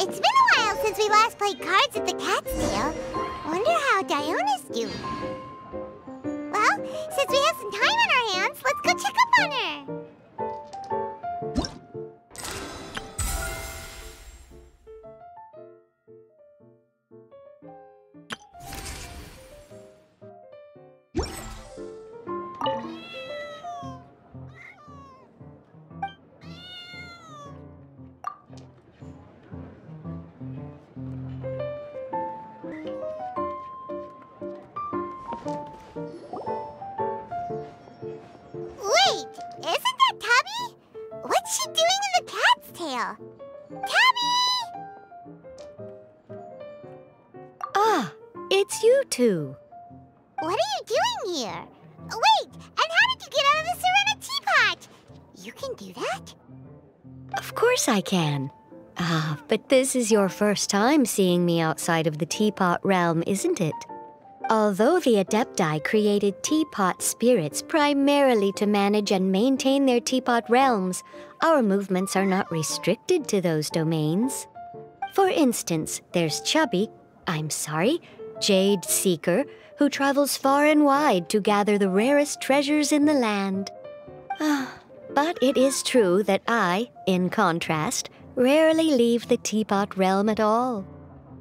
It's been a while since we last played cards at the Cat's Tail. Wonder how Diona's doing. Well, since we have some time on our hands, let's go check up on her. Wait, isn't that Tabby? What's she doing in the Cat's Tail? Tabby! Ah, it's you two. What are you doing here? Wait, and how did you get out of the Serena teapot? You can do that? Of course I can. But this is your first time seeing me outside of the teapot realm, isn't it? Although the Adepti created teapot spirits primarily to manage and maintain their teapot realms, our movements are not restricted to those domains. For instance, there's Jade Seeker, who travels far and wide to gather the rarest treasures in the land. But it is true that I, in contrast, rarely leave the teapot realm at all.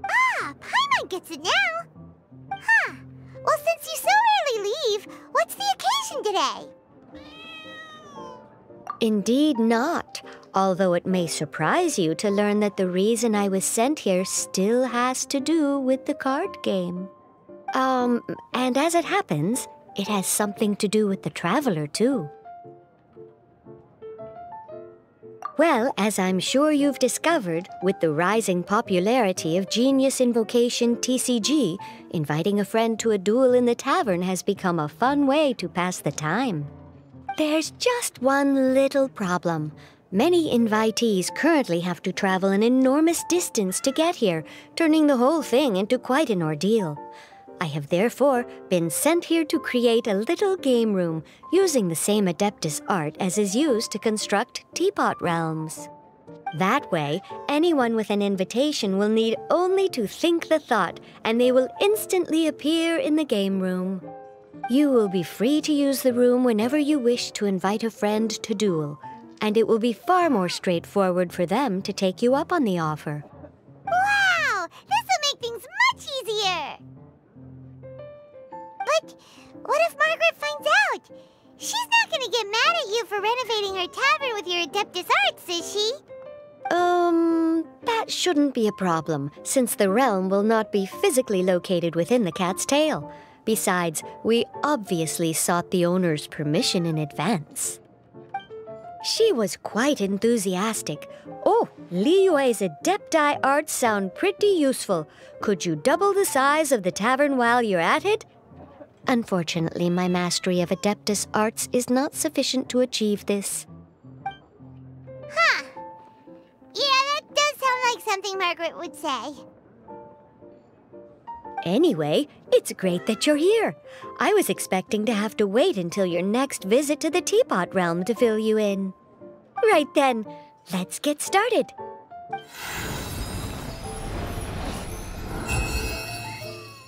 Ah, Paimon gets it now. Huh. Well, since you so rarely leave, what's the occasion today? Indeed not, although it may surprise you to learn that the reason I was sent here still has to do with the card game. And as it happens, it has something to do with the Traveler, too. Well, as I'm sure you've discovered, with the rising popularity of Genius Invocation TCG, inviting a friend to a duel in the tavern has become a fun way to pass the time. There's just one little problem. Many invitees currently have to travel an enormous distance to get here, turning the whole thing into quite an ordeal. I have therefore been sent here to create a little game room using the same Adeptus art as is used to construct teapot realms. That way, anyone with an invitation will need only to think the thought, and they will instantly appear in the game room. You will be free to use the room whenever you wish to invite a friend to duel, and it will be far more straightforward for them to take you up on the offer. Wow! This'll make things much easier! But what if Margaret finds out? She's not gonna get mad at you for renovating her tavern with your Adeptus arts, is she? That shouldn't be a problem, since the realm will not be physically located within the Cat's Tail. Besides, we obviously sought the owner's permission in advance. She was quite enthusiastic. Oh, Liyue's Adepti arts sound pretty useful. Could you double the size of the tavern while you're at it? Unfortunately, my mastery of Adeptus arts is not sufficient to achieve this. Huh. Yeah, that does sound like something Margaret would say. Anyway, it's great that you're here. I was expecting to have to wait until your next visit to the Teapot Realm to fill you in. Right then, let's get started.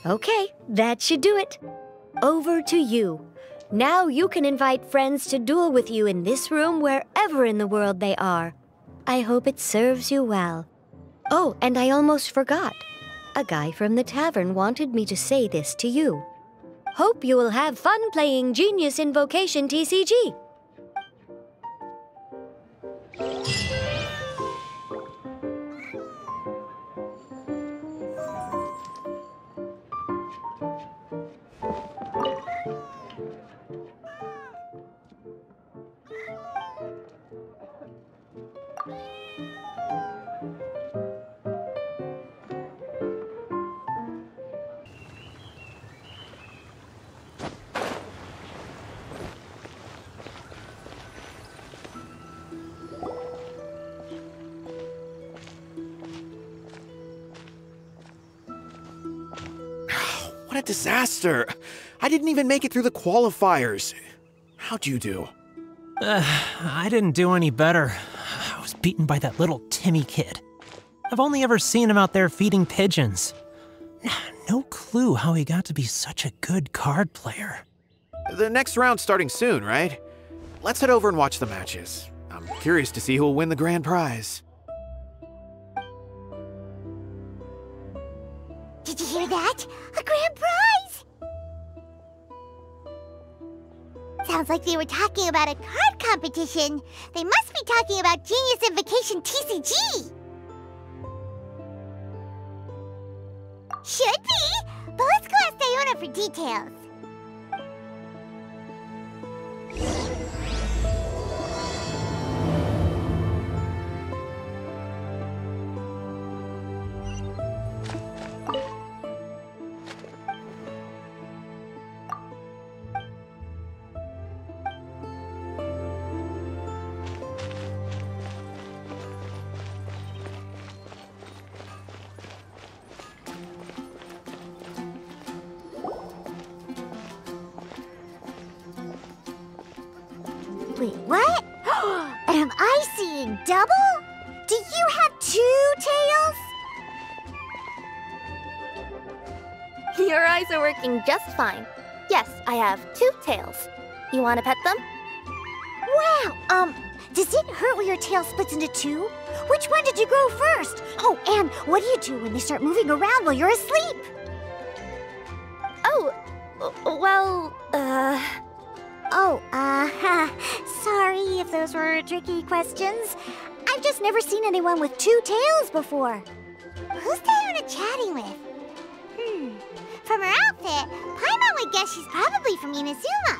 Okay, that should do it. Over to you. Now you can invite friends to duel with you in this room wherever in the world they are. I hope it serves you well. Oh, and I almost forgot. A guy from the tavern wanted me to say this to you. Hope you will have fun playing Genius Invocation TCG. What a disaster! I didn't even make it through the qualifiers. How'd you do? I didn't do any better. I was beaten by that little Timmy kid. I've only ever seen him out there feeding pigeons. No clue how he got to be such a good card player. The next round's starting soon, right? Let's head over and watch the matches. I'm curious to see who will win the grand prize. Did you hear that? A grand prize! Sounds like they were talking about a card competition. They must be talking about Genius Invocation TCG. Should be, but let's go ask Diona for details. Wait, what? Am I seeing double? Do you have 2 tails? Your eyes are working just fine. Yes, I have 2 tails. You want to pet them? Wow, does it hurt when your tail splits into 2? Which one did you grow first? Oh, and what do you do when they start moving around while you're asleep? Oh, well, sorry if those were tricky questions. I've just never seen anyone with 2 tails before. Who's Diona chatting with? From her outfit, Paimon would guess she's probably from Inazuma.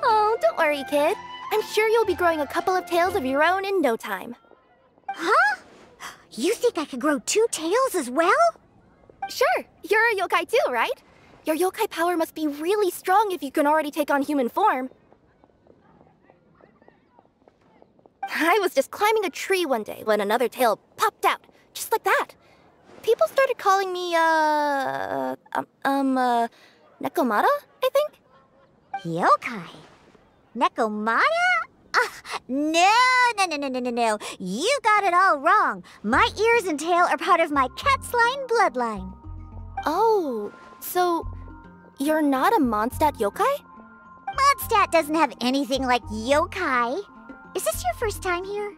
Oh, don't worry, kid. I'm sure you'll be growing a couple of tails of your own in no time. Huh? You think I could grow 2 tails as well? Sure, you're a yokai too, right? Your yokai power must be really strong if you can already take on human form. I was just climbing a tree one day when another tail popped out, just like that. People started calling me, Nekomata, I think? Yokai? Nekomata? No. You got it all wrong. My ears and tail are part of my cat's line bloodline. Oh, so you're not a Mondstadt yokai? Mondstadt doesn't have anything like yokai. Is this your first time here?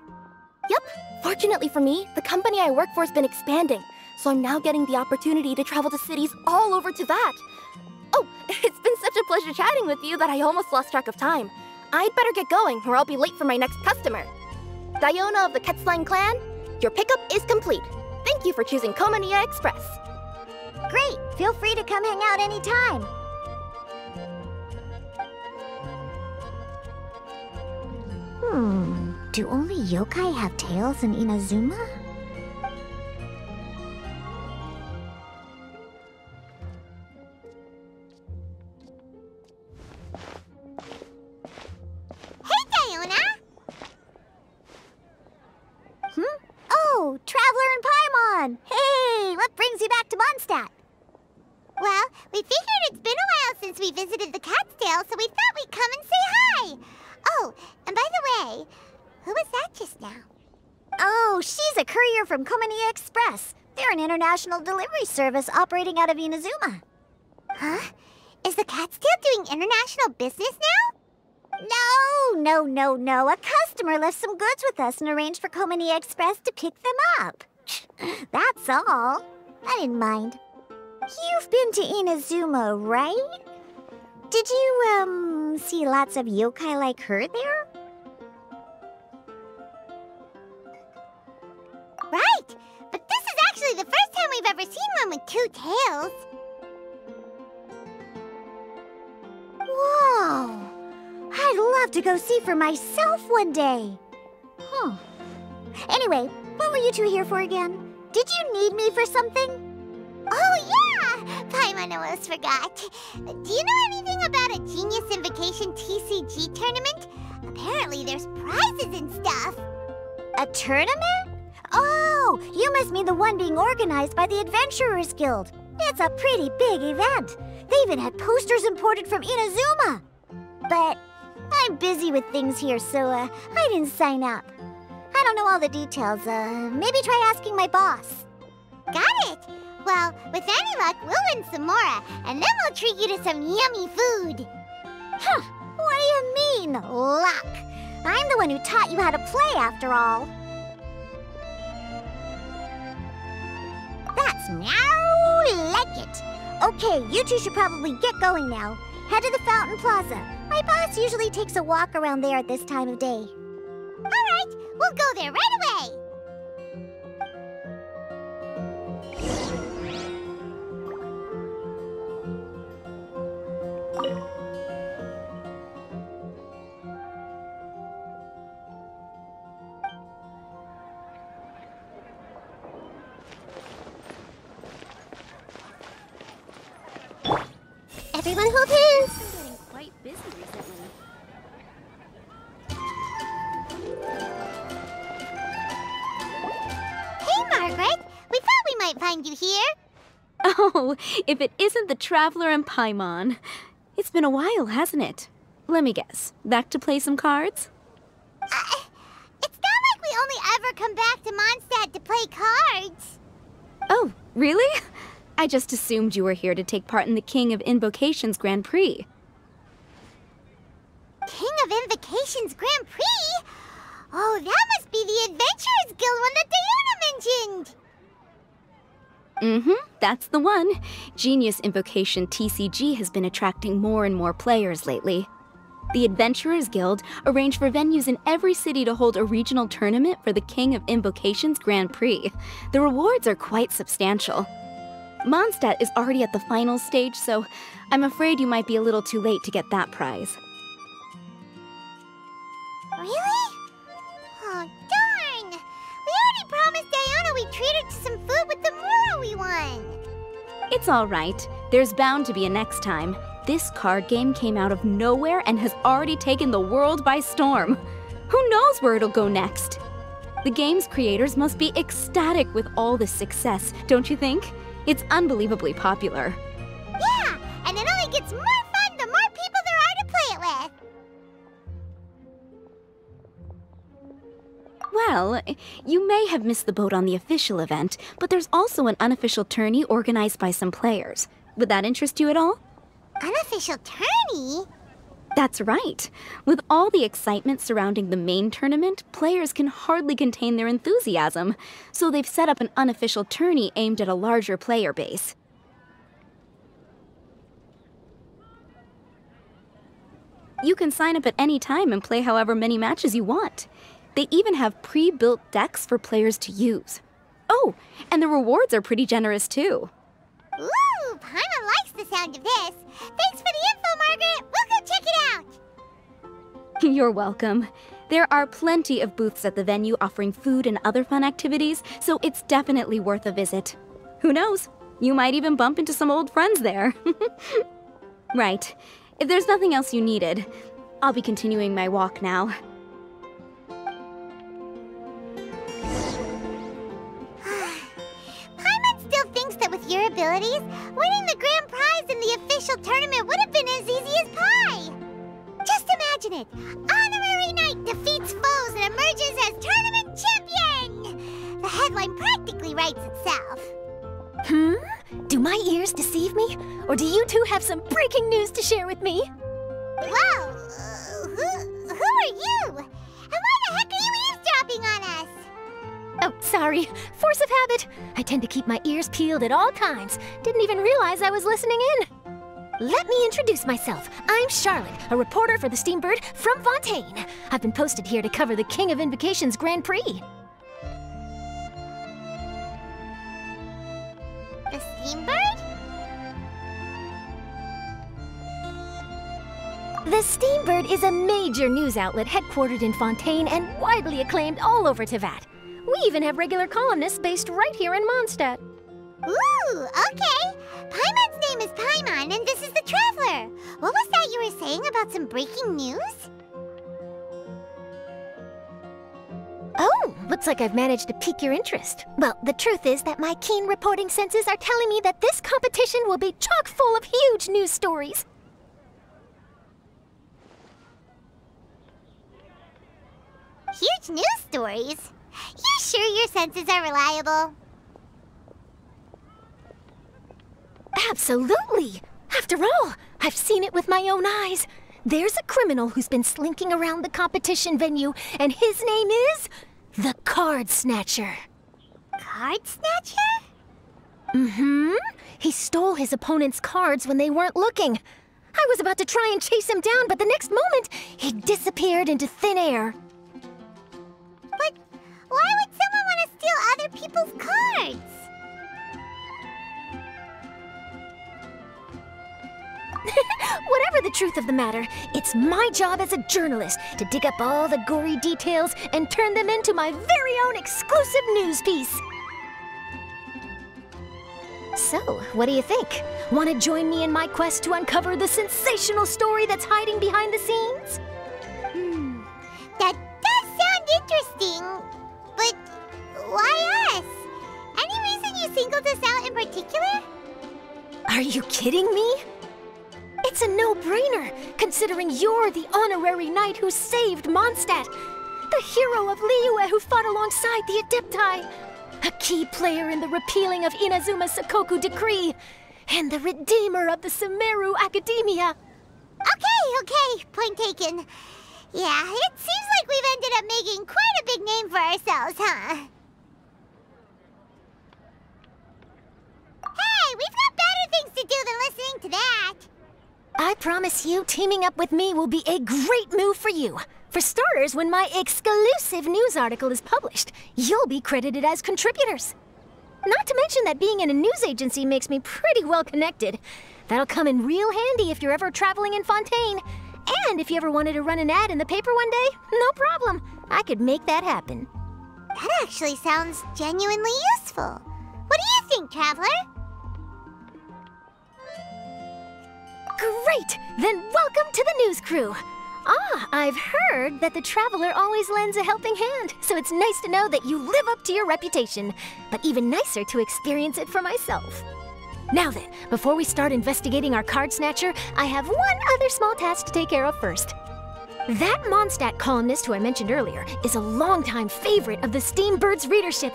Yep. Fortunately for me, the company I work for has been expanding, so I'm now getting the opportunity to travel to cities all over to that. Oh, it's been such a pleasure chatting with you that I almost lost track of time. I'd better get going, or I'll be late for my next customer. Diona of the Quetzline clan, your pickup is complete. Thank you for choosing Komania Express. Great! Feel free to come hang out anytime. Do only yokai have tails in Inazuma? Hey, Diona! Oh, Traveler and Paimon! Hey, what brings you back to Mondstadt? Well, we figured it's been a while since we visited the Cat's-tail, so we thought we'd come and say hi! Oh, and by the way, who was that just now? Oh, she's a courier from Komania Express. They're an international delivery service operating out of Inazuma. Huh? Is the Cat's-tail doing international business now? No. A customer left some goods with us and arranged for Komania Express to pick them up. That's all. I didn't mind. You've been to Inazuma, right? Did you, see lots of yokai like her there? Right! But this is actually the first time we've ever seen one with 2 tails. Whoa! I'd love to go see for myself one day. Anyway, what were you two here for again? Did you need me for something? Oh, yeah! Paimon almost forgot. Do you know anything about a Genius Invocation TCG tournament? Apparently there's prizes and stuff. A tournament? Oh, you must mean the one being organized by the Adventurers Guild. It's a pretty big event. They even had posters imported from Inazuma. But I'm busy with things here, so I didn't sign up. I don't know all the details. Maybe try asking my boss. Got it! Well, with any luck, we'll win some more, and then we'll treat you to some yummy food. Huh, what do you mean, luck? I'm the one who taught you how to play, after all. That's meow like it. Okay, you two should probably get going now. Head to the Fountain Plaza. My boss usually takes a walk around there at this time of day. All right, we'll go there right away. Everyone hold hands. I've been getting quite busy recently. Hey, Margaret. We thought we might find you here. Oh, if it isn't the Traveler and Paimon. It's been a while, hasn't it? Let me guess. Back to play some cards? It's not like we only ever come back to Mondstadt to play cards. Oh, really? I just assumed you were here to take part in the King of Invocations Grand Prix. King of Invocations Grand Prix? Oh, that must be the Adventurers Guild one that Diana mentioned. That's the one. Genius Invocation TCG has been attracting more and more players lately. The Adventurers Guild arranged for venues in every city to hold a regional tournament for the King of Invocations Grand Prix. The rewards are quite substantial. Mondstadt is already at the final stage, so I'm afraid you might be a little too late to get that prize. Really? Oh, darn! We already promised Diana we'd treat her to some food with the Muro we won. It's all right. There's bound to be a next time. This card game came out of nowhere and has already taken the world by storm. Who knows where it'll go next? The game's creators must be ecstatic with all this success, don't you think? It's unbelievably popular. Yeah, and it only gets more fun the more people there are to play it with. Well, you may have missed the boat on the official event, but there's also an unofficial tourney organized by some players. Would that interest you at all? Unofficial tourney? That's right. With all the excitement surrounding the main tournament, players can hardly contain their enthusiasm, so they've set up an unofficial tourney aimed at a larger player base. You can sign up at any time and play however many matches you want. They even have pre-built decks for players to use. Oh, and the rewards are pretty generous too. Ooh, Paimon likes the sound of this. Thanks for the info, Margaret. We'll go check it out. You're welcome. There are plenty of booths at the venue offering food and other fun activities, so it's definitely worth a visit. Who knows? You might even bump into some old friends there. Right. If there's nothing else you needed, I'll be continuing my walk now. Your abilities, winning the grand prize in the official tournament would have been as easy as pie. Just imagine it. Honorary Knight defeats foes and emerges as tournament champion. The headline practically writes itself. Do my ears deceive me? Or do you two have some breaking news to share with me? Whoa! Who are you? And why the heck are you eavesdropping on us? Oh, sorry. Force of habit. I tend to keep my ears peeled at all times. Didn't even realize I was listening in. Let me introduce myself. I'm Charlotte, a reporter for the Steambird from Fontaine. I've been posted here to cover the King of Invocations Grand Prix. The Steambird? The Steambird is a major news outlet headquartered in Fontaine and widely acclaimed all over Teyvat. We even have regular columnists based right here in Mondstadt. Ooh, okay. Paimon's name is Paimon, and this is the Traveler. What was that you were saying about some breaking news? Oh, looks like I've managed to pique your interest. Well, the truth is that my keen reporting senses are telling me that this competition will be chock full of huge news stories. Huge news stories? You sure your senses are reliable? Absolutely! After all, I've seen it with my own eyes. There's a criminal who's been slinking around the competition venue, and his name is the Card Snatcher. Card Snatcher? Mm-hmm. He stole his opponent's cards when they weren't looking. I was about to try and chase him down, but the next moment, he disappeared into thin air. But why would someone want to steal other people's cards? Whatever the truth of the matter, it's my job as a journalist to dig up all the gory details and turn them into my very own exclusive news piece. So, what do you think? Want to join me in my quest to uncover the sensational story that's hiding behind the scenes? That does sound interesting, but why us? Any reason you singled us out in particular? Are you kidding me? It's a no-brainer, considering you're the honorary knight who saved Mondstadt, the hero of Liyue who fought alongside the Adepti, a key player in the repealing of Inazuma's Sakoku decree, and the redeemer of the Sumeru Academia. Okay, point taken. Yeah, it seems like we've ended up making quite a big name for ourselves, huh? Hey, we've got better things to do than listening to that. I promise you, teaming up with me will be a great move for you. For starters, when my exclusive news article is published, you'll be credited as contributors. Not to mention that being in a news agency makes me pretty well connected. That'll come in real handy if you're ever traveling in Fontaine. And if you ever wanted to run an ad in the paper one day, no problem. I could make that happen. That actually sounds genuinely useful. What do you think, Traveler? Great! Then welcome to the news crew. I've heard that the Traveler always lends a helping hand, so it's nice to know that you live up to your reputation, but even nicer to experience it for myself. Now then, before we start investigating our card snatcher, I have one other small task to take care of first. That Mondstadt columnist who I mentioned earlier is a longtime favorite of the Steambird's readership.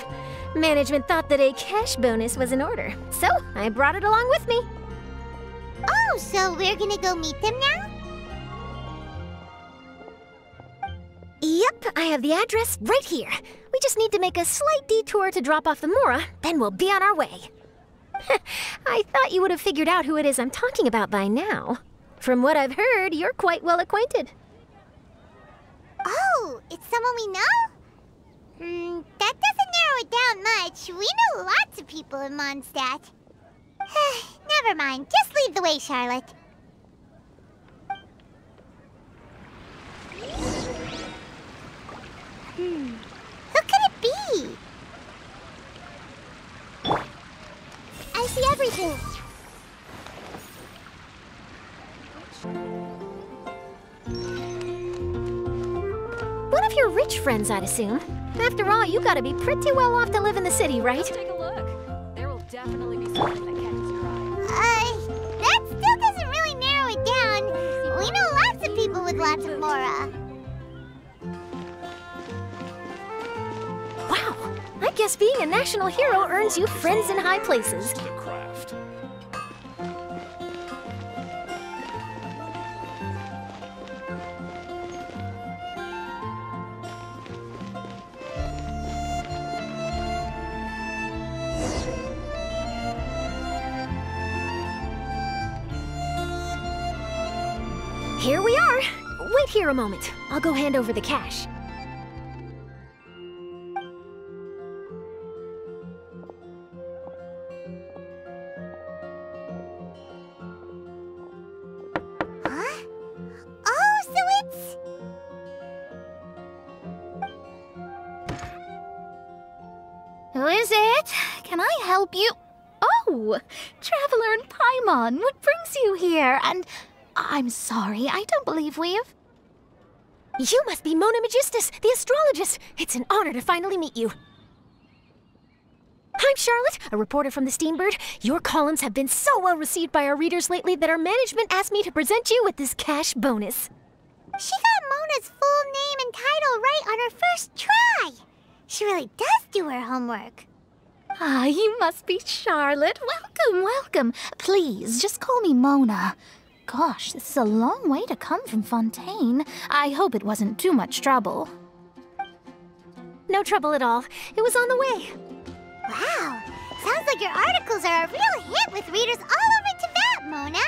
Management thought that a cash bonus was in order, so I brought it along with me. Oh, so we're gonna go meet them now? Yep, I have the address right here. We just need to make a slight detour to drop off the Mora, then we'll be on our way. I thought you would have figured out who it is I'm talking about by now. From what I've heard, you're quite well acquainted. Oh, it's someone we know? That doesn't narrow it down much. We know lots of people in Mondstadt. Never mind, just lead the way, Charlotte. Who could it be? I see everything. One of your rich friends, I'd assume. After all, you gotta be pretty well off to live in the city, right? Take a look. There will definitely be something that catches your eye. That still doesn't really narrow it down. We know lots of people with lots of Mora. Wow, I guess being a national hero earns you friends in high places. Here we are. Wait here a moment. I'll go hand over the cash. Huh? Oh, so it's... Who is it? Can I help you? Oh, Traveler and Paimon, what brings you here? And I'm sorry, I don't believe we've... You must be Mona Magistus, the astrologist. It's an honor to finally meet you. I'm Charlotte, a reporter from the Steambird. Your columns have been so well received by our readers lately that our management asked me to present you with this cash bonus. She got Mona's full name and title right on her first try. She really does do her homework. Ah, you must be Charlotte. Welcome, welcome. Please, just call me Mona. Gosh, this is a long way to come from Fontaine. I hope it wasn't too much trouble. No trouble at all. It was on the way. Wow, sounds like your articles are a real hit with readers all over Tibet, Mona.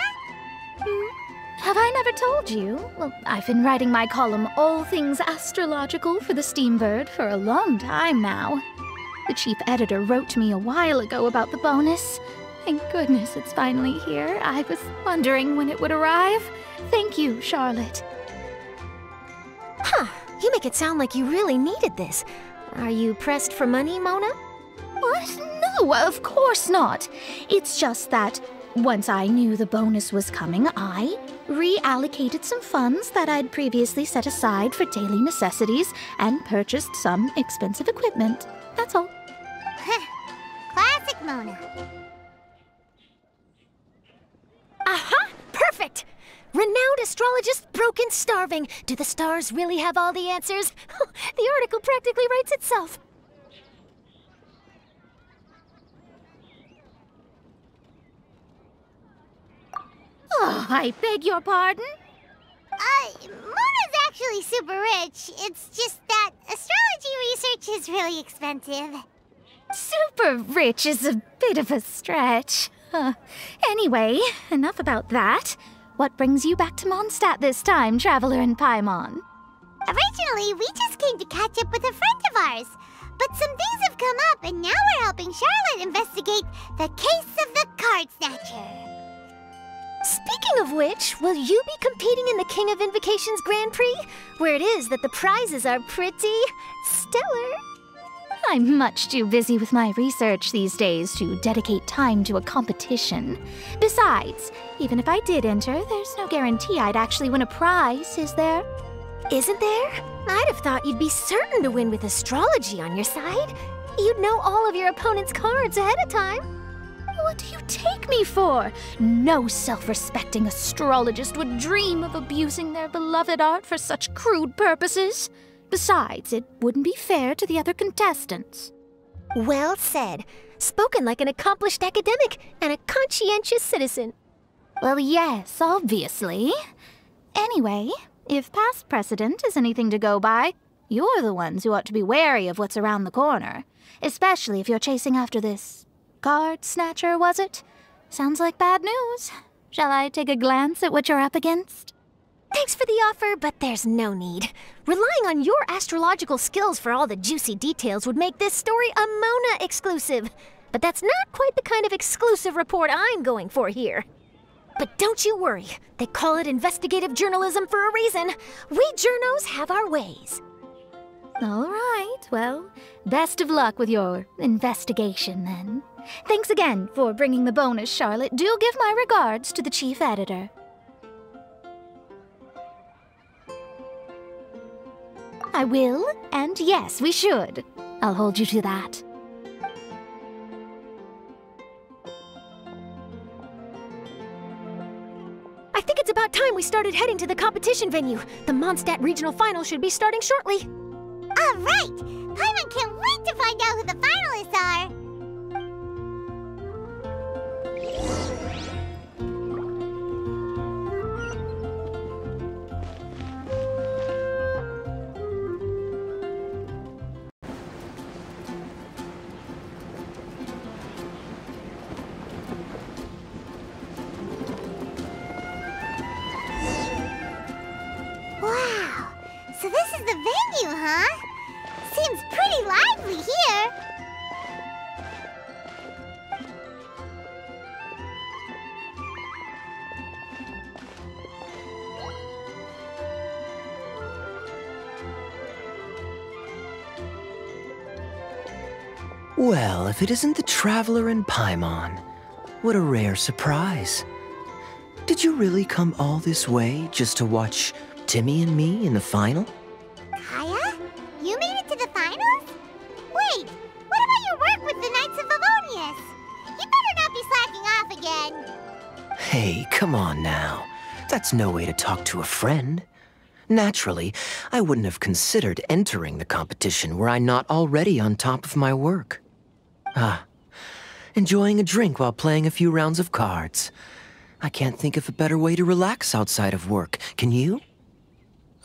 Have I never told you? Well, I've been writing my column All Things Astrological for the Steambird for a long time now. The chief editor wrote to me a while ago about the bonus. Thank goodness it's finally here. I was wondering when it would arrive. Thank you, Charlotte. Huh, you make it sound like you really needed this. Are you pressed for money, Mona? What? No, of course not. It's just that once I knew the bonus was coming, I reallocated some funds that I'd previously set aside for daily necessities and purchased some expensive equipment. That's all. Classic Mona. Aha! Perfect! Renowned astrologist broken starving. Do the stars really have all the answers? The article practically writes itself. Oh, I beg your pardon? Mona's actually super rich. It's just that astrology research is really expensive. Super rich is a bit of a stretch. Anyway, enough about that. What brings you back to Mondstadt this time, Traveler in Paimon? Originally, we just came to catch up with a friend of ours. But some things have come up, and now we're helping Charlotte investigate the case of the Card Snatcher. Speaking of which, will you be competing in the King of Invocations Grand Prix? Where it is that the prizes are pretty stellar. I'm much too busy with my research these days to dedicate time to a competition. Besides, even if I did enter, there's no guarantee I'd actually win a prize, is there? Isn't there? I'd have thought you'd be certain to win with astrology on your side. You'd know all of your opponent's cards ahead of time. What do you take me for? No self-respecting astrologist would dream of abusing their beloved art for such crude purposes. Besides, it wouldn't be fair to the other contestants. Well said. Spoken like an accomplished academic and a conscientious citizen. Well, yes, obviously. Anyway, if past precedent is anything to go by, you're the ones who ought to be wary of what's around the corner. Especially if you're chasing after this Card Snatcher, was it? Sounds like bad news. Shall I take a glance at what you're up against? Thanks for the offer, but there's no need. Relying on your astrological skills for all the juicy details would make this story a Mona exclusive. But that's not quite the kind of exclusive report I'm going for here. But don't you worry. They call it investigative journalism for a reason. We journos have our ways. All right, well, best of luck with your investigation, then. Thanks again for bringing the bonus, Charlotte. Do give my regards to the chief editor. I will, and yes, we should. I'll hold you to that. I think it's about time we started heading to the competition venue. The Mondstadt Regional Final should be starting shortly. All right! Paimon can't wait to find out who the finalists are! Wow! So this is the venue, huh? Seems pretty lively here. Well, if it isn't the Traveler in Paimon, what a rare surprise. Did you really come all this way just to watch Timmy and me in the final? Kaya? You made it to the finals? Wait, what about your work with the Knights of Favonius? You better not be slacking off again. Hey, come on now. That's no way to talk to a friend. Naturally, I wouldn't have considered entering the competition were I not already on top of my work. Enjoying a drink while playing a few rounds of cards. I can't think of a better way to relax outside of work, can you?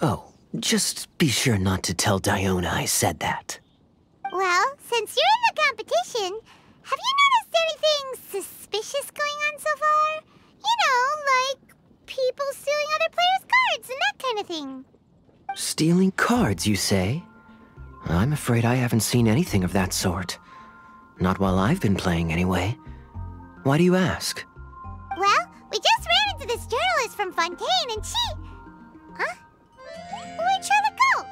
Oh, just be sure not to tell Diona I said that. Well, since you're in the competition, have you noticed anything suspicious going on so far? You know, like people stealing other players' cards and that kind of thing. Stealing cards, you say? I'm afraid I haven't seen anything of that sort. Not while I've been playing, anyway. Why do you ask? Well, we just ran into this journalist from Fontaine and she... Huh? Where'd Charlotte go?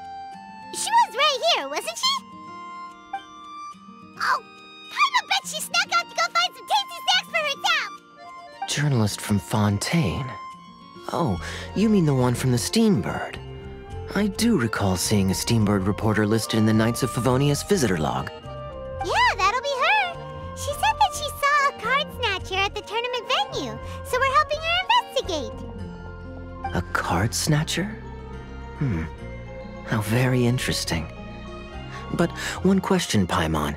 She was right here, wasn't she? Oh, I bet she snuck out to go find some tasty snacks for herself! Journalist from Fontaine? Oh, you mean the one from the Steambird. I do recall seeing a Steambird reporter listed in the Knights of Favonius visitor log. Yeah, that'll be her. She said that she saw a card snatcher at the tournament venue, so we're helping her investigate. A card snatcher? How very interesting. But one question, Paimon.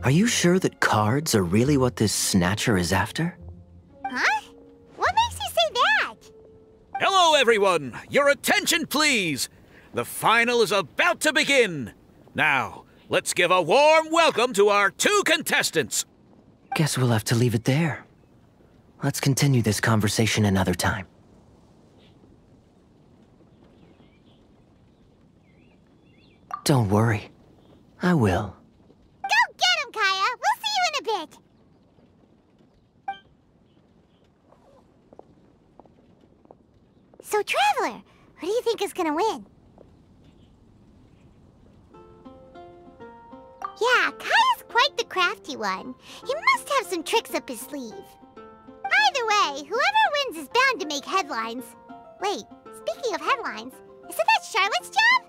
Are you sure that cards are really what this snatcher is after? Huh? What makes you say that? Hello, everyone! Your attention, please! The final is about to begin! Now, let's give a warm welcome to our 2 contestants! Guess we'll have to leave it there. Let's continue this conversation another time. Don't worry. I will. Go get him, Kaya! We'll see you in a bit! So, Traveler, who do you think is gonna win? Yeah, Kaya's quite the crafty one. He must have some tricks up his sleeve. Either way, whoever wins is bound to make headlines. Wait, speaking of headlines, isn't that Charlotte's job?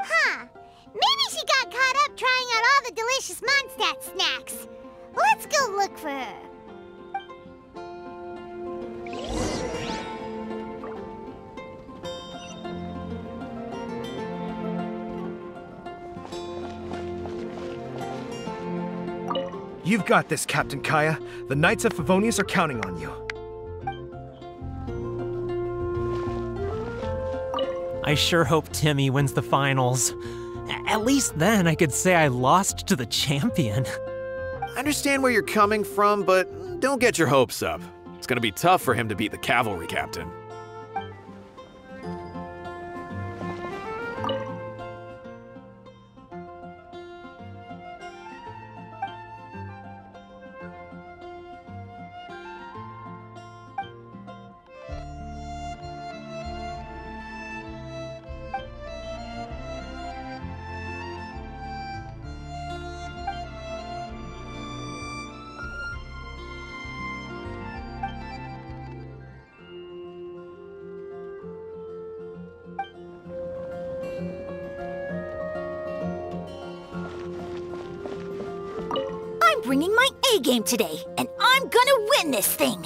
Huh. Maybe she got caught up trying out all the delicious Mondstadt snacks. Let's go look for her. You've got this, Captain Kaya. The Knights of Favonius are counting on you. I sure hope Timmy wins the finals. At least then I could say I lost to the champion. I understand where you're coming from, but don't get your hopes up. It's gonna be tough for him to beat the cavalry captain. Bringing my A game today, and I'm gonna win this thing!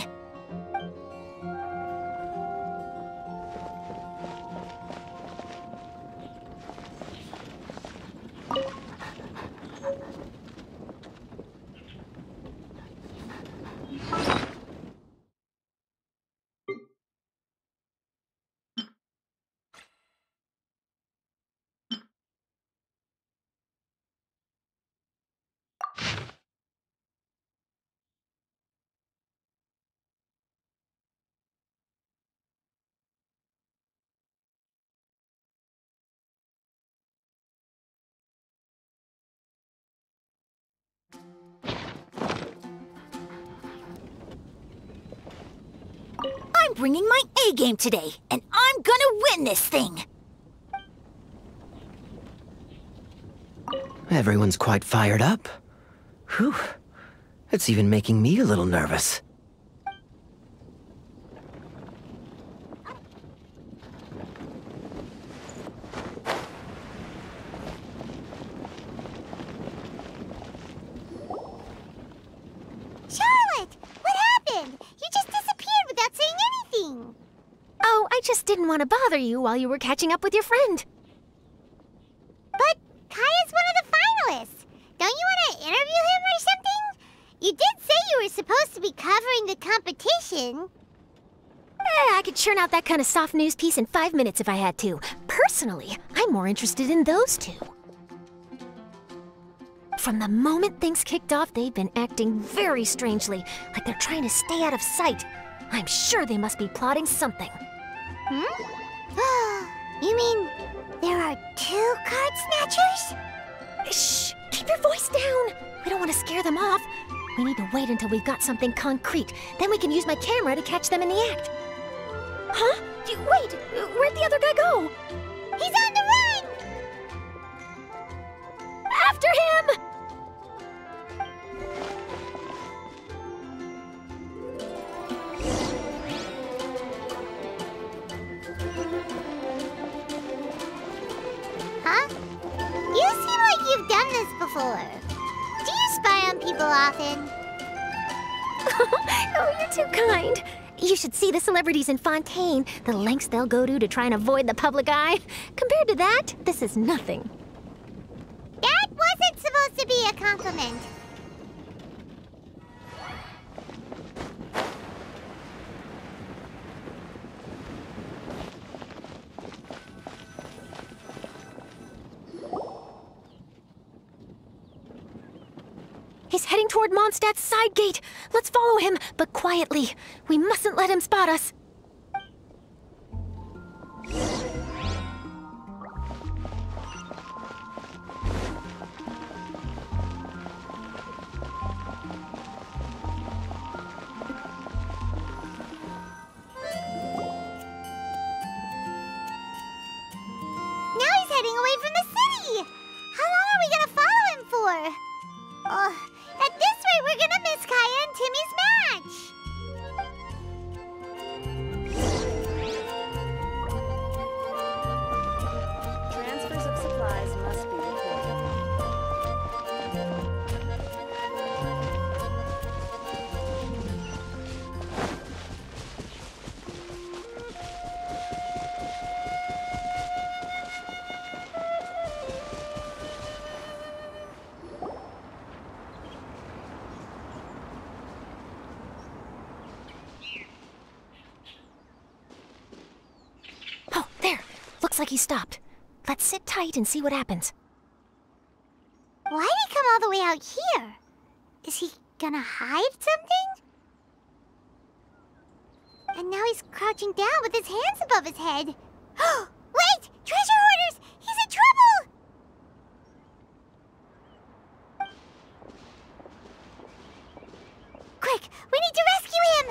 I'm bringing my A game today, and I'm gonna win this thing! Everyone's quite fired up. Whew. It's even making me a little nervous. didn't want to bother you while you were catching up with your friend. But Kaya's one of the finalists. Don't you want to interview him or something? You did say you were supposed to be covering the competition. I could churn out that kind of soft news piece in 5 minutes if I had to. Personally, I'm more interested in those two. From the moment things kicked off, they've been acting very strangely, like they're trying to stay out of sight. I'm sure they must be plotting something. You mean there are 2 card snatchers? Shh! Keep your voice down! We don't want to scare them off. We need to wait until we've got something concrete. Then we can use my camera to catch them in the act. Huh? Wait! Where'd the other guy go? He's on the run! After him! Huh? You seem like you've done this before. Do you spy on people often? Oh, you're too kind. You should see the celebrities in Fontaine, the lengths they'll go to try and avoid the public eye. Compared to that, this is nothing. That wasn't supposed to be a compliment. He's heading toward Mondstadt's side gate. Let's follow him, but quietly. We mustn't let him spot us. Now he's heading away from the city! How long are we gonna follow him for? At this rate, we're gonna miss Kaya and Timmy's match! Transfers of supplies must be reported. Oh, there. Looks like he stopped. Let's sit tight and see what happens. Why'd he come all the way out here? Is he gonna hide something? And now he's crouching down with his hands above his head. Wait! Treasure hoarders! He's in trouble! Quick! We need to rescue him!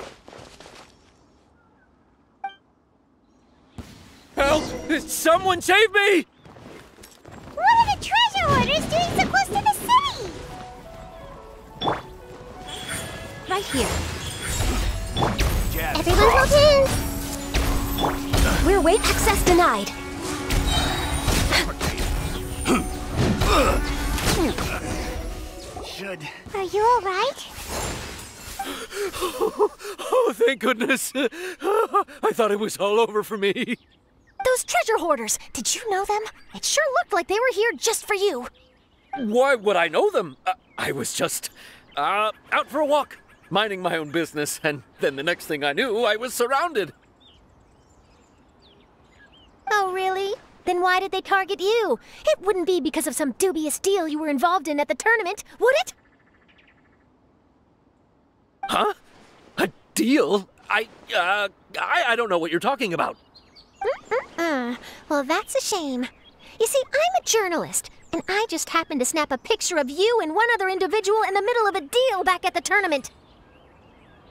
Help! Someone save me! What are the treasure hoarders doing so close to the city? Right here. Everyone hold hands! We're weight access denied. Are you alright? Oh, thank goodness. I thought it was all over for me. Those treasure hoarders, did you know them? It sure looked like they were here just for you. Why would I know them? I was just out for a walk, minding my own business, and then the next thing I knew, I was surrounded. Oh, really? Then why did they target you? It wouldn't be because of some dubious deal you were involved in at the tournament, would it? Huh? A deal? I don't know what you're talking about. Well, that's a shame. You see, I'm a journalist, and I just happened to snap a picture of you and one other individual in the middle of a deal back at the tournament.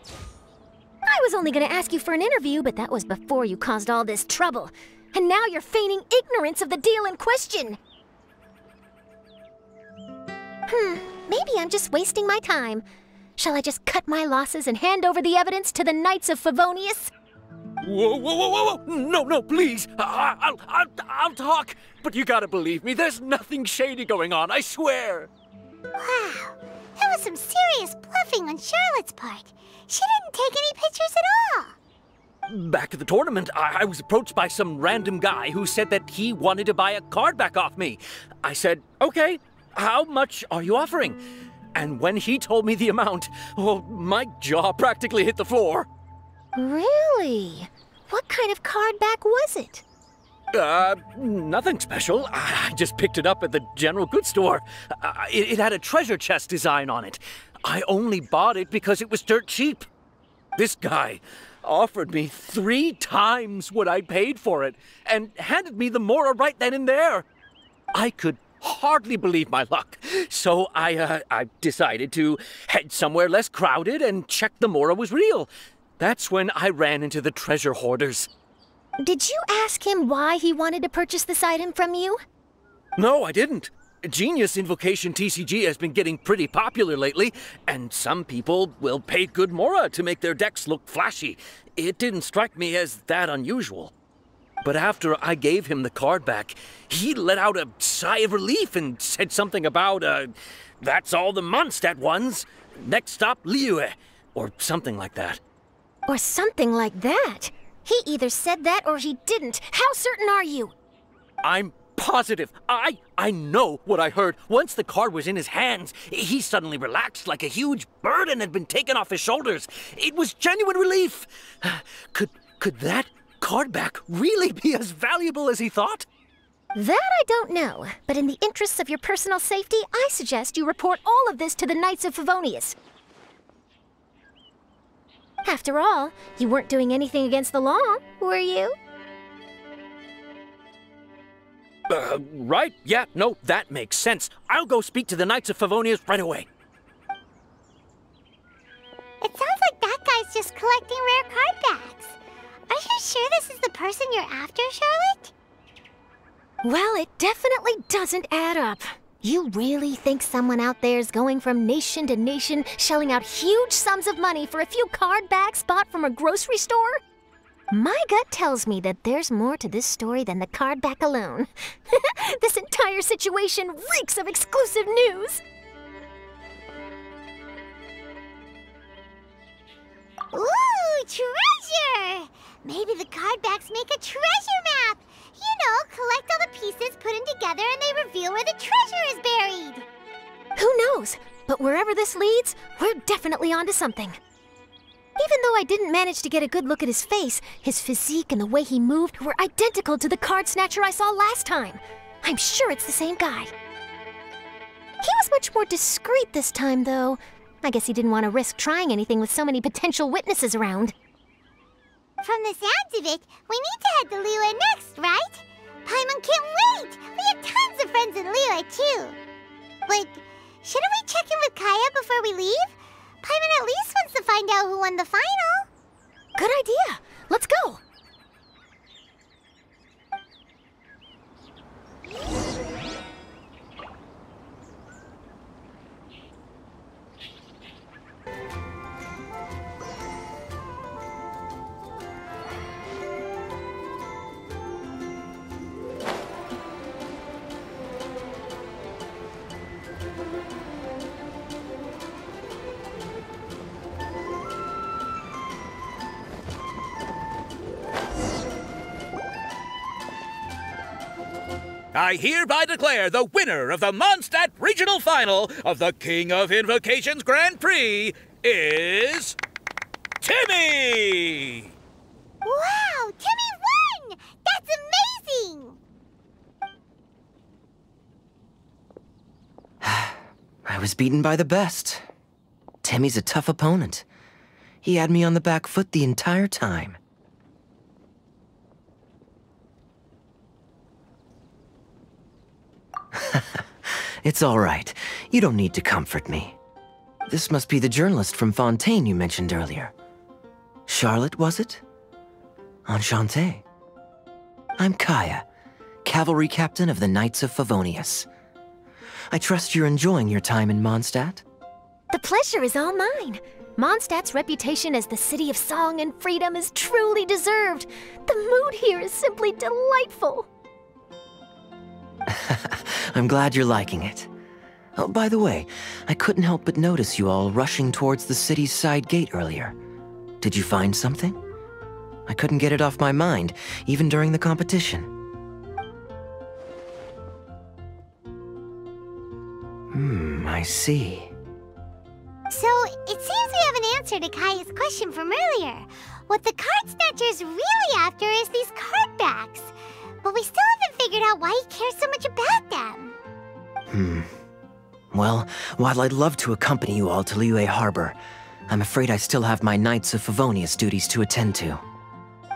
I was only going to ask you for an interview, but that was before you caused all this trouble. And now you're feigning ignorance of the deal in question. Maybe I'm just wasting my time. Shall I just cut my losses and hand over the evidence to the Knights of Favonius? Whoa, whoa, whoa, whoa, whoa! No, please. I'll talk. But you gotta believe me, there's nothing shady going on, I swear. Wow, that was some serious bluffing on Charlotte's part. She didn't take any pictures at all. back at the tournament, I was approached by some random guy who said that he wanted to buy a card back off me. I said, okay, how much are you offering? And when he told me the amount, oh, my jaw practically hit the floor. Really? What kind of card back was it? Nothing special. I just picked it up at the general goods store. It had a treasure chest design on it. I only bought it because it was dirt cheap. This guy offered me 3 times what I paid for it and handed me the Mora right then and there. I could hardly believe my luck, so I decided to head somewhere less crowded and check the Mora was real. That's when I ran into the treasure hoarders. Did you ask him why he wanted to purchase this item from you? No, I didn't. Genius Invocation TCG has been getting pretty popular lately, and some people will pay good Mora to make their decks look flashy. It didn't strike me as that unusual. But after I gave him the card back, he let out a sigh of relief and said something about, that's all the Mondstadt ones. Next stop, Liyue, or something like that. Or something like that? He either said that or he didn't. How certain are you? I'm positive. I know what I heard. Once the card was in his hands, he suddenly relaxed like a huge burden had been taken off his shoulders. It was genuine relief. Could that card back really be as valuable as he thought? That I don't know, but in the interests of your personal safety, I suggest you report all of this to the Knights of Favonius. After all, you weren't doing anything against the law, were you? Right. Yeah, no, that makes sense. I'll go speak to the Knights of Favonius right away. It sounds like that guy's just collecting rare card backs. Are you sure this is the person you're after, Charlotte? Well, it definitely doesn't add up. You really think someone out there is going from nation to nation, shelling out huge sums of money for a few card backs bought from a grocery store? My gut tells me that there's more to this story than the card back alone. This entire situation reeks of exclusive news! Ooh, treasure! Maybe the card backs make a treasure map! You know, collect all the pieces, put them together, and they reveal where the treasure is buried! Who knows? But wherever this leads, we're definitely onto something. Even though I didn't manage to get a good look at his face, his physique and the way he moved were identical to the card snatcher I saw last time. I'm sure it's the same guy. He was much more discreet this time, though. I guess he didn't want to risk trying anything with so many potential witnesses around. From the sounds of it, we need to head to Liyue next, right? Paimon can't wait! We have tons of friends in Liyue, too. But shouldn't we check in with Kaya before we leave? Paimon at least wants to find out who won the final. Good idea. Let's go. I hereby declare the winner of the Mondstadt Regional Final of the King of Invocations Grand Prix is... Timmy! Wow, Timmy won! That's amazing! I was beaten by the best. Timmy's a tough opponent. He had me on the back foot the entire time. It's all right. You don't need to comfort me. This must be the journalist from Fontaine you mentioned earlier. Charlotte, was it? Enchanté. I'm Kaya, cavalry captain of the Knights of Favonius. I trust you're enjoying your time in Mondstadt? The pleasure is all mine. Mondstadt's reputation as the city of song and freedom is truly deserved. The mood here is simply delightful. I'm glad you're liking it. Oh, by the way, I couldn't help but notice you all rushing towards the city's side gate earlier. Did you find something? I couldn't get it off my mind, even during the competition. I see. So, it seems we have an answer to Kaya's question from earlier. What the card snatcher's really after is these card backs. But we still haven't figured out why he cares so much about them. Well, while I'd love to accompany you all to Liyue Harbor, I'm afraid I still have my Knights of Favonius duties to attend to.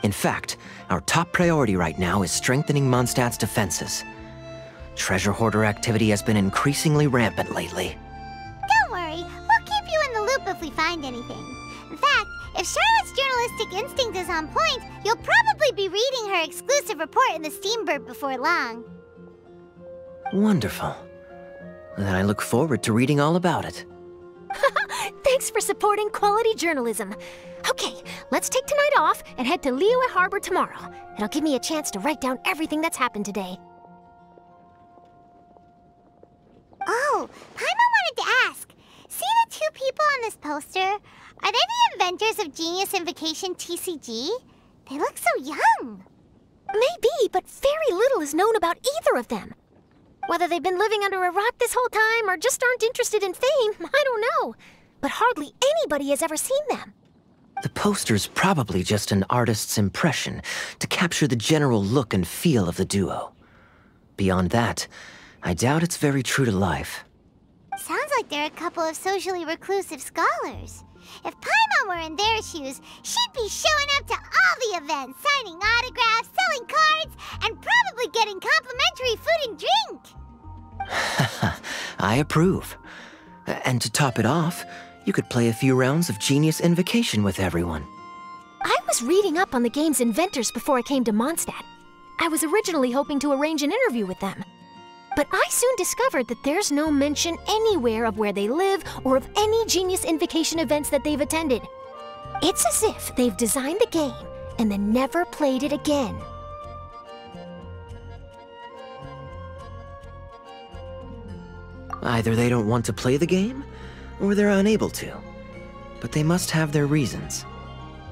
In fact, our top priority right now is strengthening Mondstadt's defenses. Treasure hoarder activity has been increasingly rampant lately. Don't worry, we'll keep you in the loop if we find anything. In fact, if Charlotte's journalistic instinct is on point, you'll probably be reading her exclusive report in the Steambird before long. Wonderful. Then I look forward to reading all about it. Thanks for supporting quality journalism. Okay, let's take tonight off and head to Liyue Harbor tomorrow. It'll give me a chance to write down everything that's happened today. Oh, Paimon wanted to ask. See the two people on this poster? Are they the inventors of Genius Invocation TCG? They look so young. Maybe, but very little is known about either of them. Whether they've been living under a rock this whole time or just aren't interested in fame, I don't know. But hardly anybody has ever seen them. The poster's probably just an artist's impression to capture the general look and feel of the duo. Beyond that, I doubt it's very true to life. Sounds like they're a couple of socially reclusive scholars. If Paimon were in their shoes, she'd be showing up to all the events, signing autographs, selling cards, and probably getting complimentary food and drink. I approve. And to top it off, you could play a few rounds of Genius Invocation with everyone. I was reading up on the game's inventors before I came to Mondstadt. I was originally hoping to arrange an interview with them. But I soon discovered that there's no mention anywhere of where they live or of any Genius Invocation events that they've attended. It's as if they've designed the game and then never played it again. Either they don't want to play the game, or they're unable to. But they must have their reasons.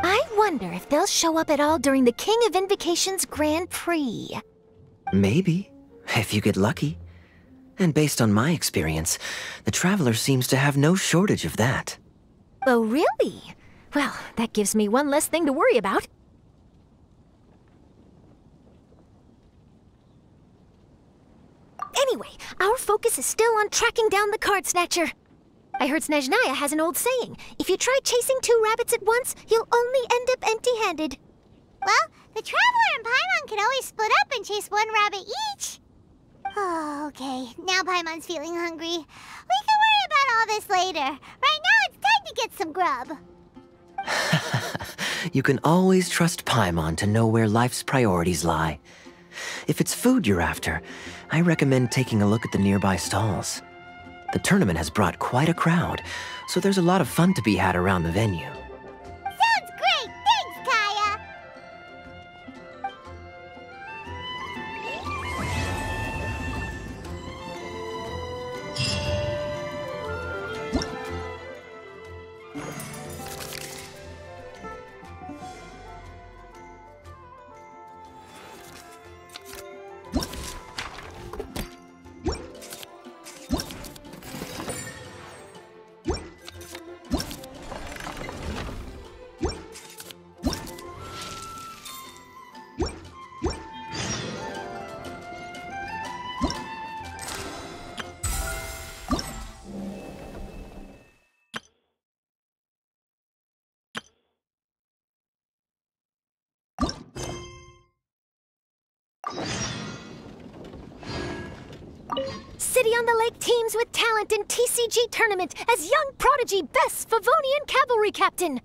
I wonder if they'll show up at all during the King of Invocation's Grand Prix. Maybe, if you get lucky. And based on my experience, the Traveler seems to have no shortage of that. Oh, really? Well, that gives me one less thing to worry about. Anyway, our focus is still on tracking down the card snatcher. I heard Snezhnaya has an old saying, if you try chasing two rabbits at once, you'll only end up empty-handed. Well, the Traveler and Paimon can always split up and chase one rabbit each. Oh, okay. Now Paimon's feeling hungry. We can worry about all this later. Right now, it's time to get some grub. You can always trust Paimon to know where life's priorities lie. If it's food you're after, I recommend taking a look at the nearby stalls. The tournament has brought quite a crowd, so there's a lot of fun to be had around the venue. Sounds great! Thanks, Kaya! City on the Lake teams with talent in TCG tournament as young prodigy best Favonian cavalry captain.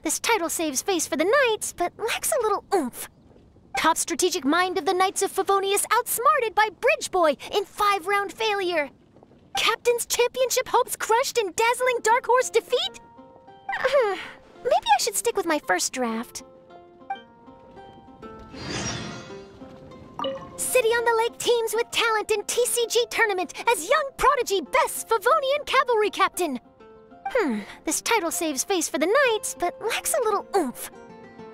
This title saves face for the Knights, but lacks a little oomph. Top strategic mind of the Knights of Favonius outsmarted by Bridge Boy in 5-round failure. Captain's championship hopes crushed in dazzling Dark Horse defeat? Maybe I should stick with my first draft. City on the Lake teams with talent in TCG tournament as young prodigy best Favonian cavalry captain. This title saves face for the Knights, but lacks a little oomph.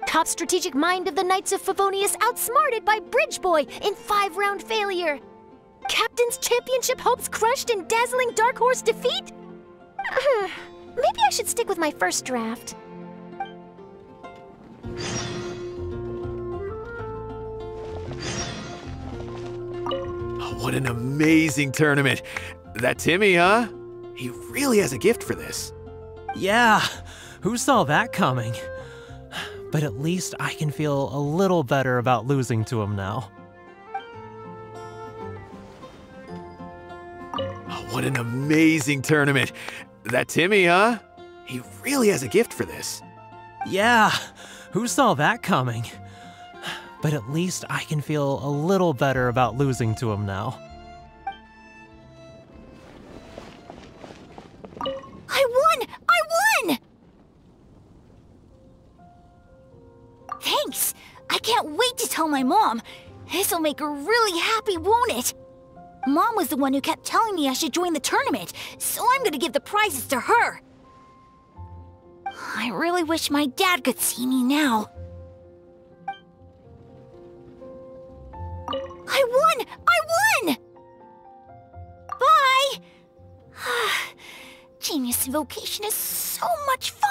Top strategic mind of the Knights of Favonius outsmarted by Bridge Boy in 5-round failure. Captain's championship hopes crushed in dazzling Dark Horse defeat? Maybe I should stick with my first draft. What an amazing tournament. That Timmy, huh? He really has a gift for this. Yeah, who saw that coming? But at least I can feel a little better about losing to him now. What an amazing tournament. That Timmy, huh? He really has a gift for this. Yeah, who saw that coming? But at least I can feel a little better about losing to him now. I won! I won! Thanks! I can't wait to tell my mom. This'll make her really happy, won't it? Mom was the one who kept telling me I should join the tournament, so I'm gonna give the prizes to her. I really wish my dad could see me now. I won! I won! Bye! Genius Invocation is so much fun!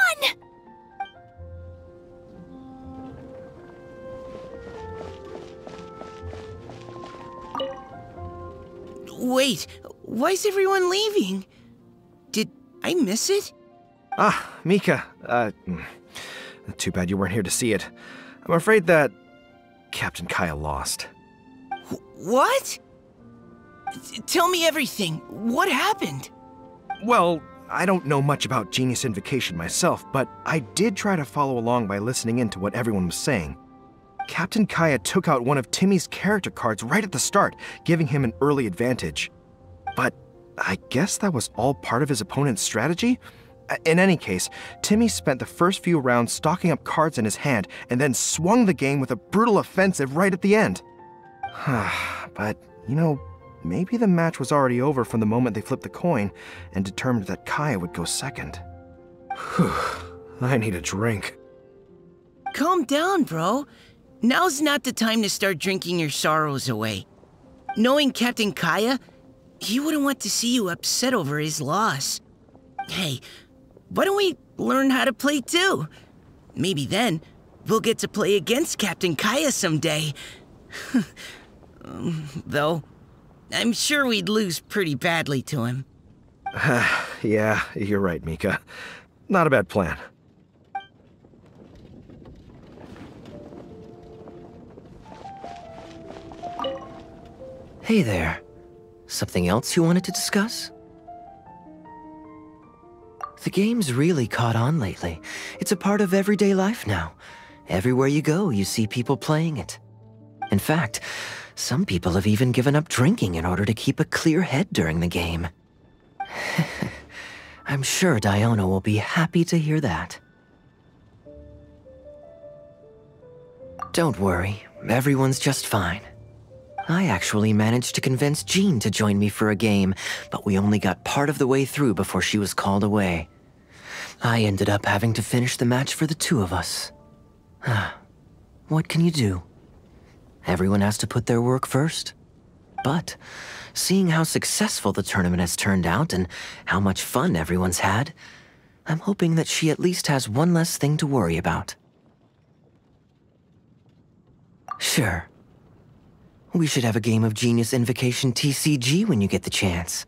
Wait, why is everyone leaving? Did I miss it? Ah, Mika. Too bad you weren't here to see it. I'm afraid that Captain Kaya lost. What? Tell me everything. What happened? Well, I don't know much about Genius Invocation myself, but I did try to follow along by listening in to what everyone was saying. Captain Kaya took out one of Timmy's character cards right at the start, giving him an early advantage. But I guess that was all part of his opponent's strategy? In any case, Timmy spent the first few rounds stocking up cards in his hand and then swung the game with a brutal offensive right at the end. But, you know, maybe the match was already over from the moment they flipped the coin and determined that Kaya would go second. Whew, I need a drink. Calm down, bro. Now's not the time to start drinking your sorrows away. Knowing Captain Kaya, he wouldn't want to see you upset over his loss. Hey, why don't we learn how to play too? Maybe then, we'll get to play against Captain Kaya someday. Though, I'm sure we'd lose pretty badly to him. Yeah, you're right, Mika. Not a bad plan. Hey there. Something else you wanted to discuss? The game's really caught on lately. It's a part of everyday life now. Everywhere you go, you see people playing it. In fact, some people have even given up drinking in order to keep a clear head during the game. I'm sure Diona will be happy to hear that. Don't worry, everyone's just fine. I actually managed to convince Jean to join me for a game, but we only got part of the way through before she was called away. I ended up having to finish the match for the two of us. What can you do? Everyone has to put their work first. But, seeing how successful the tournament has turned out and how much fun everyone's had, I'm hoping that she at least has one less thing to worry about. Sure. We should have a game of Genius Invocation TCG when you get the chance.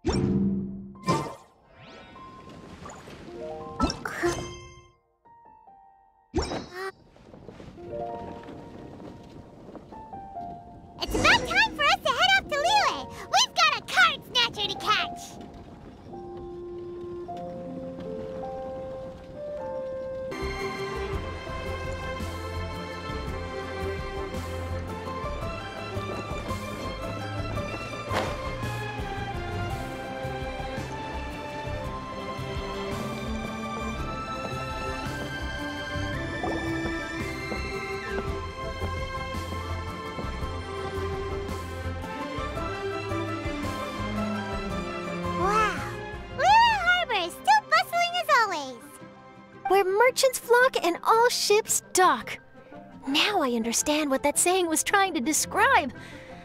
It's about time for us to head off to Liyue. We've got a card snatcher to catch. Where merchants flock and all ships dock. Now I understand what that saying was trying to describe.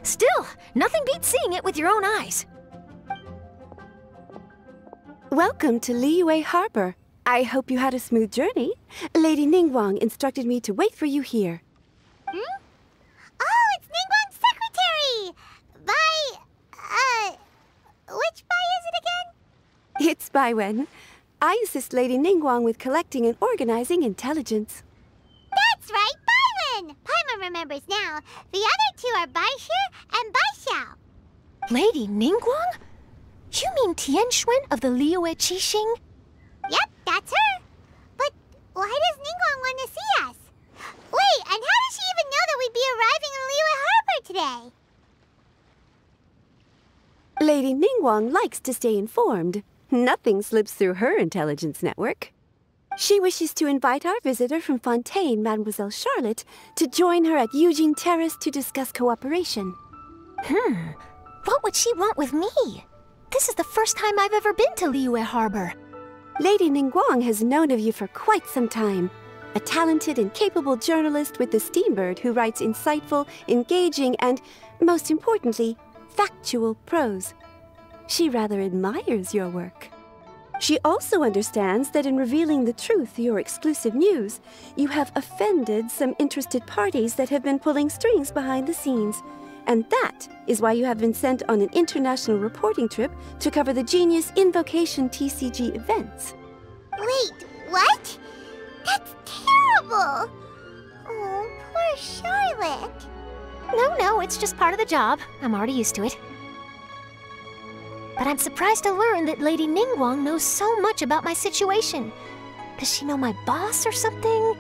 Still, nothing beats seeing it with your own eyes. Welcome to Liyue Harbor. I hope you had a smooth journey. Lady Ningguang instructed me to wait for you here. Hmm? Oh, it's Ningguang's secretary! Which Bai is it again? It's Baiwen. I assist Lady Ningguang with collecting and organizing intelligence. That's right, Baiwen! Paimon remembers now. The other two are Baishir and Baishao. Lady Ningguang? You mean Tianxuan of the Liyue Qixing? Yep, that's her. But why does Ningguang want to see us? Wait, and how does she even know that we'd be arriving in Liyue Harbor today? Lady Ningguang likes to stay informed. Nothing slips through her intelligence network. She wishes to invite our visitor from Fontaine, Mademoiselle Charlotte, to join her at Eugene Terrace to discuss cooperation. What would she want with me? This is the first time I've ever been to Liyue Harbor. Lady Ningguang has known of you for quite some time. A talented and capable journalist with the Steambird who writes insightful, engaging, and, most importantly, factual prose. She rather admires your work. She also understands that in revealing the truth through your exclusive news, you have offended some interested parties that have been pulling strings behind the scenes. And that is why you have been sent on an international reporting trip to cover the Genius Invocation TCG events. Wait, what? That's terrible! Oh, poor Charlotte. No, it's just part of the job. I'm already used to it. But I'm surprised to learn that Lady Ningguang knows so much about my situation. Does she know my boss or something?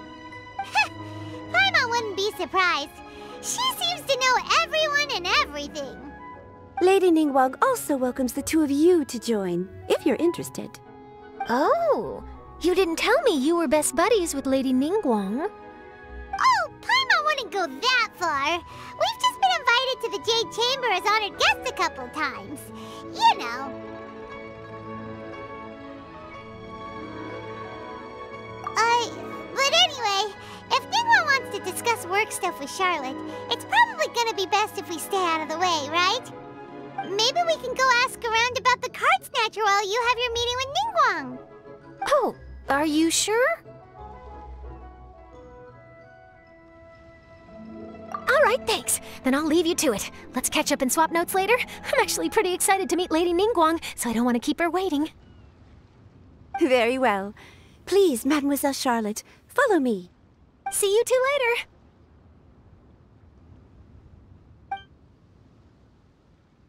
Paimon wouldn't be surprised. She seems to know everyone and everything. Lady Ningguang also welcomes the two of you to join, if you're interested. Oh, you didn't tell me you were best buddies with Lady Ningguang. Oh, Paimon wouldn't go that far. We've just been invited to the Jade Chamber as honored guests a couple times. You know. But anyway, if Ningguang wants to discuss work stuff with Charlotte, it's probably gonna be best if we stay out of the way, right? Maybe we can go ask around about the card snatcher while you have your meeting with Ningguang. Oh, are you sure? All right, thanks. Then I'll leave you to it. Let's catch up and swap notes later. I'm actually pretty excited to meet Lady Ningguang, so I don't want to keep her waiting. Very well. Please, Mademoiselle Charlotte, follow me. See you two later.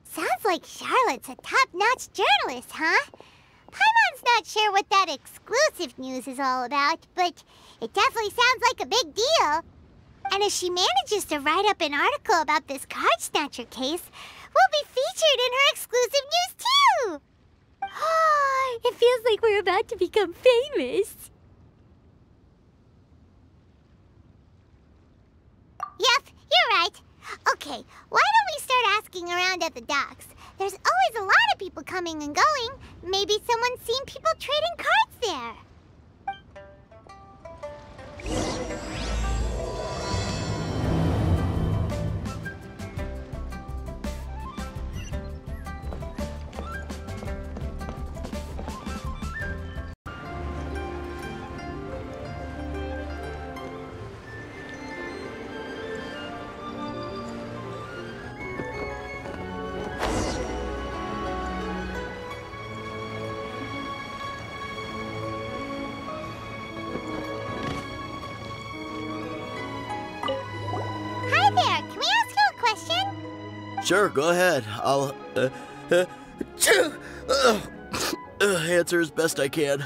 Sounds like Charlotte's a top-notch journalist, huh? Paimon's not sure what that exclusive news is all about, but it definitely sounds like a big deal. And if she manages to write up an article about this card snatcher case, we'll be featured in her exclusive news too! It feels like we're about to become famous. Yep, you're right. Okay, why don't we start asking around at the docks? There's always a lot of people coming and going. Maybe someone's seen people trading cards there. Sure, go ahead. I'll, answer as best I can.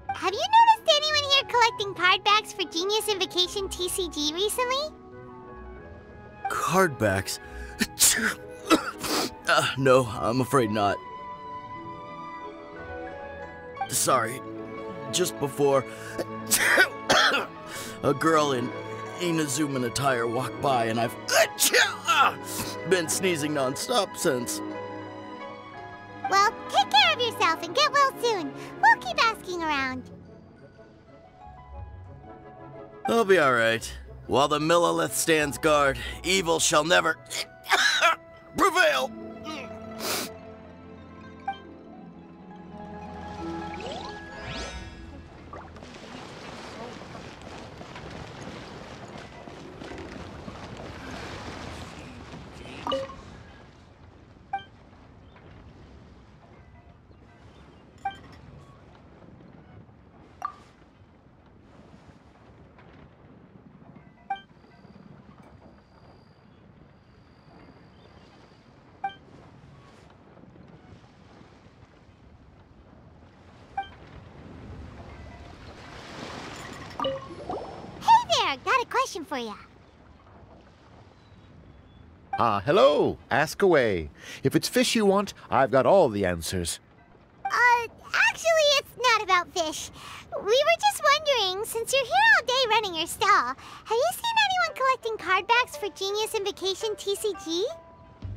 Have you noticed anyone here collecting card backs for Genius Invocation TCG recently? Card backs? No, I'm afraid not. Sorry, just before a girl in Inazuman attire walked by and I've been sneezing non-stop since. Well, take care of yourself and get well soon. We'll keep asking around. I'll be alright. While the Millilith stands guard, evil shall never prevail. Got a question for you. Hello. Ask away. If it's fish you want, I've got all the answers. Actually, it's not about fish. We were just wondering, since you're here all day running your stall, have you seen anyone collecting card backs for Genius Invocation TCG?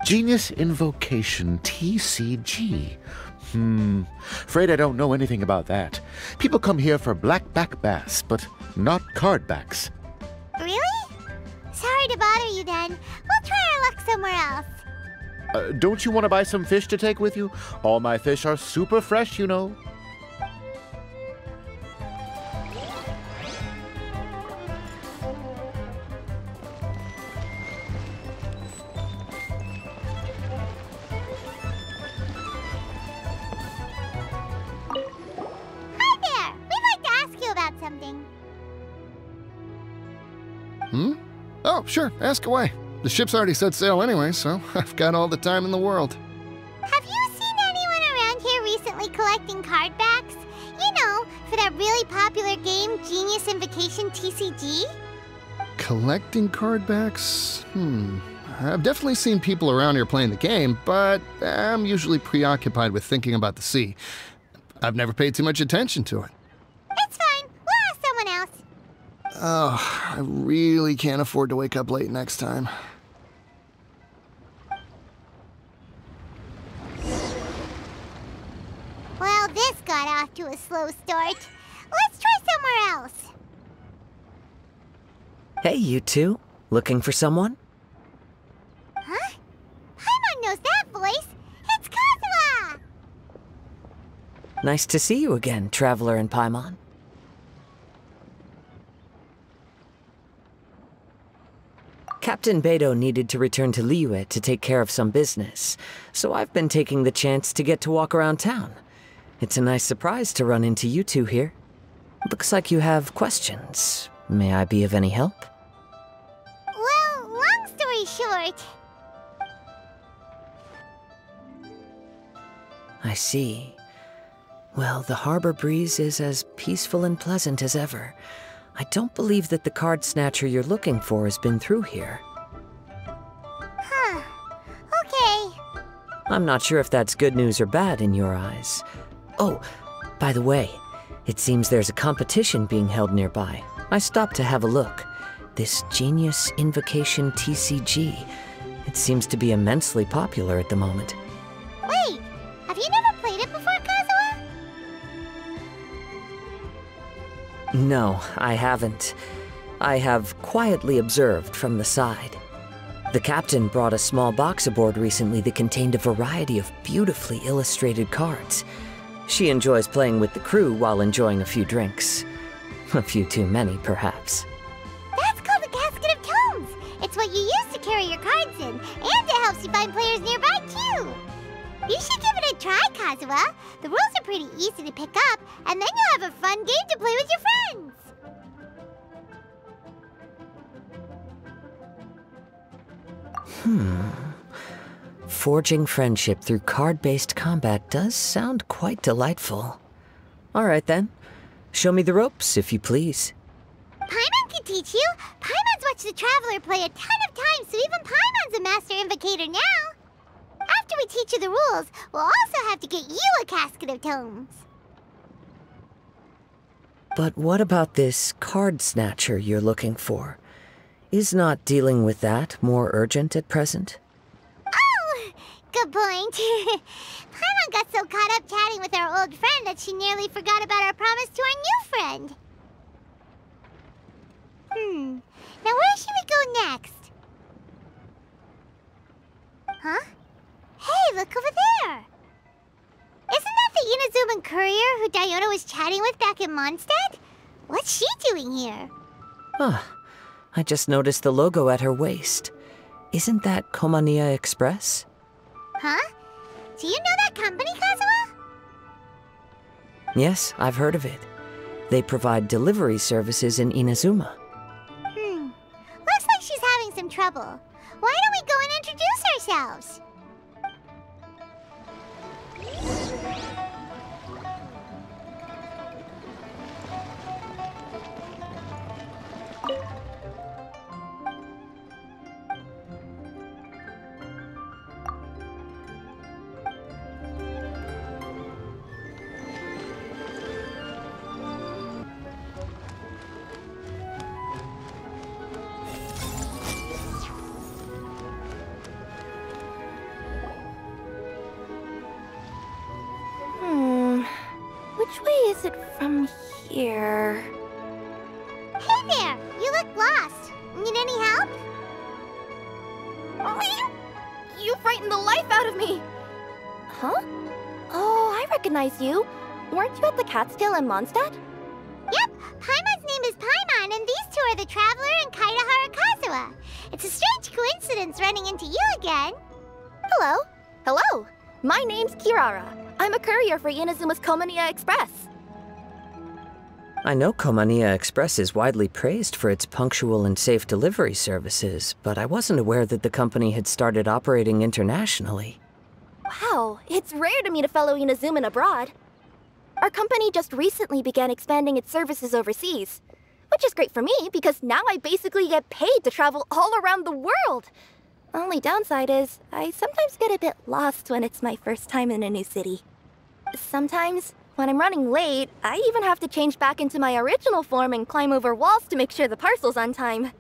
Genius Invocation TCG. Afraid I don't know anything about that. People come here for blackback bass, but not card backs. Really? Sorry to bother you then. We'll try our luck somewhere else. Don't you want to buy some fish to take with you? All my fish are super fresh, you know. Hi there! We'd like to ask you about something. Oh, sure, ask away. The ship's already set sail anyway, so I've got all the time in the world. Have you seen anyone around here recently collecting card backs? You know, for that really popular game, Genius Invocation TCG? Collecting card backs? I've definitely seen people around here playing the game, but I'm usually preoccupied with thinking about the sea. I've never paid too much attention to it. It's fine. We'll ask someone else. Oh, I really can't afford to wake up late next time. Well, this got off to a slow start. Let's try somewhere else. Hey, you two. Looking for someone? Huh? Paimon knows that voice. It's Kazuha! Nice to see you again, Traveler and Paimon. Captain Beidou needed to return to Liyue to take care of some business, so I've been taking the chance to get to walk around town. It's a nice surprise to run into you two here. Looks like you have questions. May I be of any help? Well, long story short... I see. Well, the harbor breeze is as peaceful and pleasant as ever. I don't believe that the card snatcher you're looking for has been through here. Huh. Okay. I'm not sure if that's good news or bad in your eyes. Oh, by the way, it seems there's a competition being held nearby. I stopped to have a look. This Genius Invocation TCG. It seems to be immensely popular at the moment. Wait, have you never played it before, Kazuha? No, I haven't. I have quietly observed from the side. The captain brought a small box aboard recently that contained a variety of beautifully illustrated cards. She enjoys playing with the crew while enjoying a few drinks. A few too many, perhaps. That's called a casket of tomes. It's what you use to carry your cards in, and it helps you find players nearby, too. You should give it a try, Kazuha. The rules are pretty easy to pick up, and then you'll have a fun game to play with your friends. Forging friendship through card-based combat does sound quite delightful. All right then. Show me the ropes, if you please. Paimon can teach you. Paimon's watched the Traveler play a ton of times, so even Paimon's a master invocator now. After we teach you the rules, we'll also have to get you a casket of tomes. But what about this card snatcher you're looking for? Is not dealing with that more urgent at present? Oh, good point. Paimon got so caught up chatting with our old friend that she nearly forgot about our promise to our new friend. Now where should we go next? Huh? Hey, look over there! Isn't that the Inazuman courier who Diona was chatting with back in Mondstadt? What's she doing here? Huh. I just noticed the logo at her waist. Isn't that Komania Express? Huh? Do you know that company, Kazuha? Yes, I've heard of it. They provide delivery services in Inazuma. Looks like she's having some trouble. Why don't we go and introduce ourselves? Which way is it from here? Hey there! You look lost. Need any help? You frightened the life out of me! Huh? Oh, I recognize you. Weren't you at the Cat's-Tail in Mondstadt? Yep, Paimon's name is Paimon, and these two are the Traveler and Kaitahara Kazuha. It's a strange coincidence running into you again. Hello. Hello. My name's Kirara. I'm a courier for Inazuma's Komania Express. I know Komania Express is widely praised for its punctual and safe delivery services, but I wasn't aware that the company had started operating internationally. Wow, it's rare to meet a fellow Inazuman abroad. Our company just recently began expanding its services overseas, which is great for me because now I basically get paid to travel all around the world. Only downside is, I sometimes get a bit lost when it's my first time in a new city. Sometimes, when I'm running late, I even have to change back into my original form and climb over walls to make sure the parcel's on time.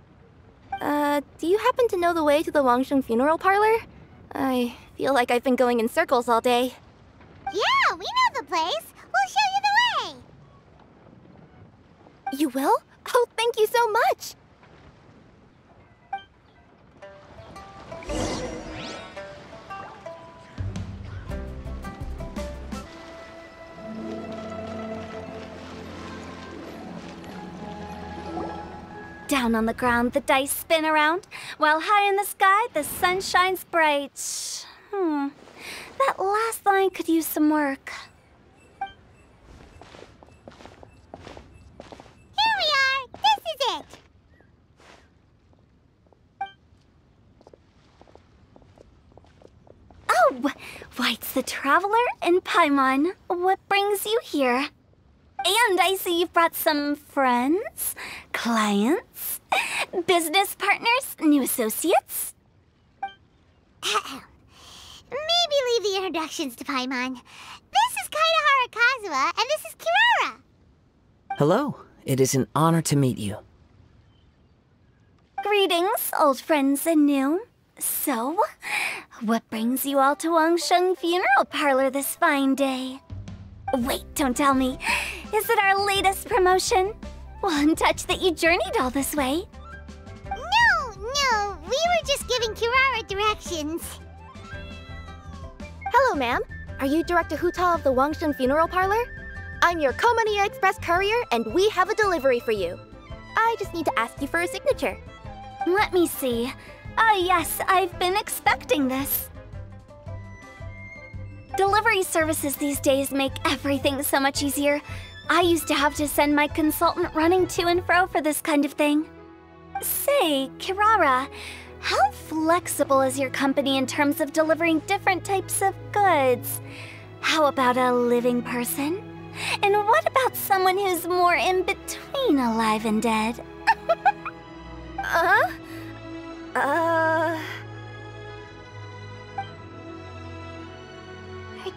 Do you happen to know the way to the Wangsheng funeral parlor? I feel like I've been going in circles all day. Yeah, we know the place. We'll show you the way. You will? Oh, thank you so much! Down on the ground, the dice spin around, while high in the sky, the sun shines bright. That last line could use some work. Here we are! This is it! Oh! Why, it's the Traveler and Paimon. What brings you here? And I see you've brought some friends, clients, business partners, new associates. Maybe leave the introductions to Paimon. This is Kaitahara Kazuha, and this is Kirara. Hello. It is an honor to meet you. Greetings, old friends and new. So, what brings you all to Wangsheng Funeral Parlor this fine day? Wait, don't tell me. Is it our latest promotion? Well, I'm touched that you journeyed all this way. No, we were just giving Kirara directions. Hello, ma'am. Are you Director Huta of the Wangsheng Funeral Parlor? I'm your Komania Express courier, and we have a delivery for you. I just need to ask you for a signature. Let me see. Yes, I've been expecting this. Delivery services these days make everything so much easier. I used to have to send my consultant running to and fro for this kind of thing. Say, Kirara, How flexible is your company in terms of delivering different types of goods? How about a living person? And what about someone who's more in between alive and dead? Her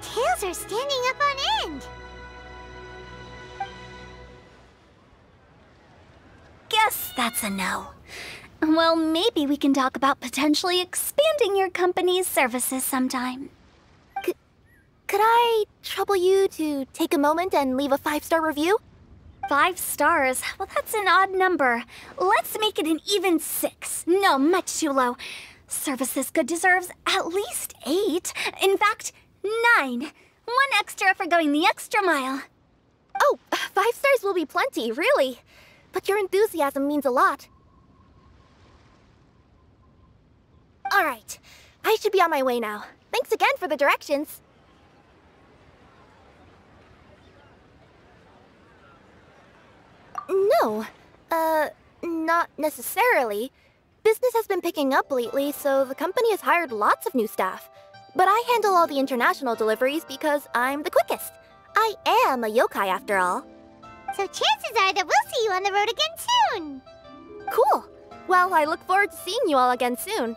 tails are standing up on end. Guess that's a no. Well, maybe we can talk about potentially expanding your company's services sometime. Could I trouble you to take a moment and leave a 5-star review? 5 stars? Well, that's an odd number. Let's make it an even 6. No, much too low. Service this good deserves at least 8. In fact, 9. 1 extra for going the extra mile. Oh, 5 stars will be plenty, really. But your enthusiasm means a lot. All right, I should be on my way now. Thanks again for the directions. No, not necessarily. Business has been picking up lately, so the company has hired lots of new staff. But I handle all the international deliveries because I'm the quickest. I am a yokai after all. So chances are that we'll see you on the road again soon. Cool. Well, I look forward to seeing you all again soon.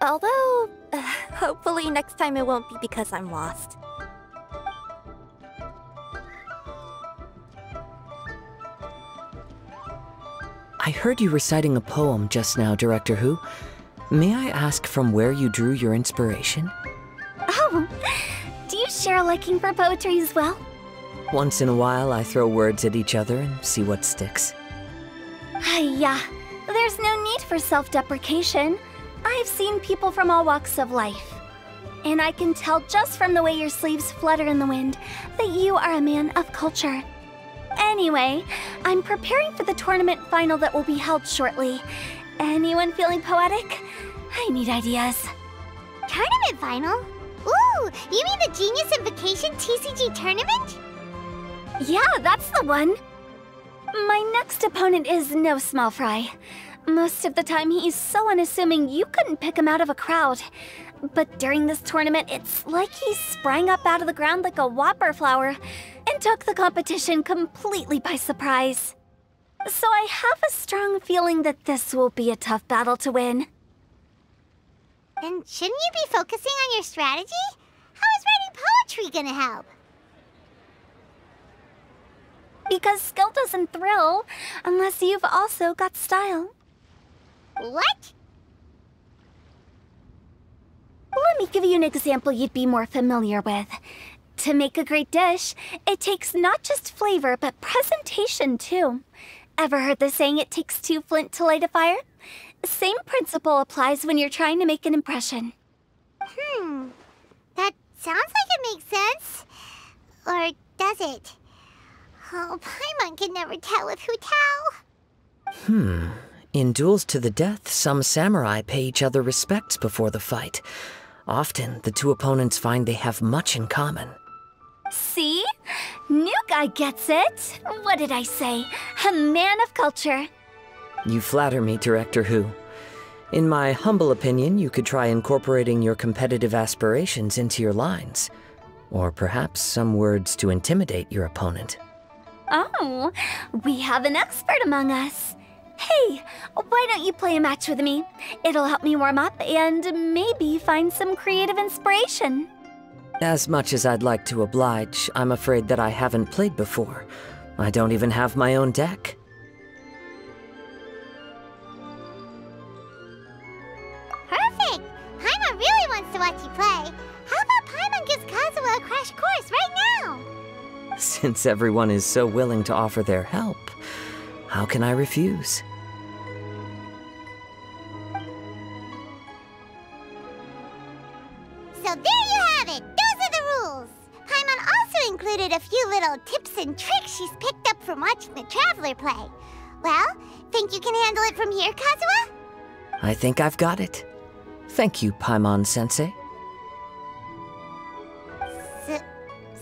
Although, hopefully next time it won't be because I'm lost. I heard you reciting a poem just now, Director Who. May I ask from where you drew your inspiration? Oh, do you share a liking for poetry as well? Once in a while, I throw words at each other and see what sticks. Yeah, there's no need for self-deprecation. I've seen people from all walks of life. And I can tell just from the way your sleeves flutter in the wind that you are a man of culture. Anyway, I'm preparing for the tournament final that will be held shortly. Anyone feeling poetic? I need ideas. Tournament final? Ooh, you mean the Genius Invocation TCG tournament? Yeah, that's the one. My next opponent is no small fry. Most of the time he's so unassuming you couldn't pick him out of a crowd. But during this tournament, it's like he sprang up out of the ground like a whopper flower and took the competition completely by surprise. So I have a strong feeling that this will be a tough battle to win. And shouldn't you be focusing on your strategy? How is writing poetry gonna help? Because skill doesn't thrill unless you've also got style. What? Let me give you an example you'd be more familiar with. To make a great dish, it takes not just flavor, but presentation too. Ever heard the saying, it takes 2 flint to light a fire? Same principle applies when you're trying to make an impression. That sounds like it makes sense. Or does it? Oh, Paimon can never tell with Hu Tao. In duels to the death, some samurai pay each other respects before the fight. Often, the 2 opponents find they have much in common. See? New guy gets it. What did I say? A man of culture. You flatter me, Director Who. In my humble opinion, you could try incorporating your competitive aspirations into your lines. Or perhaps some words to intimidate your opponent. Oh, we have an expert among us. Hey, why don't you play a match with me? It'll help me warm up and maybe find some creative inspiration. As much as I'd like to oblige, I'm afraid that I haven't played before. I don't even have my own deck. Perfect! Paimon really wants to watch you play. How about Paimon gives Kazuha a crash course right now? Since everyone is so willing to offer their help, how can I refuse? So there you have it! Those are the rules! Paimon also included a few little tips and tricks she's picked up from watching the Traveler play. Well, think you can handle it from here, Kazuha? I think I've got it. Thank you, Paimon-sensei.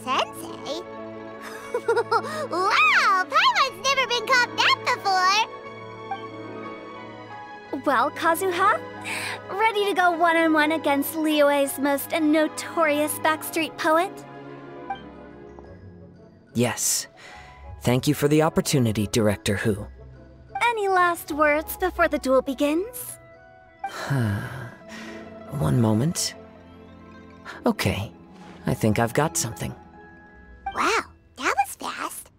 Sensei? Wow! Paimon's never been called that before! Well, Kazuha, Ready to go one-on-one against Liyue's most notorious backstreet poet? Yes. Thank you for the opportunity, Director Hu. Any last words before the duel begins? One moment. Okay, I think I've got something. Wow, that was fast.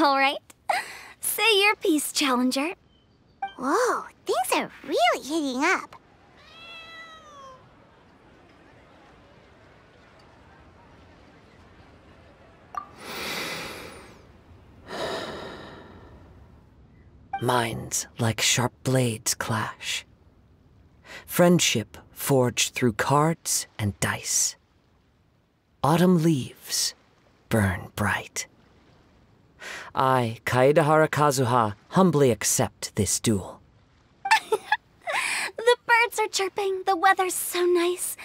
All right. Say your piece, Challenger. Whoa, things are really heating up. Minds like sharp blades clash. Friendship forged through cards and dice. Autumn leaves burn bright. I, Kaedehara Kazuha, humbly accept this duel. The birds are chirping, the weather's so nice.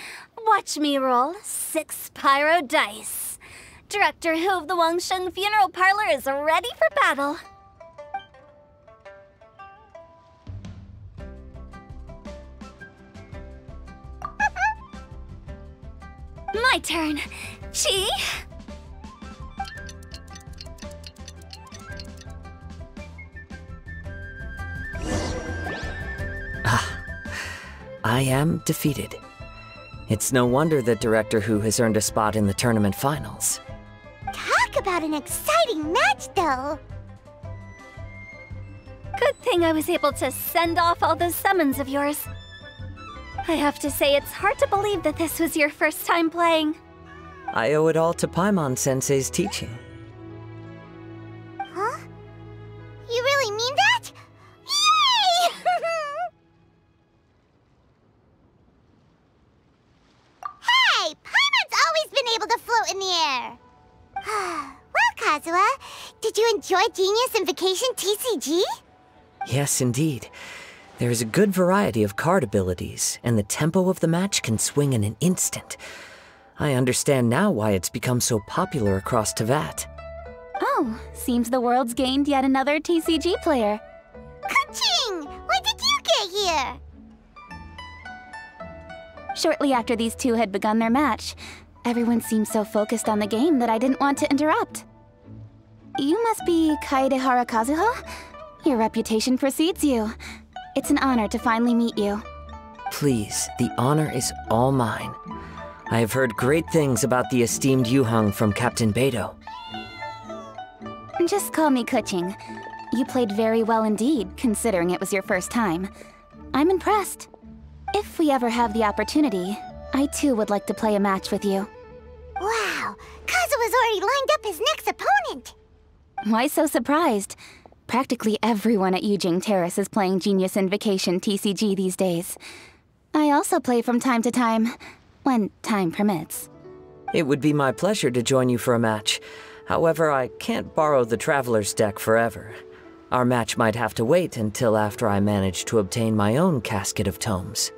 Watch me roll 6 pyro dice. Director Hu of the Wangsheng Funeral Parlor is ready for battle. My turn. Chi? I am defeated. It's no wonder that Director Hu has earned a spot in the tournament finals. Talk about an exciting match, though. Good thing I was able to send off all those summons of yours. I have to say, it's hard to believe that this was your first time playing. I owe it all to Paimon-sensei's teaching. Huh? You really mean that? Yay! Hey! Paimon's always been able to float in the air! Well, Kazuha, did you enjoy Genius Invocation TCG? Yes, indeed. There is a good variety of card abilities, and the tempo of the match can swing in an instant. I understand now why it's become so popular across Teyvat. Oh, seems the world's gained yet another TCG player. Ka-ching! When did you get here? Shortly after these two had begun their match, everyone seemed so focused on the game that I didn't want to interrupt. You must be Kaedehara Kazuha? Your reputation precedes you. It's an honor to finally meet you. Please, the honor is all mine. I have heard great things about the esteemed Yuheng from Captain Beidou. Just call me Kuching. You played very well indeed, considering it was your first time. I'm impressed. If we ever have the opportunity, I too would like to play a match with you. Wow, Kazuha's already lined up his next opponent. Why so surprised? Practically everyone at Yujing Terrace is playing Genius Invocation TCG these days. I also play from time to time, when time permits. It would be my pleasure to join you for a match. However, I can't borrow the Traveler's deck forever. Our match might have to wait until after I manage to obtain my own casket of tomes.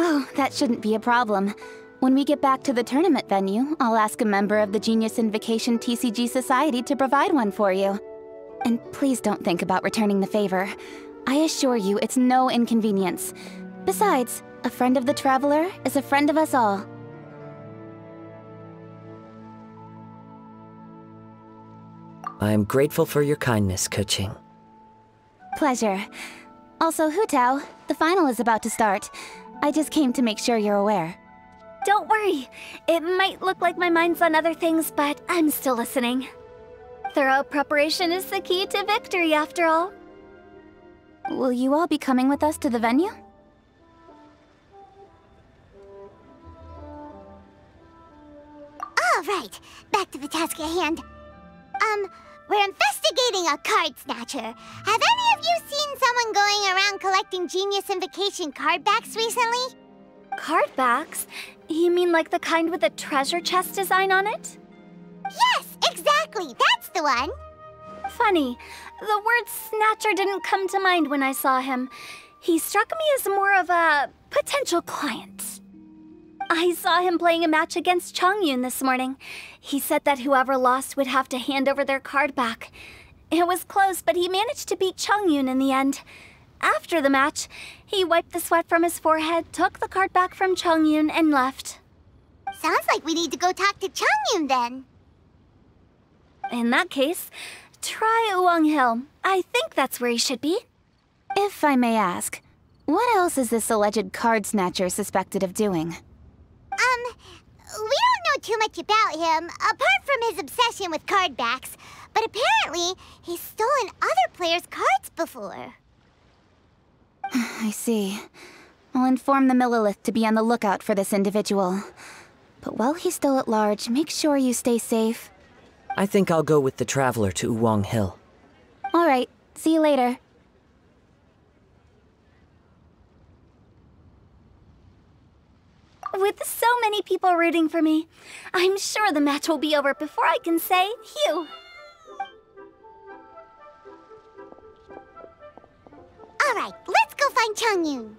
Oh, that shouldn't be a problem. When we get back to the tournament venue, I'll ask a member of the Genius Invocation TCG Society to provide one for you. And please don't think about returning the favor. I assure you it's no inconvenience. Besides, a friend of the Traveler is a friend of us all. I am grateful for your kindness, Kuching. Pleasure. Also, Hu Tao, the final is about to start. I just came to make sure you're aware. Don't worry. It might look like my mind's on other things, but I'm still listening. Thorough preparation is the key to victory, after all. Will you all be coming with us to the venue? All right, back to the task at hand. We're investigating a card snatcher. Have any of you seen someone going around collecting Genius Invocation card backs recently? Card backs? You mean like the kind with a treasure chest design on it? Yes, exactly, that's the one. Funny, the word snatcher didn't come to mind when I saw him. He struck me as more of a potential client. I saw him playing a match against Chongyun this morning. He said that whoever lost would have to hand over their card back. It was close, but he managed to beat Chongyun in the end. After the match, he wiped the sweat from his forehead, took the card back from Chongyun, and left. Sounds like we need to go talk to Chongyun then. In that case, try Uwang Hill. I think that's where he should be. If I may ask, what else is this alleged card snatcher suspected of doing? We don't know too much about him, apart from his obsession with card backs. But apparently, he's stolen other players' cards before. I see. I'll inform the Millilith to be on the lookout for this individual. But while he's still at large, make sure you stay safe. I think I'll go with the Traveler to Uwang Hill. All right, see you later. With so many people rooting for me, I'm sure the match will be over before I can say phew. All right, let's go find Chongyun.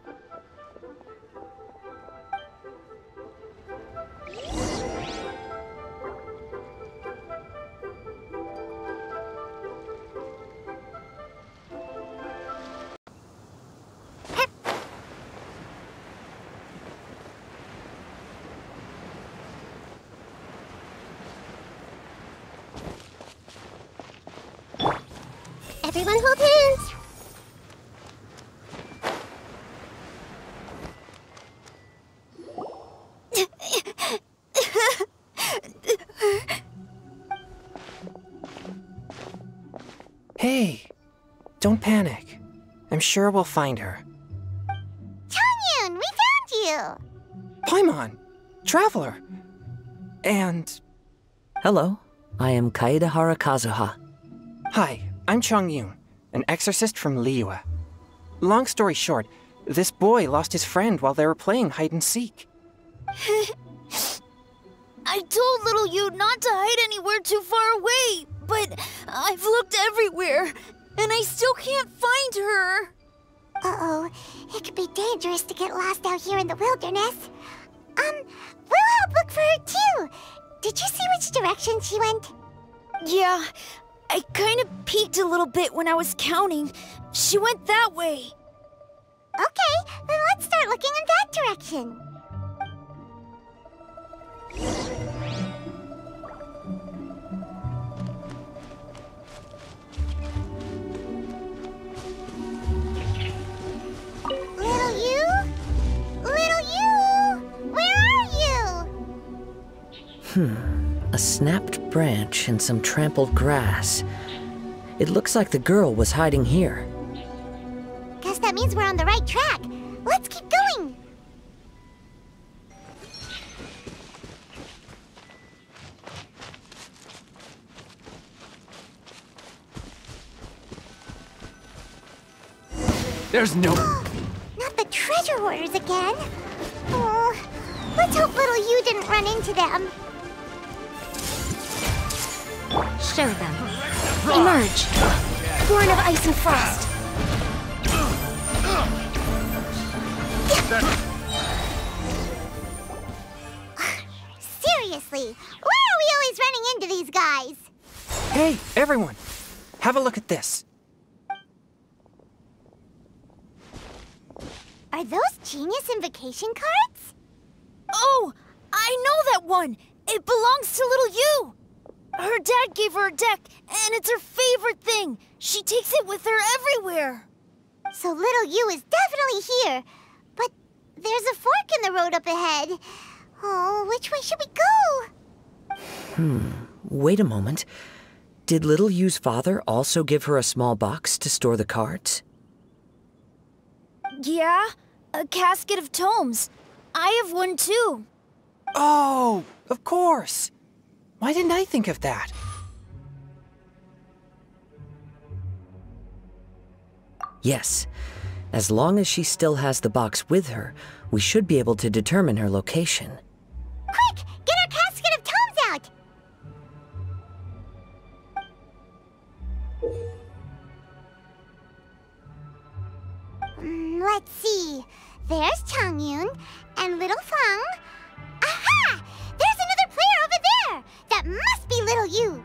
Everyone hold hands. Hey, don't panic. I'm sure we'll find her. Chongyun, we found you! Paimon! Traveler! And... Hello, I am Kaedahara Kazuha. Hi, I'm Chongyun, an exorcist from Liyue. Long story short, this boy lost his friend while they were playing hide-and-seek. I told little Yu not to hide anywhere too far away, but I've looked everywhere, and I still can't find her. Uh-oh, it could be dangerous to get lost out here in the wilderness. We'll help look for her too. Did you see which direction she went? Yeah, I kind of peeked a little bit when I was counting. She went that way. Okay, then let's start looking in that direction. Little you? Little you? Where are you? A snapped branch and some trampled grass. It looks like the girl was hiding here. Guess that means we're on the right track. Let's keep going. There's no... Not the treasure hoarders again. Oh, let's hope little you didn't run into them. Show them. Emerge. Born of ice and frost. Seriously, why are we always running into these guys? Hey, everyone! Have a look at this. Are those Genius Invocation cards? Oh, I know that one! It belongs to little Yu! Her dad gave her a deck, and it's her favorite thing! She takes it with her everywhere! So little Yu is definitely here. But there's a fork in the road up ahead. Oh, which way should we go? Wait a moment. Did little Yu's father also give her a small box to store the cards? Yeah, a casket of tomes. I have one too. Oh, of course! Why didn't I think of that? Yes. As long as she still has the box with her, we should be able to determine her location. Quick! Get our casket of tomes out! Let's see. There's Chongyun and little Feng. Aha! There's another player over there! That must be little Yu.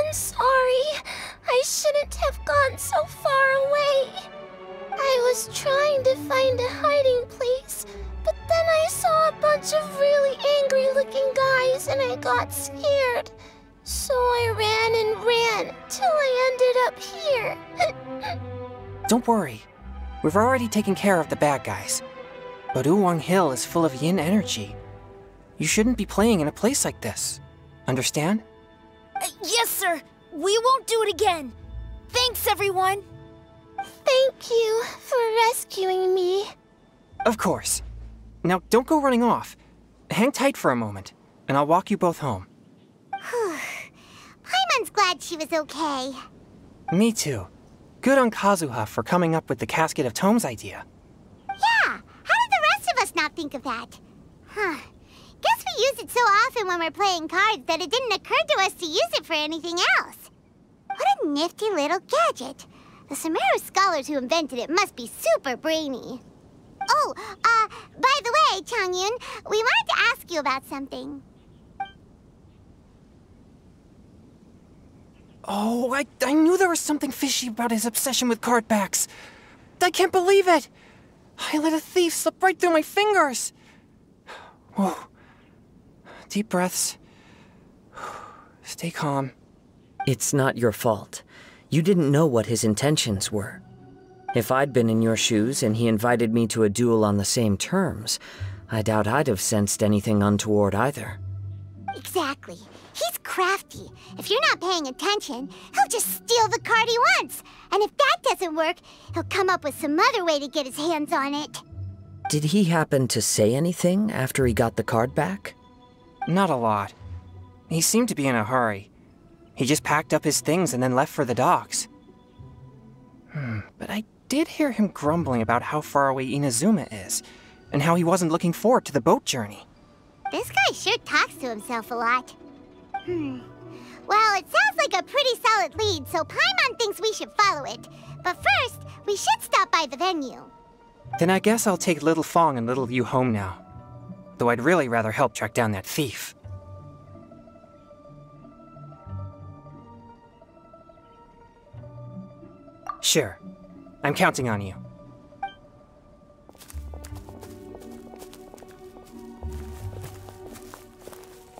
I'm sorry. I shouldn't have gone so far away. I was trying to find a hiding place, but then I saw a bunch of really angry-looking guys and I got scared. So I ran and ran till I ended up here. Don't worry. We've already taken care of the bad guys. But Uwang Hill is full of yin energy. You shouldn't be playing in a place like this. Understand? Yes, sir. We won't do it again. Thanks, everyone. Thank you for rescuing me. Of course. Now, don't go running off. Hang tight for a moment, and I'll walk you both home. Paimon's glad she was okay. Me too. Good on Kazuha for coming up with the Casket of Tomes idea. Yeah, how did the rest of us not think of that? Guess we use it so often when we're playing cards that it didn't occur to us to use it for anything else. What a nifty little gadget. The Sumeru scholars who invented it must be super brainy. Oh, by the way, Changyun, we wanted to ask you about something. Oh, I knew there was something fishy about his obsession with card backs. I can't believe it! I let a thief slip right through my fingers! Whoa. Deep breaths. Stay calm. It's not your fault. You didn't know what his intentions were. If I'd been in your shoes and he invited me to a duel on the same terms, I doubt I'd have sensed anything untoward either. Exactly. He's crafty. If you're not paying attention, he'll just steal the card he wants. And if that doesn't work, he'll come up with some other way to get his hands on it. Did he happen to say anything after he got the card back? Not a lot. He seemed to be in a hurry. He just packed up his things and then left for the docks. But I did hear him grumbling about how far away Inazuma is, and how he wasn't looking forward to the boat journey. This guy sure talks to himself a lot. Well, it sounds like a pretty solid lead, so Paimon thinks we should follow it. But first, we should stop by the venue. Then I guess I'll take Little Fong and Little Yu home now. Though I'd really rather help track down that thief. Sure. I'm counting on you.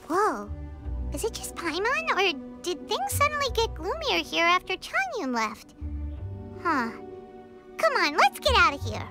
Whoa. Is it just Paimon, or did things suddenly get gloomier here after Changyun left? Huh. Come on, let's get out of here.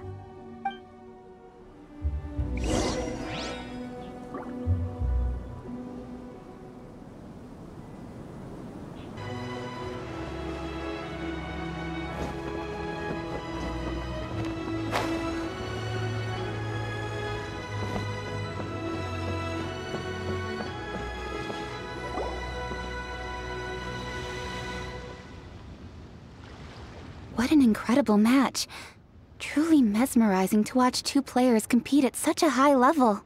What an incredible match. Truly mesmerizing to watch two players compete at such a high level.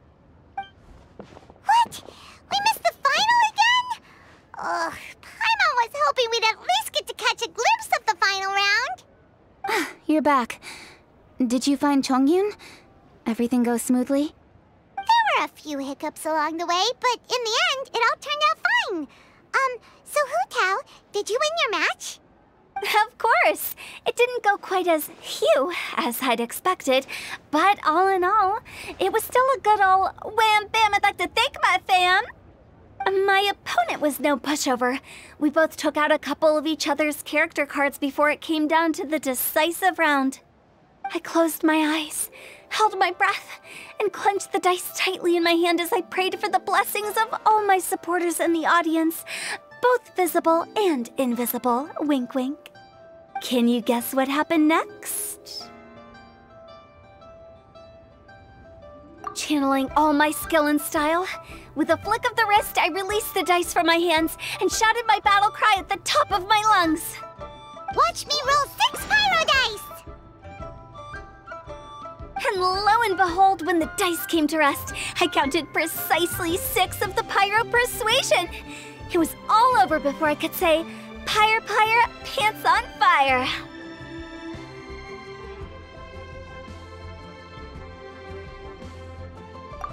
What? We missed the final again? Ugh, Paimon was hoping we'd at least get to catch a glimpse of the final round. You're back. Did you find Chongyun? Everything go smoothly? There were a few hiccups along the way, but in the end, it all turned out fine. So Hu Tao, did you win your match? Of course! It didn't go quite as phew as I'd expected, but all in all, it was still a good ol' wham bam, I'd like to thank my fam! My opponent was no pushover. We both took out a couple of each other's character cards before it came down to the decisive round. I closed my eyes, held my breath, and clenched the dice tightly in my hand as I prayed for the blessings of all my supporters in the audience, both visible and invisible, wink wink. Can you guess what happened next? Channeling all my skill and style, with a flick of the wrist, I released the dice from my hands and shouted my battle cry at the top of my lungs. Watch me roll 6 pyro dice! And lo and behold, when the dice came to rest, I counted precisely 6 of the pyro persuasion. It was all over before I could say, Pyre, pyre, pants on fire.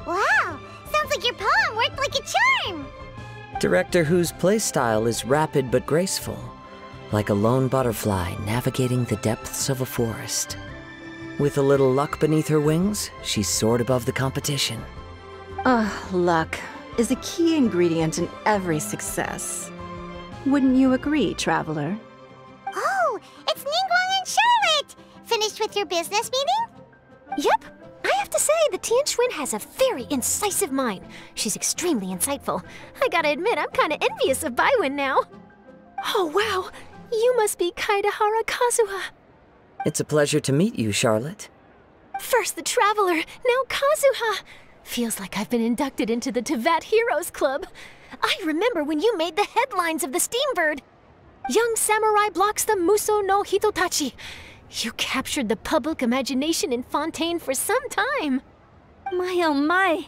Wow, sounds like your poem worked like a charm. Director whose playstyle is rapid but graceful, like a lone butterfly navigating the depths of a forest. With a little luck beneath her wings, she soared above the competition. Luck is a key ingredient in every success. Wouldn't you agree, Traveler? Oh, it's Ningguang and Charlotte! Finished with your business meeting? Yep. I have to say, the Tianquan has a very incisive mind. She's extremely insightful. I gotta admit, I'm kinda envious of Baiwen now. Oh, wow. You must be Kaidahara Kazuha. It's a pleasure to meet you, Charlotte. First the Traveler, now Kazuha. Feels like I've been inducted into the Tevat Heroes Club. I remember when you made the headlines of the Steambird. Young samurai blocks the Muso no Hitotachi. You captured the public imagination in Fontaine for some time. My oh my.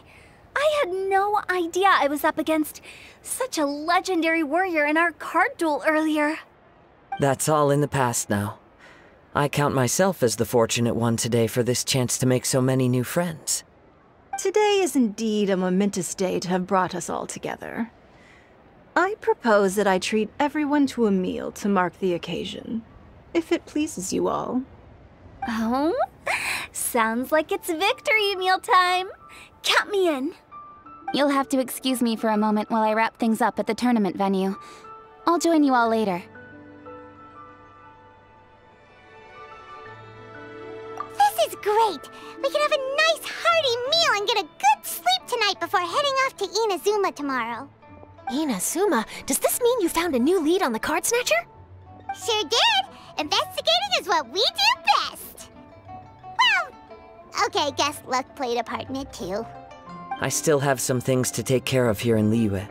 I had no idea I was up against such a legendary warrior in our card duel earlier. That's all in the past now. I count myself as the fortunate one today for this chance to make so many new friends. Today is indeed a momentous day to have brought us all together. I propose that I treat everyone to a meal to mark the occasion, if it pleases you all. Oh? Sounds like it's victory meal time. Count me in. You'll have to excuse me for a moment while I wrap things up at the tournament venue. I'll join you all later. This is great! We can have a nice hearty meal and get a good sleep tonight before heading off to Inazuma tomorrow. Inazuma? Does this mean you found a new lead on the Card Snatcher? Sure did! Investigating is what we do best! Well, okay, guess luck played a part in it too. I still have some things to take care of here in Liyue,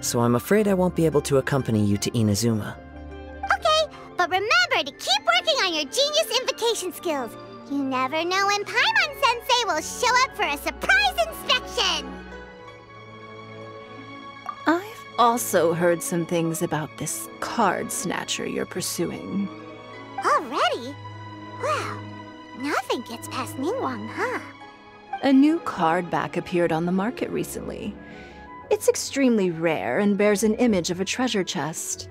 so I'm afraid I won't be able to accompany you to Inazuma. Okay, but remember to keep working on your genius invocation skills. You never know when Paimon-sensei will show up for a surprise inspection! I've also heard some things about this Card Snatcher you're pursuing. Already? Well, nothing gets past Ningguang, huh? A new card back appeared on the market recently. It's extremely rare and bears an image of a treasure chest.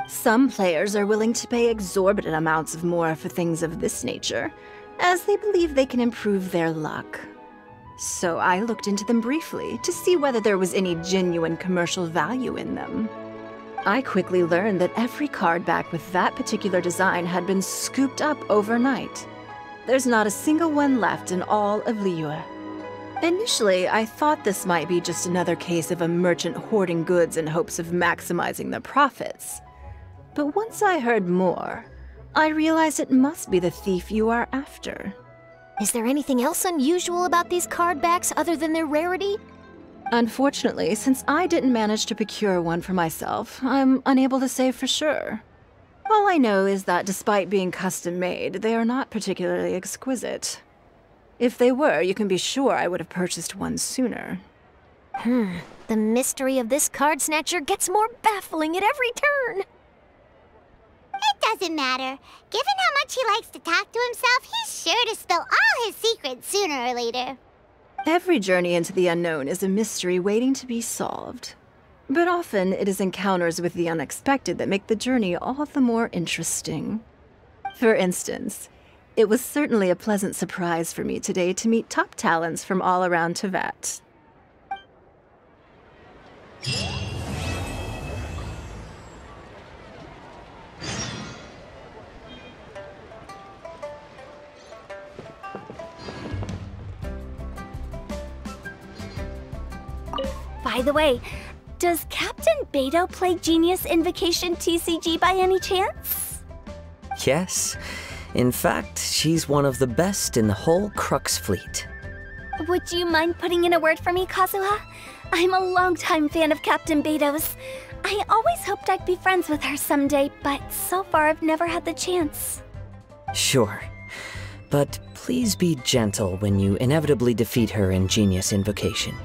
Some players are willing to pay exorbitant amounts of more for things of this nature, as they believe they can improve their luck. So I looked into them briefly to see whether there was any genuine commercial value in them. I quickly learned that every card back with that particular design had been scooped up overnight. There's not a single one left in all of Liyue. Initially, I thought this might be just another case of a merchant hoarding goods in hopes of maximizing the profits. But once I heard more, I realized it must be the thief you are after. Is there anything else unusual about these card backs other than their rarity? Unfortunately, since I didn't manage to procure one for myself, I'm unable to say for sure. All I know is that despite being custom-made, they are not particularly exquisite. If they were, you can be sure I would have purchased one sooner. The mystery of this Card Snatcher gets more baffling at every turn. It doesn't matter. Given how much he likes to talk to himself, he's sure to spill all his secrets sooner or later. Every journey into the unknown is a mystery waiting to be solved. But often it is encounters with the unexpected that make the journey all the more interesting. For instance, it was certainly a pleasant surprise for me today to meet top talents from all around Tevat. By the way, does Captain Beidou play Genius Invocation TCG by any chance? Yes. In fact, she's one of the best in the whole Crux fleet. Would you mind putting in a word for me, Kazuha? I'm a longtime fan of Captain Beidou's. I always hoped I'd be friends with her someday, but so far I've never had the chance. Sure. But please be gentle when you inevitably defeat her in Genius Invocation.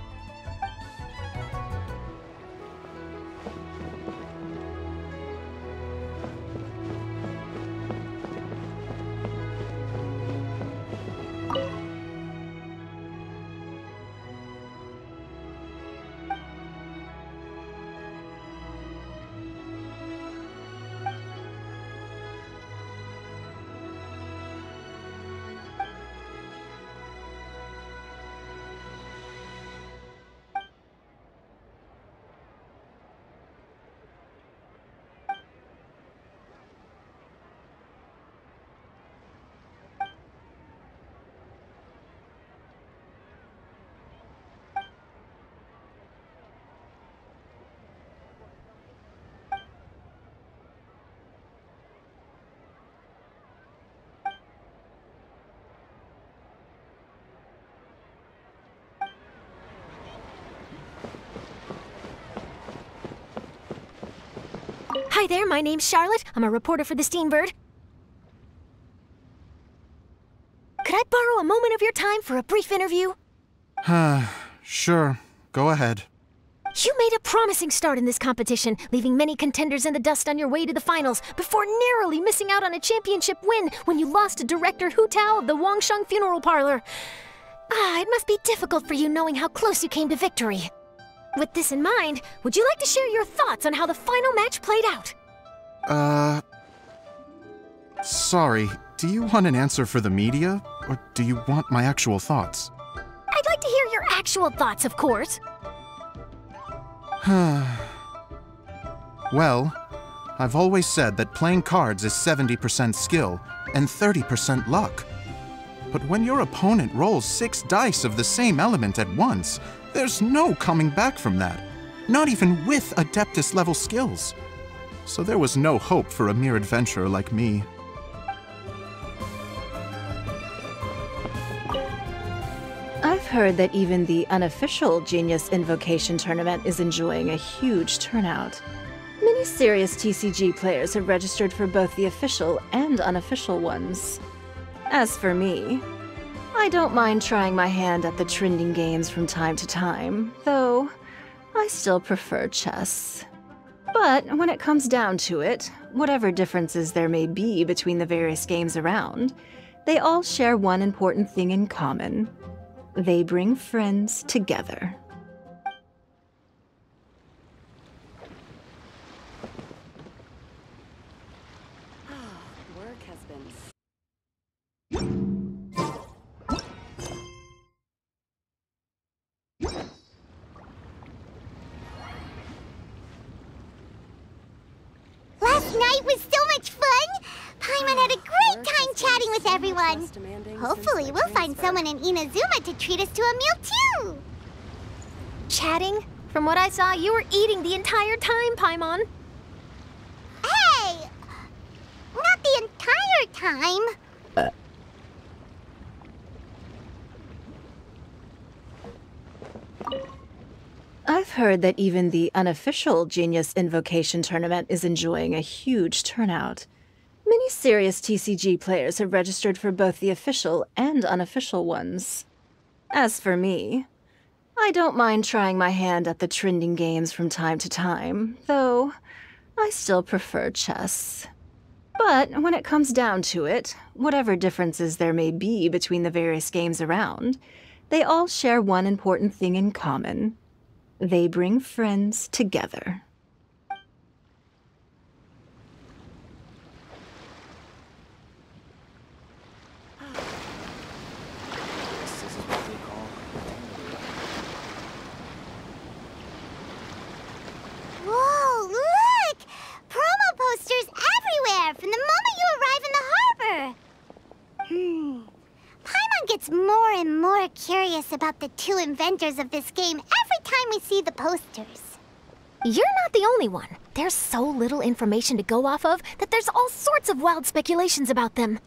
Hi there, my name's Charlotte. I'm a reporter for the Steambird. Could I borrow a moment of your time for a brief interview? Sure. Go ahead. You made a promising start in this competition, leaving many contenders in the dust on your way to the finals, before narrowly missing out on a championship win when you lost to Director Hu Tao of the Wangsheng Funeral Parlor. It must be difficult for you knowing how close you came to victory. With this in mind, would you like to share your thoughts on how the final match played out? Sorry. Do you want an answer for the media, or do you want my actual thoughts? I'd like to hear your actual thoughts, of course. Well, I've always said that playing cards is 70% skill and 30% luck. But when your opponent rolls 6 dice of the same element at once, there's no coming back from that, not even with Adeptus level skills. So there was no hope for a mere adventurer like me. I've heard that even the unofficial Genius Invocation tournament is enjoying a huge turnout. Many serious TCG players have registered for both the official and unofficial ones. As for me, I don't mind trying my hand at the trending games from time to time, though I still prefer chess. But when it comes down to it, whatever differences there may be between the various games around, they all share one important thing in common. They bring friends together. Work has been... Last night was so much fun! Paimon had a great time chatting with everyone. Hopefully we'll find someone in Inazuma to treat us to a meal too! Chatting? From what I saw, you were eating the entire time, Paimon. Hey! Not the entire time. I've heard that even the unofficial Genius Invocation tournament is enjoying a huge turnout. Many serious TCG players have registered for both the official and unofficial ones. As for me, I don't mind trying my hand at the trending games from time to time, though I still prefer chess. But when it comes down to it, whatever differences there may be between the various games around, they all share one important thing in common. They bring friends together. Whoa, look! Promo posters everywhere from the moment you arrive in the harbor! Paimon gets more and more curious about the two inventors of this game every time we see the posters. You're not the only one. There's so little information to go off of that there's all sorts of wild speculations about them.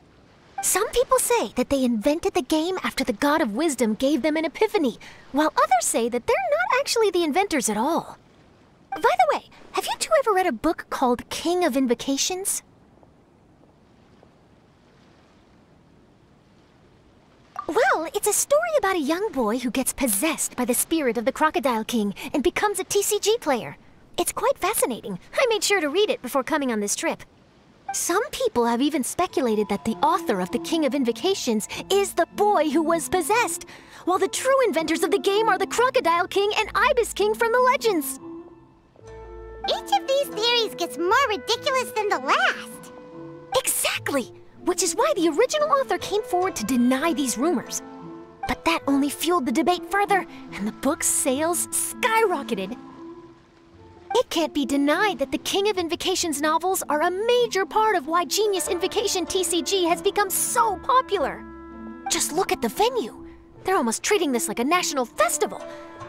Some people say that they invented the game after the God of Wisdom gave them an epiphany, while others say that they're not actually the inventors at all. By the way, have you two ever read a book called King of Invocations? Well, it's a story about a young boy who gets possessed by the spirit of the Crocodile King and becomes a TCG player. It's quite fascinating. I made sure to read it before coming on this trip. Some people have even speculated that the author of the King of Invocations is the boy who was possessed, while the true inventors of the game are the Crocodile King and Ibis King from the legends. Each of these theories gets more ridiculous than the last. Exactly! Which is why the original author came forward to deny these rumors. But that only fueled the debate further, and the book's sales skyrocketed. It can't be denied that the King of Invocations novels are a major part of why Genius Invocation TCG has become so popular. Just look at the venue. They're almost treating this like a national festival.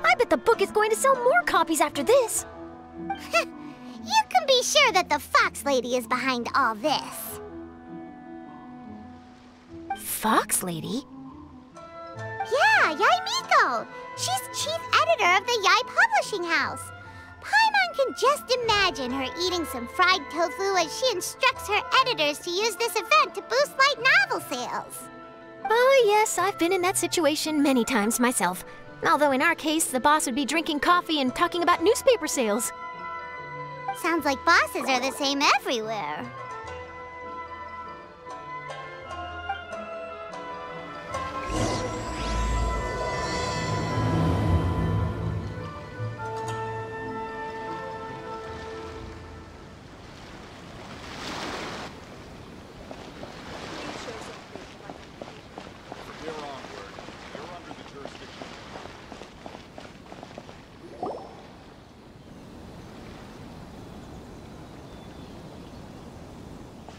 I bet the book is going to sell more copies after this. You can be sure that the Fox Lady is behind all this. Fox Lady? Yeah, Yai Miko. She's chief editor of the Yai Publishing House. Paimon can just imagine her eating some fried tofu as she instructs her editors to use this event to boost light novel sales. Oh, yes, I've been in that situation many times myself. Although in our case, the boss would be drinking coffee and talking about newspaper sales. Sounds like bosses are the same everywhere.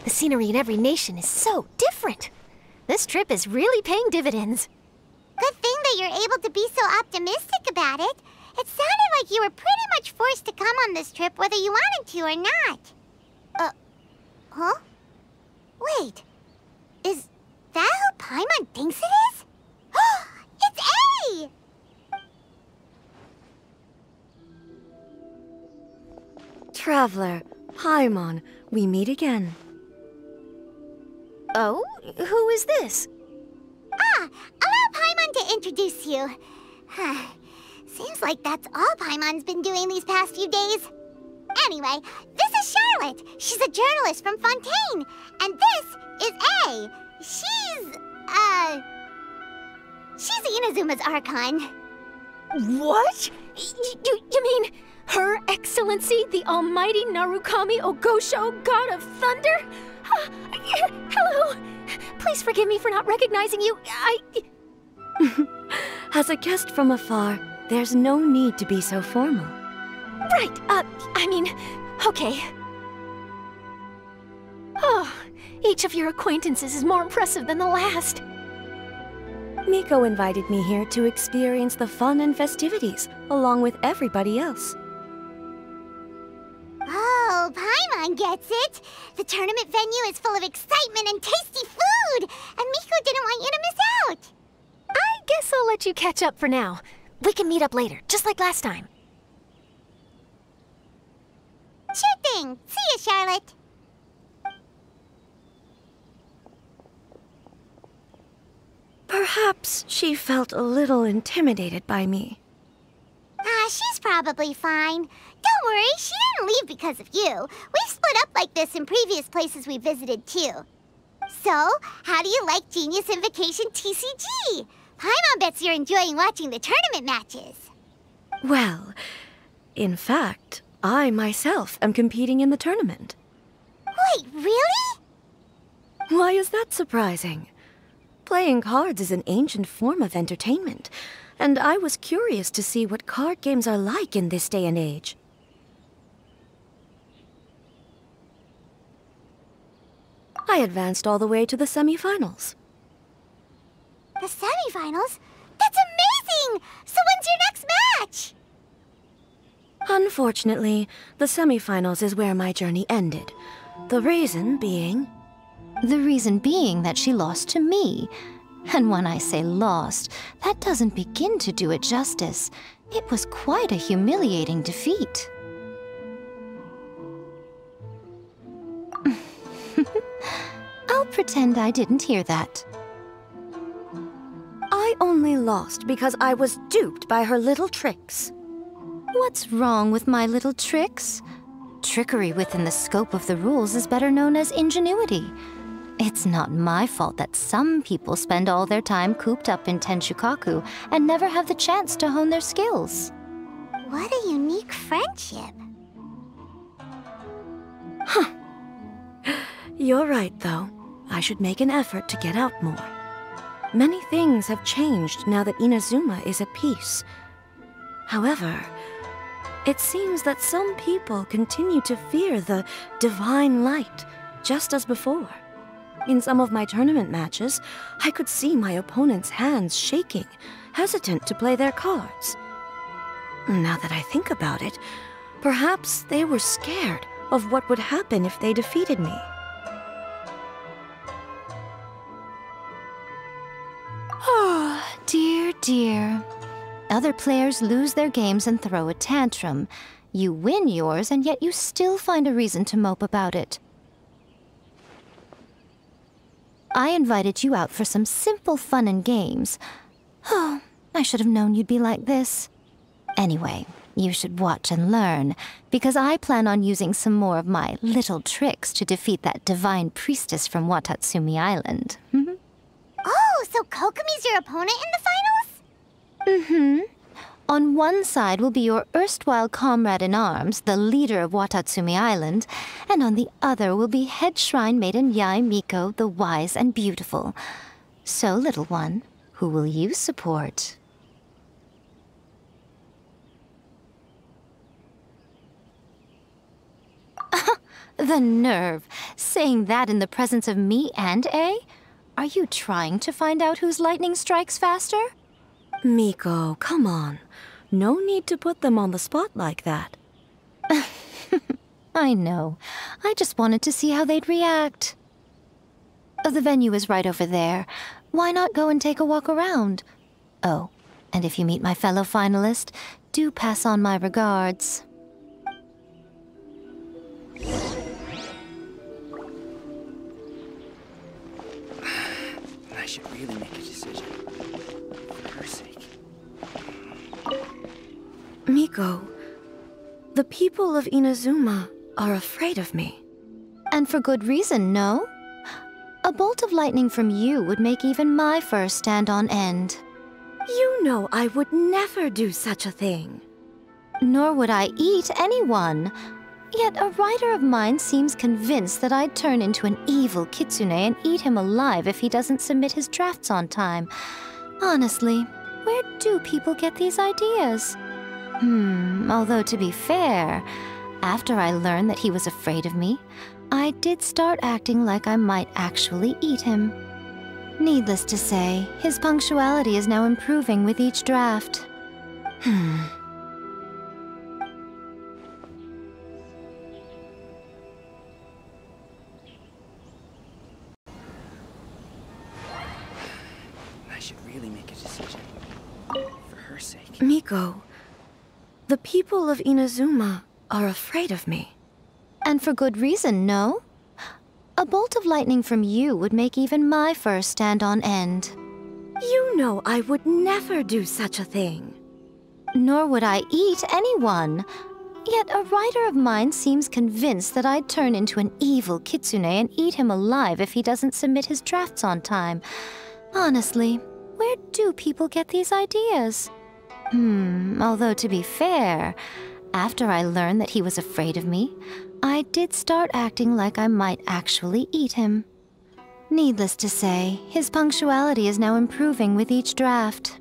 The scenery in every nation is so different. This trip is really paying dividends. Good thing that you're able to be so optimistic about it. It sounded like you were pretty much forced to come on this trip whether you wanted to or not. Huh? Wait. Is that who Paimon thinks it is? It's A! Traveler, Paimon, we meet again. Oh? Who is this? Allow Paimon to introduce you. Seems like that's all Paimon's been doing these past few days. Anyway, this is Charlotte. She's a journalist from Fontaine. And this is A. She's Inazuma's Archon. What? You mean Her Excellency, the Almighty Narukami Ogosho, God of Thunder? Hello. Please forgive me for not recognizing you. As a guest from afar, there's no need to be so formal. Right, okay. Oh, each of your acquaintances is more impressive than the last. Miko invited me here to experience the fun and festivities, along with everybody else. Oh, Paimon gets it. The tournament venue is full of excitement and tasty food, and Miko didn't want you to miss out. I guess I'll let you catch up for now. We can meet up later, just like last time. Sure thing. See you, Charlotte. Perhaps she felt a little intimidated by me. She's probably fine. Don't worry, she didn't leave because of you. We've split up like this in previous places we visited, too. So, how do you like Genius Invocation TCG? Paimon bets you're enjoying watching the tournament matches. Well, in fact, I myself am competing in the tournament. Wait, really? Why is that surprising? Playing cards is an ancient form of entertainment, and I was curious to see what card games are like in this day and age. I advanced all the way to the semifinals. The semifinals? That's amazing! So when's your next match? Unfortunately, the semifinals is where my journey ended. The reason being... The reason being that she lost to me. And when I say lost, that doesn't begin to do it justice. It was quite a humiliating defeat. I'll pretend I didn't hear that. I only lost because I was duped by her little tricks. What's wrong with my little tricks? Trickery within the scope of the rules is better known as ingenuity. It's not my fault that some people spend all their time cooped up in Tenshukaku and never have the chance to hone their skills. What a unique friendship. Huh. You're right, though. I should make an effort to get out more. Many things have changed now that Inazuma is at peace. However, it seems that some people continue to fear the divine light, just as before. In some of my tournament matches, I could see my opponent's hands shaking, hesitant to play their cards. Now that I think about it, perhaps they were scared of what would happen if they defeated me. Oh, dear, dear. Other players lose their games and throw a tantrum. You win yours, and yet you still find a reason to mope about it. I invited you out for some simple fun and games. Oh, I should have known you'd be like this. Anyway, you should watch and learn, because I plan on using some more of my little tricks to defeat that divine priestess from Watatsumi Island. Oh, so Kokomi's your opponent in the finals? Mm-hmm. On one side will be your erstwhile comrade-in-arms, the leader of Watatsumi Island, and on the other will be head shrine maiden Yae Miko, the wise and beautiful. So, little one, who will you support? The nerve! Saying that in the presence of me and A? Are you trying to find out whose lightning strikes faster? Miko, come on. No need to put them on the spot like that. I know. I just wanted to see how they'd react. The venue is right over there. Why not go and take a walk around? Oh, and if you meet my fellow finalist, do pass on my regards. I should really make a decision. For her sake. Miko, the people of Inazuma are afraid of me. And for good reason, no? A bolt of lightning from you would make even my fur stand on end. You know I would never do such a thing. Nor would I eat anyone. Yet a writer of mine seems convinced that I'd turn into an evil kitsune and eat him alive if he doesn't submit his drafts on time. Honestly, where do people get these ideas? Although to be fair, after I learned that he was afraid of me, I did start acting like I might actually eat him. Needless to say, his punctuality is now improving with each draft. I should really make a decision. For her sake. Miko, the people of Inazuma are afraid of me. And for good reason, no? A bolt of lightning from you would make even my fur stand on end. You know I would never do such a thing. Nor would I eat anyone. Yet a writer of mine seems convinced that I'd turn into an evil kitsune and eat him alive if he doesn't submit his drafts on time. Honestly, where do people get these ideas? Although to be fair, after I learned that he was afraid of me, I did start acting like I might actually eat him. Needless to say, his punctuality is now improving with each draft.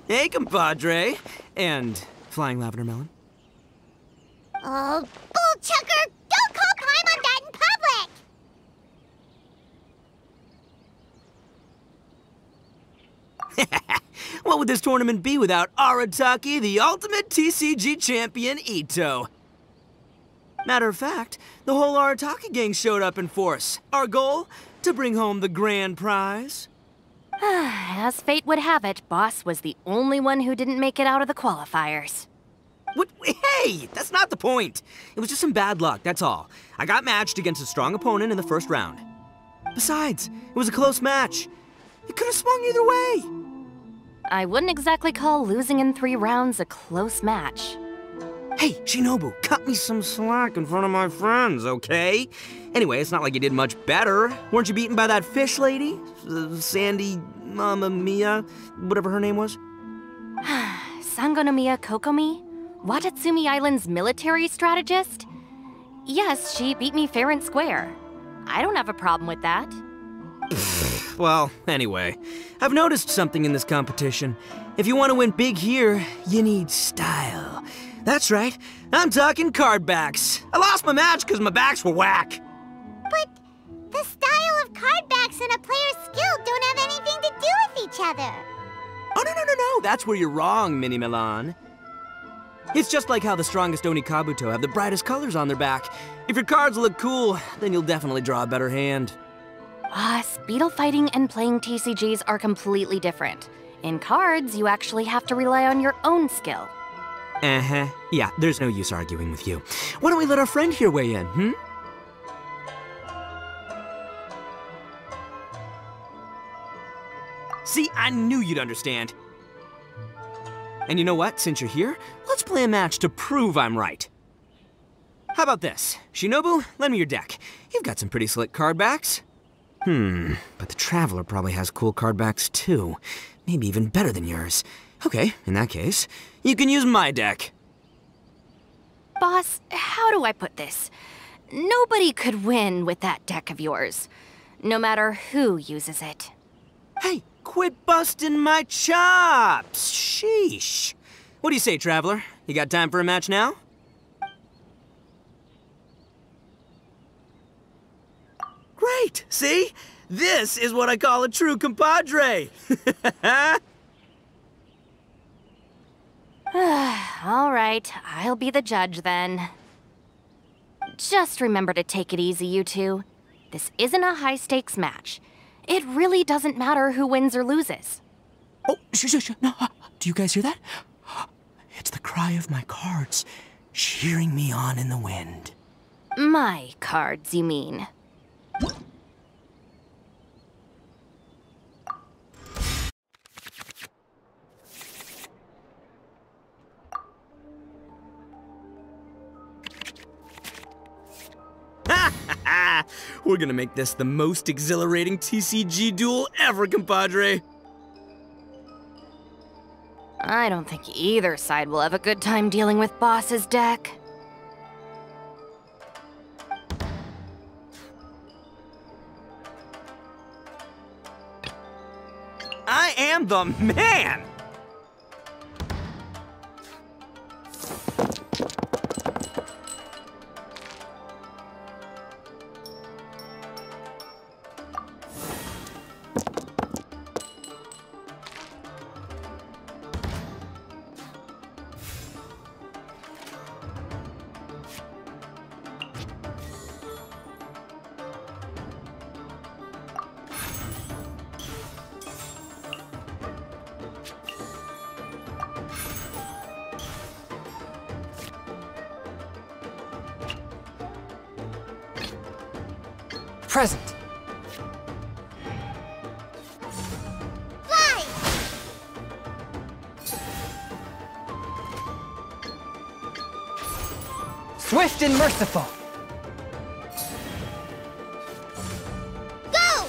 Hey, compadre. And Flying Lavender Melon. Oh, bull chucker! Don't call Paimon that in public! What would this tournament be without Arataki, the ultimate TCG champion, Ito? Matter of fact, the whole Arataki gang showed up in force. Our goal? To bring home the grand prize. As fate would have it, Boss was the only one who didn't make it out of the qualifiers. What? Hey, that's not the point. It was just some bad luck, that's all. I got matched against a strong opponent in the first round. Besides, it was a close match. It could have swung either way. I wouldn't exactly call losing in 3 rounds a close match. Hey, Shinobu, cut me some slack in front of my friends, okay? Anyway, it's not like you did much better. Weren't you beaten by that fish lady? Sandy Mamma Mia, whatever her name was? Sangonomiya Kokomi? Watatsumi Island's military strategist? Yes, she beat me fair and square. I don't have a problem with that. Well, anyway, I've noticed something in this competition. If you want to win big here, you need style. That's right, I'm talking card backs. I lost my match because my backs were whack. But the style of card backs and a player's skill don't have anything to do with each other. Oh, no. That's where you're wrong, Mini Milan. It's just like how the strongest Oni Kabuto have the brightest colors on their back. If your cards look cool, then you'll definitely draw a better hand. Beetle fighting and playing TCGs are completely different. In cards, you actually have to rely on your own skill. Uh-huh. Yeah, there's no use arguing with you. Why don't we let our friend here weigh in, hmm? See, I knew you'd understand. And you know what? Since you're here, let's play a match to prove I'm right. How about this? Shinobu, lend me your deck. You've got some pretty slick card backs. But the Traveler probably has cool card backs too. Maybe even better than yours. Okay, in that case, you can use my deck. Boss, how do I put this? Nobody could win with that deck of yours, no matter who uses it. Hey, quit busting my chops! Sheesh. What do you say, Traveler? You got time for a match now? Great! See? This is what I call a true compadre! All right, I'll be the judge then. Just remember to take it easy, you two. This isn't a high-stakes match. It really doesn't matter who wins or loses. Oh, shh. No, do you guys hear that? It's the cry of my cards, cheering me on in the wind. My cards, you mean? We're gonna make this the most exhilarating TCG duel ever, compadre. I don't think either side will have a good time dealing with Boss's deck. I am the man! Present. Fly! Swift and merciful. Go!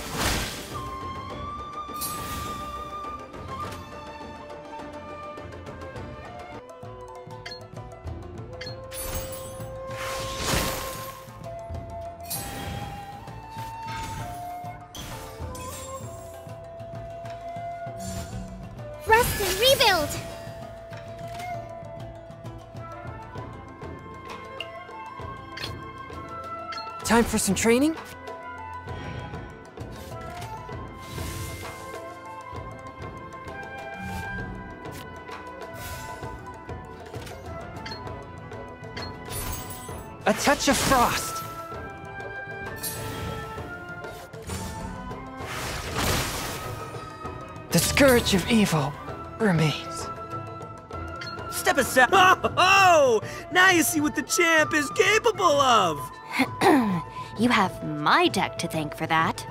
Rest and rebuild! Time for some training? A touch of frost. The scourge of evil remains. Step aside. Oh! Now you see what the champ is capable of! You have my deck to thank for that.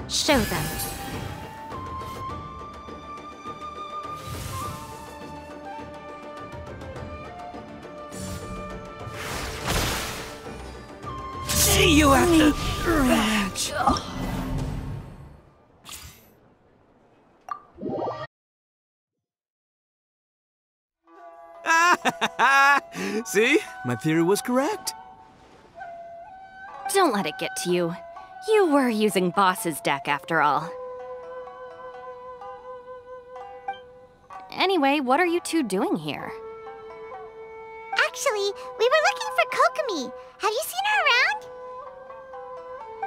Show them. See you at the match! See? My theory was correct. Don't let it get to you. You were using Boss's deck after all. Anyway, what are you two doing here? Actually, we were looking for Kokomi. Have you seen her around?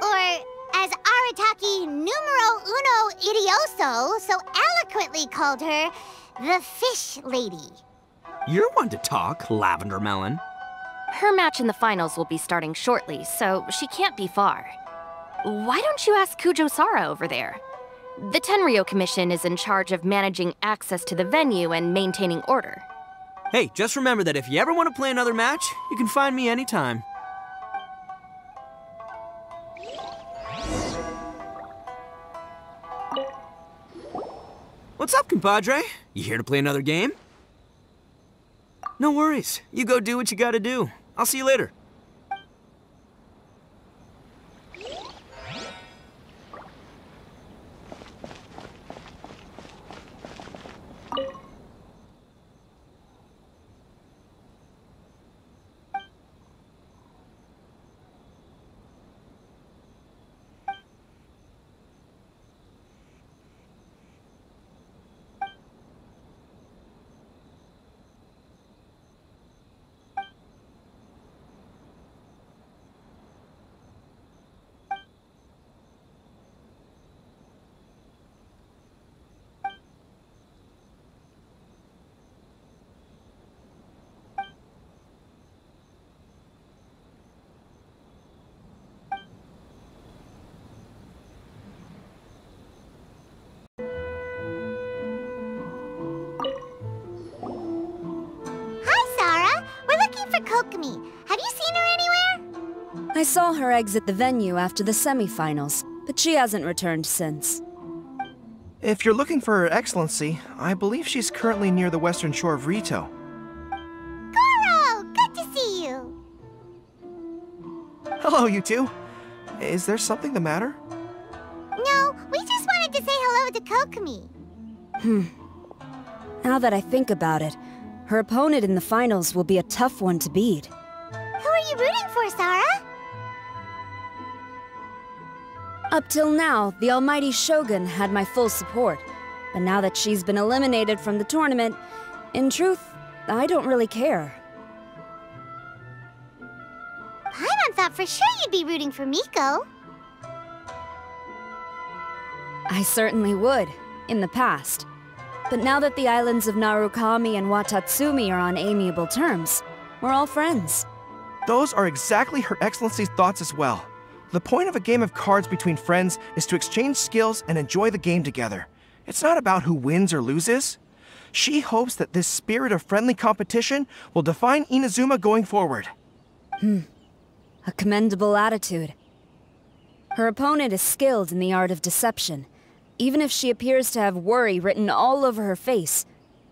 Or, as Arataki numero uno idioso so eloquently called her, the Fish Lady. You're one to talk, Lavender Melon. Her match in the finals will be starting shortly, so she can't be far. Why don't you ask Kujo Sara over there? The Tenryo Commission is in charge of managing access to the venue and maintaining order. Hey, just remember that if you ever want to play another match, you can find me anytime. What's up, compadre? You here to play another game? No worries. You go do what you gotta do. I'll see you later. Kokomi. Have you seen her anywhere? I saw her exit the venue after the semifinals, but she hasn't returned since. If you're looking for Her Excellency, I believe she's currently near the western shore of Rito. Goro! Good to see you! Hello, you two. Is there something the matter? No, we just wanted to say hello to Kokomi. Now that I think about it, her opponent in the finals will be a tough one to beat. Who are you rooting for, Sara? Up till now, the almighty Shogun had my full support. But now that she's been eliminated from the tournament, in truth, I don't really care. Paimon thought for sure you'd be rooting for Miko. I certainly would, in the past. But now that the islands of Narukami and Watatsumi are on amiable terms, we're all friends. Those are exactly Her Excellency's thoughts as well. The point of a game of cards between friends is to exchange skills and enjoy the game together. It's not about who wins or loses. She hopes that this spirit of friendly competition will define Inazuma going forward. A commendable attitude. Her opponent is skilled in the art of deception. Even if she appears to have worry written all over her face,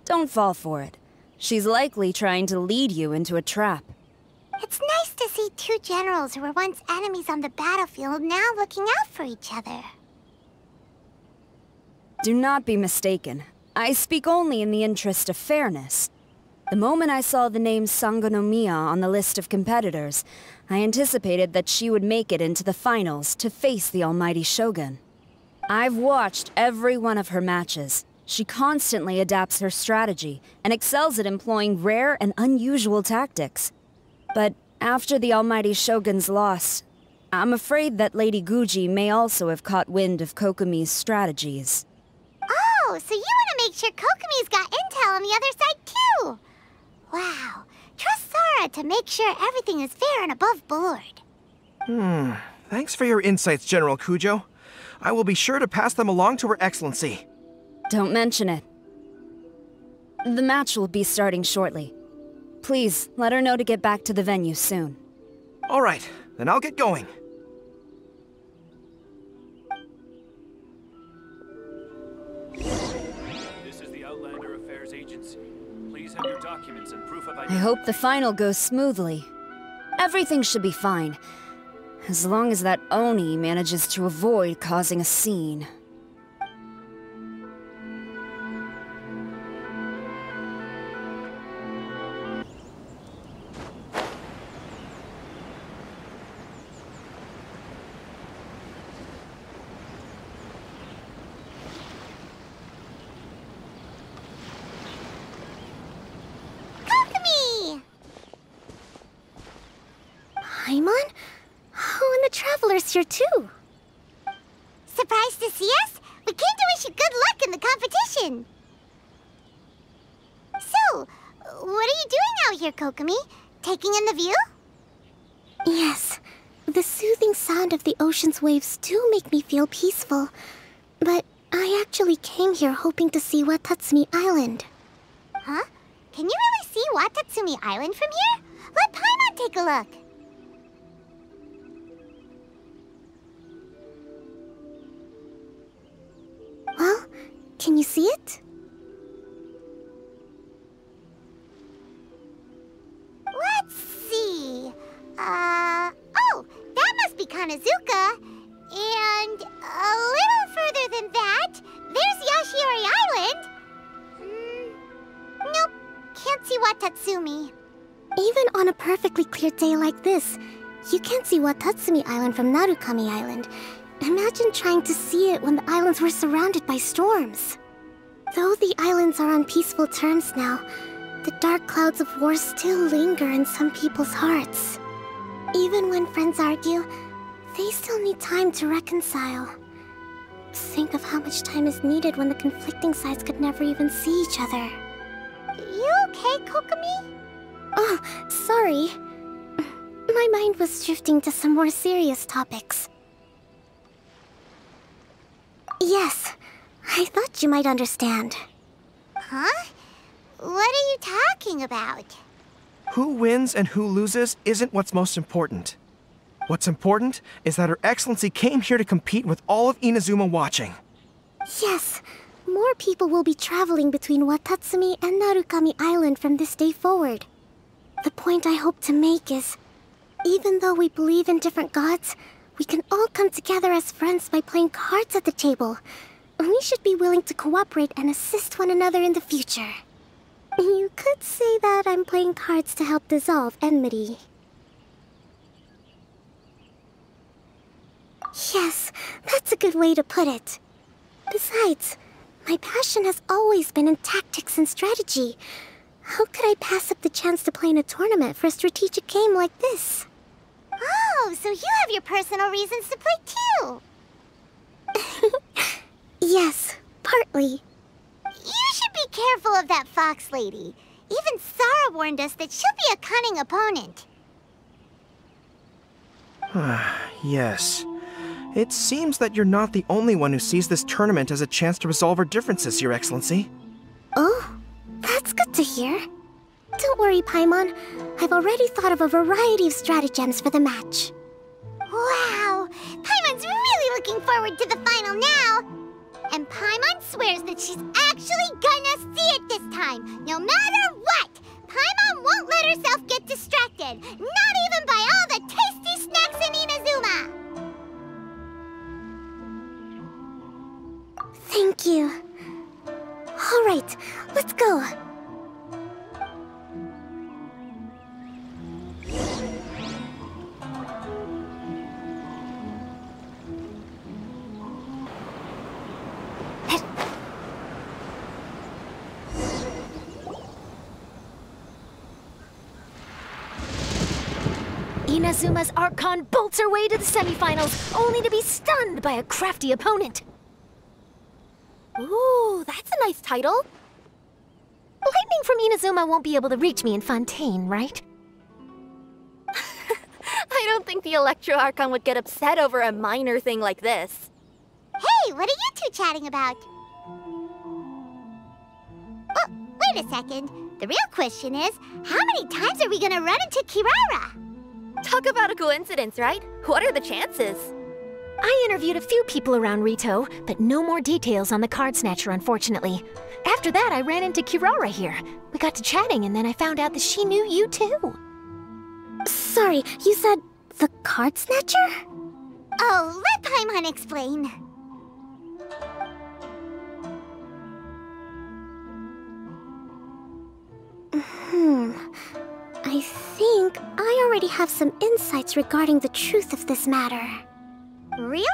don't fall for it. She's likely trying to lead you into a trap. It's nice to see two generals who were once enemies on the battlefield now looking out for each other. Do not be mistaken. I speak only in the interest of fairness. The moment I saw the name Sangonomiya on the list of competitors, I anticipated that she would make it into the finals to face the almighty Shogun. I've watched every one of her matches. She constantly adapts her strategy and excels at employing rare and unusual tactics. But after the almighty Shogun's loss, I'm afraid that Lady Guji may also have caught wind of Kokomi's strategies. Oh, so you want to make sure Kokomi's got intel on the other side too? Wow, trust Sara to make sure everything is fair and above board. Thanks for your insights, General Kujo. I will be sure to pass them along to Her Excellency. Don't mention it. The match will be starting shortly. Please, let her know to get back to the venue soon. All right, then I'll get going. This is the Outlander Affairs Agency. Please have your documents and proof of I identity. hope the final goes smoothly. Everything should be fine. As long as that Oni manages to avoid causing a scene. Paimon? Oh, and the Traveler's here too. Surprised to see us? We came to wish you good luck in the competition. So, what are you doing out here, Kokomi? Taking in the view? Yes. The soothing sound of the ocean's waves do make me feel peaceful. But I actually came here hoping to see Watatsumi Island. Huh? Can you really see Watatsumi Island from here? Let Paimon take a look. Well, can you see it? Let's see. Oh, that must be Kanazuka. And a little further than that, there's Yashiori Island. Nope, can't see Watatsumi. Even on a perfectly clear day like this, you can't see Watatsumi Island from Narukami Island. Imagine trying to see it when the islands were surrounded by storms. Though the islands are on peaceful terms now, the dark clouds of war still linger in some people's hearts. Even when friends argue, they still need time to reconcile. Think of how much time is needed when the conflicting sides could never even see each other. You okay, Kokomi? Oh, sorry. My mind was drifting to some more serious topics. Yes, I thought you might understand. Huh? What are you talking about? Who wins and who loses isn't what's most important. What's important is that Her Excellency came here to compete with all of Inazuma watching. Yes, more people will be traveling between Watatsumi and Narukami Island from this day forward. The point I hope to make is, even though we believe in different gods, we can all come together as friends by playing cards at the table. We should be willing to cooperate and assist one another in the future. You could say that I'm playing cards to help dissolve enmity. Yes, that's a good way to put it. Besides, my passion has always been in tactics and strategy. How could I pass up the chance to play in a tournament for a strategic game like this? Oh, so you have your personal reasons to play too. Yes, partly. You should be careful of that fox lady. Even Sara warned us that she'll be a cunning opponent. Yes. It seems that you're not the only one who sees this tournament as a chance to resolve our differences, Your Excellency. Oh, that's good to hear. Don't worry, Paimon. I've already thought of a variety of stratagems for the match. Wow! Paimon's really looking forward to the final now! And Paimon swears that she's actually gonna see it this time, no matter what! Paimon won't let herself get distracted, not even by all the tasty snacks in Inazuma! Thank you. All right, let's go. Inazuma's Archon bolts her way to the semifinals, only to be stunned by a crafty opponent. Ooh, that's a nice title. Lightning from Inazuma won't be able to reach me in Fontaine, right? I don't think the Electro Archon would get upset over a minor thing like this. Hey, what are you two chatting about? Oh, wait a second. The real question is, how many times are we gonna run into Kirara? Talk about a coincidence, right? What are the chances? I interviewed a few people around Rito, but no more details on the Card Snatcher, unfortunately. After that, I ran into Kirara here. We got to chatting, and then I found out that she knew you too. Sorry, you said the Card Snatcher? Oh, let Paimon explain. I think I already have some insights regarding the truth of this matter. Really?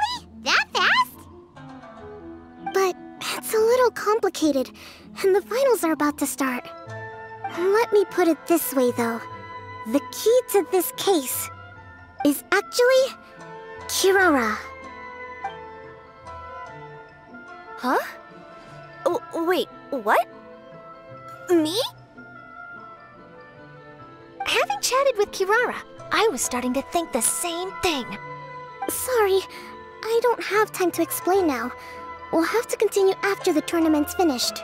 That fast? But it's a little complicated, and the finals are about to start. Let me put it this way, though. The key to this case is actually Kirara. Huh? Wait, what? Me? Having chatted with Kirara, I was starting to think the same thing. Sorry, I don't have time to explain now. We'll have to continue after the tournament's finished.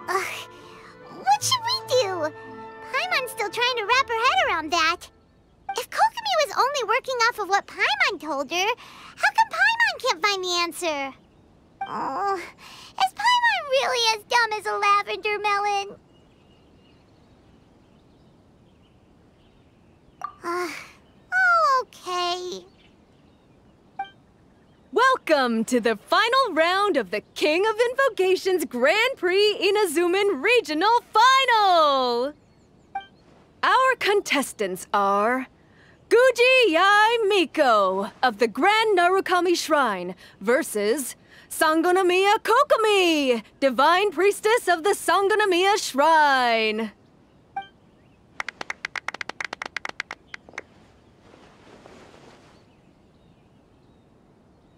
What should we do? Paimon's still trying to wrap her head around that. If Kokomi was only working off of what Paimon told her, how come Paimon can't find the answer? Oh, is Paimon really as dumb as a lavender melon? Okay. Welcome to the final round of the King of Invocations Grand Prix Inazuman Regional Final! Our contestants are Guji Yai Miko of the Grand Narukami Shrine versus Sangonomiya Kokomi, Divine Priestess of the Sangonomiya Shrine.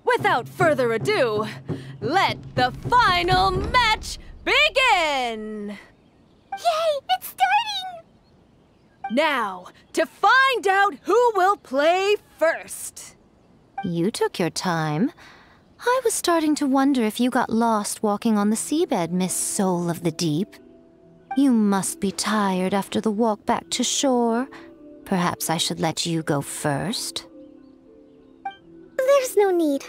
Without further ado, let the final match begin! Yay, it's starting! Now, to find out who will play first. You took your time. I was starting to wonder if you got lost walking on the seabed, Miss Soul of the Deep. You must be tired after the walk back to shore. Perhaps I should let you go first. There's no need.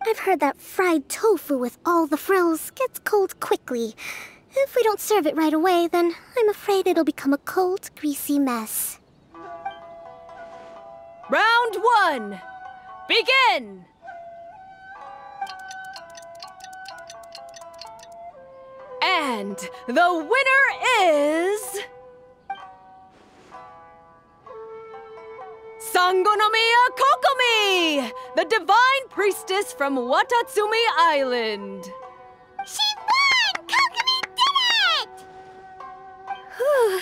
I've heard that fried tofu with all the frills gets cold quickly. If we don't serve it right away, then I'm afraid it'll become a cold, greasy mess. Round 1, begin! And the winner is... Sangonomiya Kokomi, the Divine Priestess from Watatsumi Island. She won! Kokomi did it! Whew.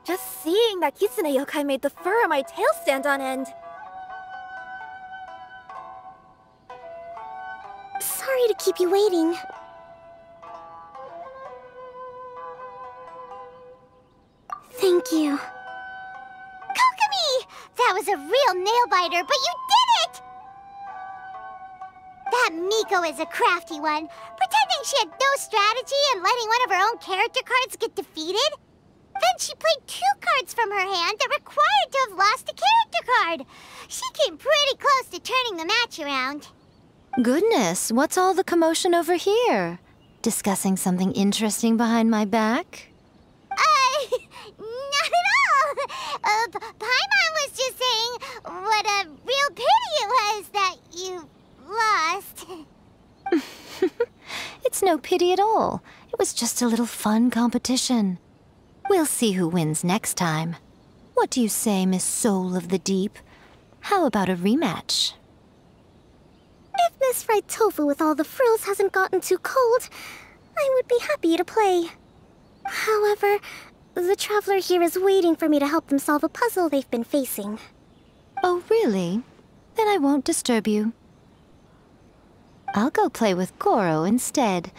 Just seeing that Kitsune yokai made the fur on my tail stand on end. Sorry to keep you waiting. Thank you. Kokomi! That was a real nail-biter, but you did it! That Miko is a crafty one, pretending she had no strategy and letting one of her own character cards get defeated. Then she played 2 cards from her hand that required to have lost a character card. She came pretty close to turning the match around. Goodness, what's all the commotion over here? Discussing something interesting behind my back? Not at all! Paimon was just saying what a real pity it was that you lost. It's no pity at all. It was just a little fun competition. We'll see who wins next time. What do you say, Miss Soul of the Deep? How about a rematch? If Miss Fried Tofu with all the frills hasn't gotten too cold, I would be happy to play. However, the traveler here is waiting for me to help them solve a puzzle they've been facing. Oh, really? Then I won't disturb you. I'll go play with Goro instead.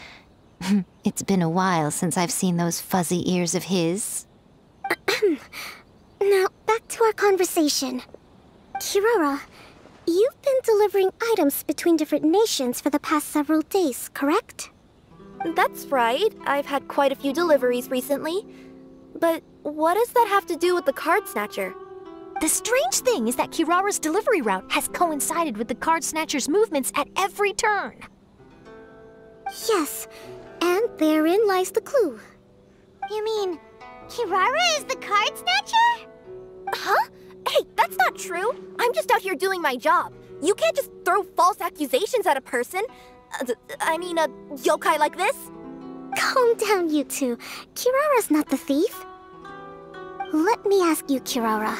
It's been a while since I've seen those fuzzy ears of his. Now, back to our conversation. Kirara, you've been delivering items between different nations for the past several days, correct? That's right. I've had quite a few deliveries recently. But what does that have to do with the card snatcher? The strange thing is that Kirara's delivery route has coincided with the card snatcher's movements at every turn. Yes, and therein lies the clue. You mean, Kirara is the card snatcher? Huh? Hey, that's not true. I'm just out here doing my job. You can't just throw false accusations at a person. I mean, a yokai like this. Calm down, you two. Kirara's not the thief. Let me ask you, Kirara.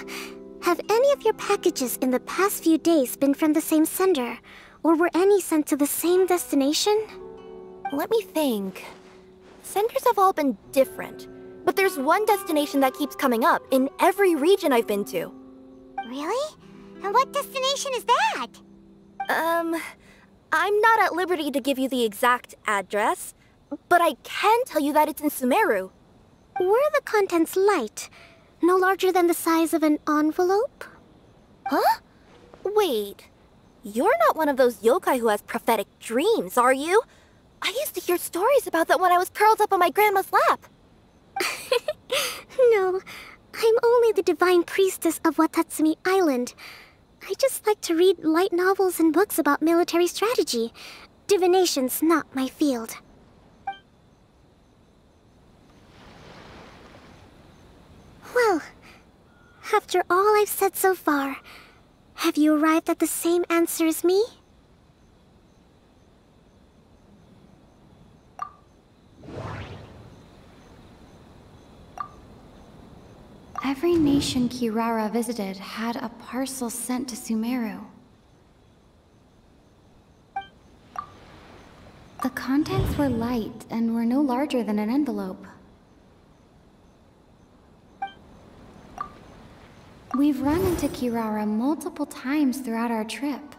Have any of your packages in the past few days been from the same sender? Or were any sent to the same destination? Let me think. Senders have all been different. But there's one destination that keeps coming up in every region I've been to. Really? And what destination is that? I'm not at liberty to give you the exact address, but I can tell you that it's in Sumeru. Were the contents light? No larger than the size of an envelope? Huh? Wait, you're not one of those yokai who has prophetic dreams, are you? I used to hear stories about that when I was curled up on my grandma's lap. No, I'm only the divine priestess of Watatsumi Island. I just like to read light novels and books about military strategy. Divination's not my field. Well, after all I've said so far, have you arrived at the same answer as me? Every nation Kirara visited had a parcel sent to Sumeru. The contents were light and were no larger than an envelope. We've run into Kirara multiple times throughout our trip.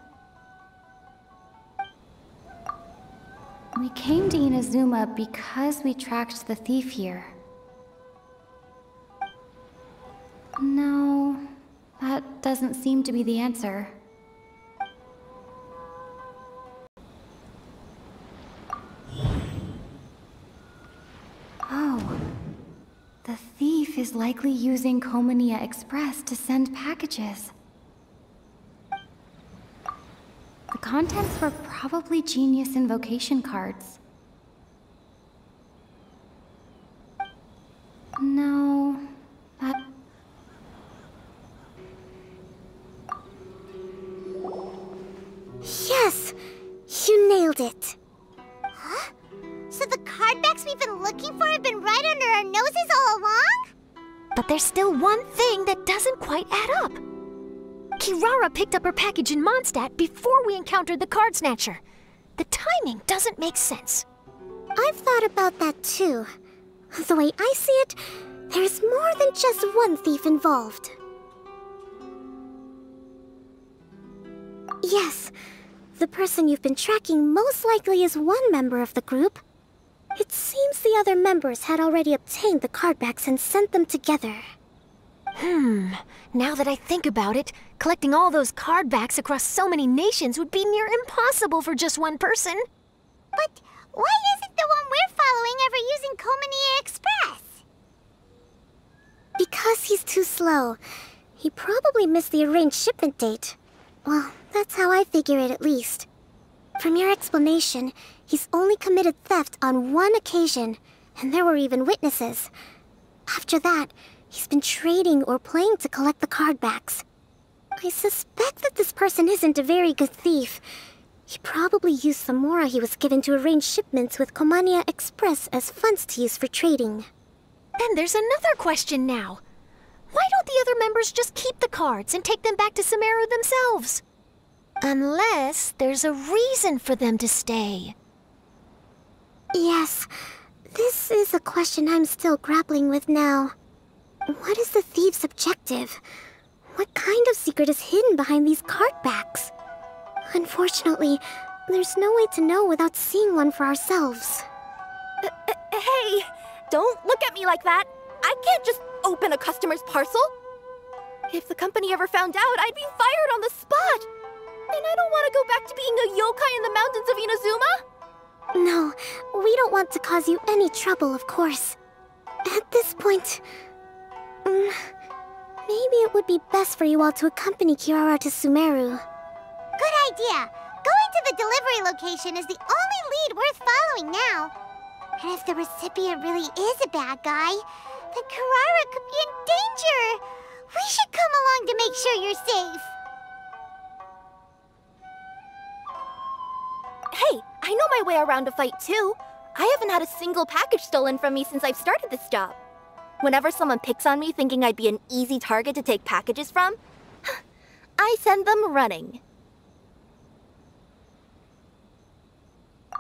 We came to Inazuma because we tracked the thief here. No, that doesn't seem to be the answer. Oh, the thief is likely using Komania Express to send packages. The contents were probably Genius Invocation cards. No, that... Yes! You nailed it! Huh? So the cardbacks we've been looking for have been right under our noses all along? But there's still one thing that doesn't quite add up. Kirara picked up her package in Mondstadt before we encountered the card snatcher. The timing doesn't make sense. I've thought about that too. The way I see it, there's more than just one thief involved. Yes, the person you've been tracking most likely is one member of the group. It seems the other members had already obtained the cardbacks and sent them together. Now that I think about it, collecting all those cardbacks across so many nations would be near impossible for just one person. But why isn't the one we're following ever using Komania Express? Because he's too slow. He probably missed the arranged shipment date. Well, that's how I figure it at least. From your explanation, he's only committed theft on one occasion, and there were even witnesses. After that, he's been trading or playing to collect the cardbacks. I suspect that this person isn't a very good thief. He probably used the mora he was given to arrange shipments with Komania Express as funds to use for trading. Then there's another question now. Why don't the other members just keep the cards and take them back to Sumeru themselves? Unless there's a reason for them to stay. Yes, this is a question I'm still grappling with now. What is the thief's objective? What kind of secret is hidden behind these cardbacks? Unfortunately, there's no way to know without seeing one for ourselves. Hey, don't look at me like that. I can't just open a customer's parcel. If the company ever found out, I'd be fired on the spot. And I don't want to go back to being a yokai in the mountains of Inazuma. No, we don't want to cause you any trouble, of course. At this point, maybe it would be best for you all to accompany Kirara to Sumeru. Good idea! Going to the delivery location is the only lead worth following now. And if the recipient really is a bad guy, then Kirara could be in danger. We should come along to make sure you're safe. Hey, I know my way around a fight too. I haven't had a single package stolen from me since I've started this job. Whenever someone picks on me thinking I'd be an easy target to take packages from, I send them running.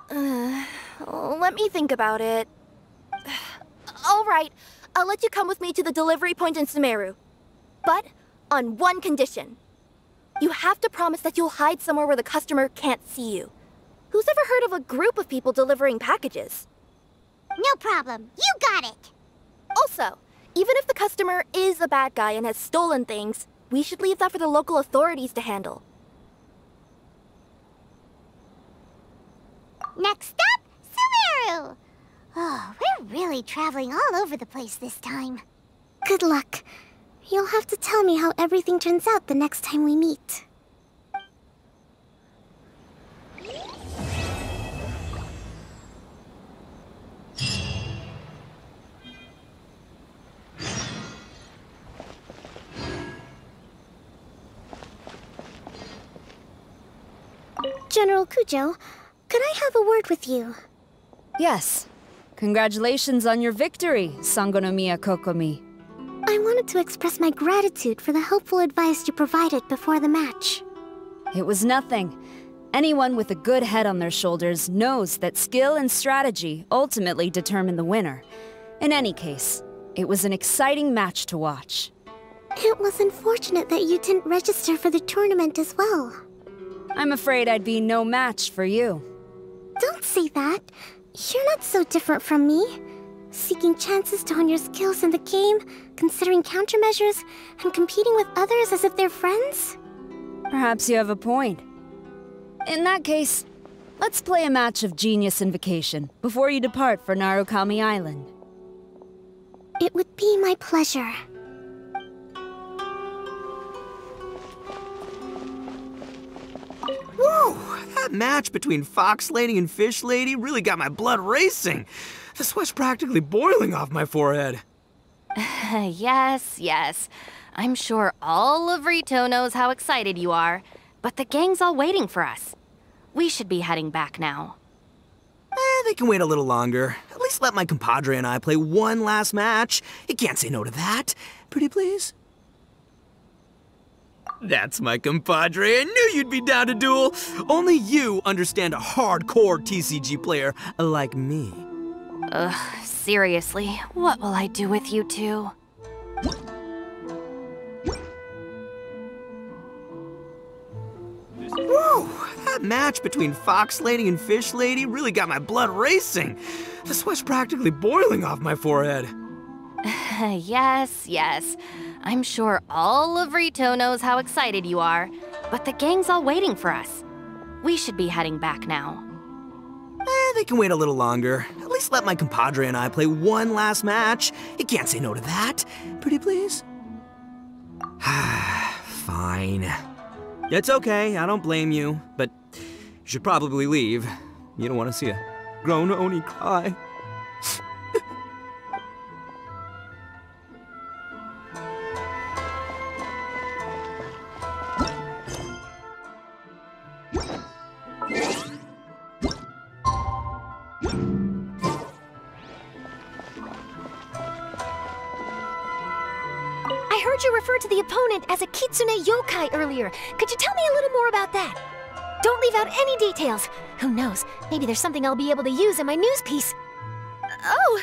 Let me think about it. All right, I'll let you come with me to the delivery point in Sumeru. But on one condition. You have to promise that you'll hide somewhere where the customer can't see you. Who's ever heard of a group of people delivering packages? No problem. You got it! Also, even if the customer is a bad guy and has stolen things, we should leave that for the local authorities to handle. Next up, Sumeru! Oh, we're really traveling all over the place this time. Good luck. You'll have to tell me how everything turns out the next time we meet. General Kujo, could I have a word with you? Yes. Congratulations on your victory, Sangonomiya Kokomi. I wanted to express my gratitude for the helpful advice you provided before the match. It was nothing. Anyone with a good head on their shoulders knows that skill and strategy ultimately determine the winner. In any case, it was an exciting match to watch. It was unfortunate that you didn't register for the tournament as well. I'm afraid I'd be no match for you. Don't say that. You're not so different from me. Seeking chances to hone your skills in the game, considering countermeasures, and competing with others as if they're friends? Perhaps you have a point. In that case, let's play a match of Genius Invocation before you depart for Narukami Island. It would be my pleasure. Whoa! That match between Fox Lady and Fish Lady really got my blood racing. The sweat's practically boiling off my forehead. Yes, yes. I'm sure all of Rito knows how excited you are, but the gang's all waiting for us. We should be heading back now. They can wait a little longer. At least let my compadre and I play one last match. You can't say no to that. Pretty please? That's my compadre. I knew you'd be down to duel. Only you understand a hardcore TCG player like me. Ugh, seriously, what will I do with you two? Whoa! That match between Fox Lady and Fish Lady really got my blood racing. The sweat's practically boiling off my forehead. Yes, yes. I'm sure all of Rito knows how excited you are, but the gang's all waiting for us. We should be heading back now. They can wait a little longer. At least let my compadre and I play one last match. You can't say no to that. Pretty please? Fine. It's okay, I don't blame you, but you should probably leave. You don't want to see a grown Oni cry. I heard you refer to the opponent as a Kitsune yokai earlier. Could you tell me a little more about that? Don't leave out any details. Who knows, maybe there's something I'll be able to use in my news piece. Oh,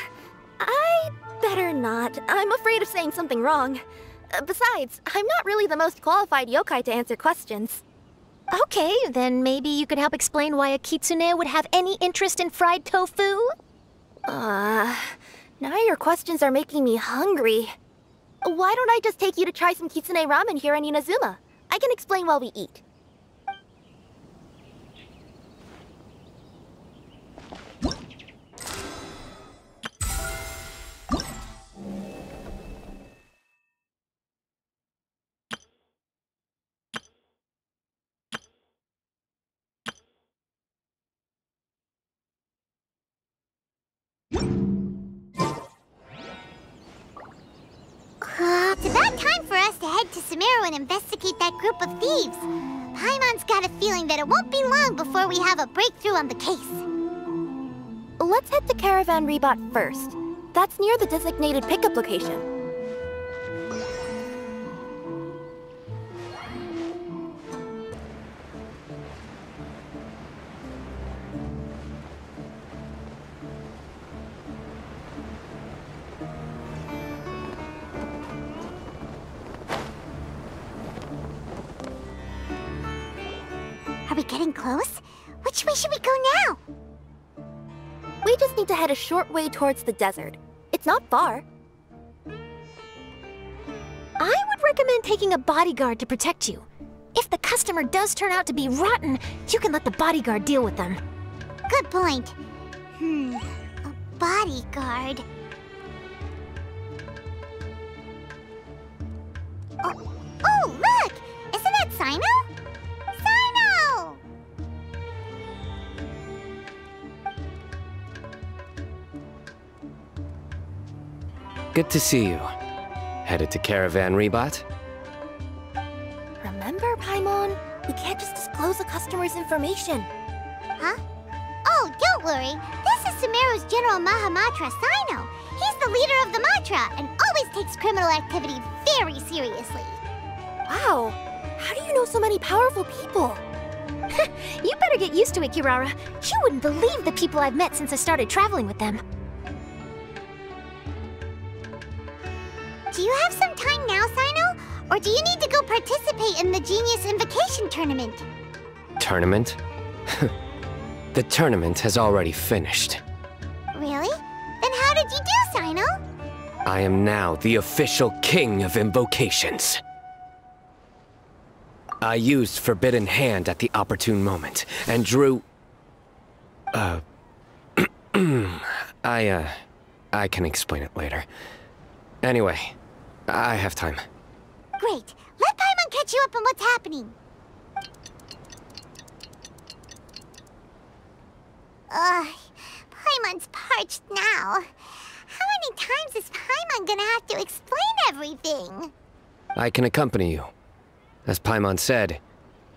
I better not. I'm afraid of saying something wrong. Besides, I'm not really the most qualified yokai to answer questions. Okay, then maybe you could help explain why a Kitsune would have any interest in fried tofu? Now your questions are making me hungry. Why don't I just take you to try some Kitsune ramen here in Inazuma? I can explain while we eat. It's about time for us to head to Sumeru and investigate that group of thieves. Paimon's got a feeling that it won't be long before we have a breakthrough on the case. Let's head to Caravan Rebot first. That's near the designated pickup location. Are we getting close? Which way should we go now? We just need to head a short way towards the desert. It's not far. I would recommend taking a bodyguard to protect you. If the customer does turn out to be rotten, you can let the bodyguard deal with them. Good point. A bodyguard. Oh, look! Isn't that Sino? Sino! Good to see you. Headed to Caravan Rebot? Remember, Paimon? We can't just disclose the customer's information. Huh? Oh, don't worry. This is Sumeru's General Mahamatra, Sino. He's the leader of the Matra and always takes criminal activity very seriously. Wow. How do you know so many powerful people? You better get used to it, Kirara. You wouldn't believe the people I've met since I started traveling with them. Do you have some time now, Sino? Or do you need to go participate in the Genius Invocation Tournament? Tournament? The tournament has already finished. Really? Then how did you do, Sino? I am now the official king of invocations. I used Forbidden Hand at the opportune moment, and drew... I can explain it later. Anyway, I have time. Great. Let Paimon catch you up on what's happening. Paimon's parched now. How many times is Paimon gonna have to explain everything? I can accompany you. As Paimon said,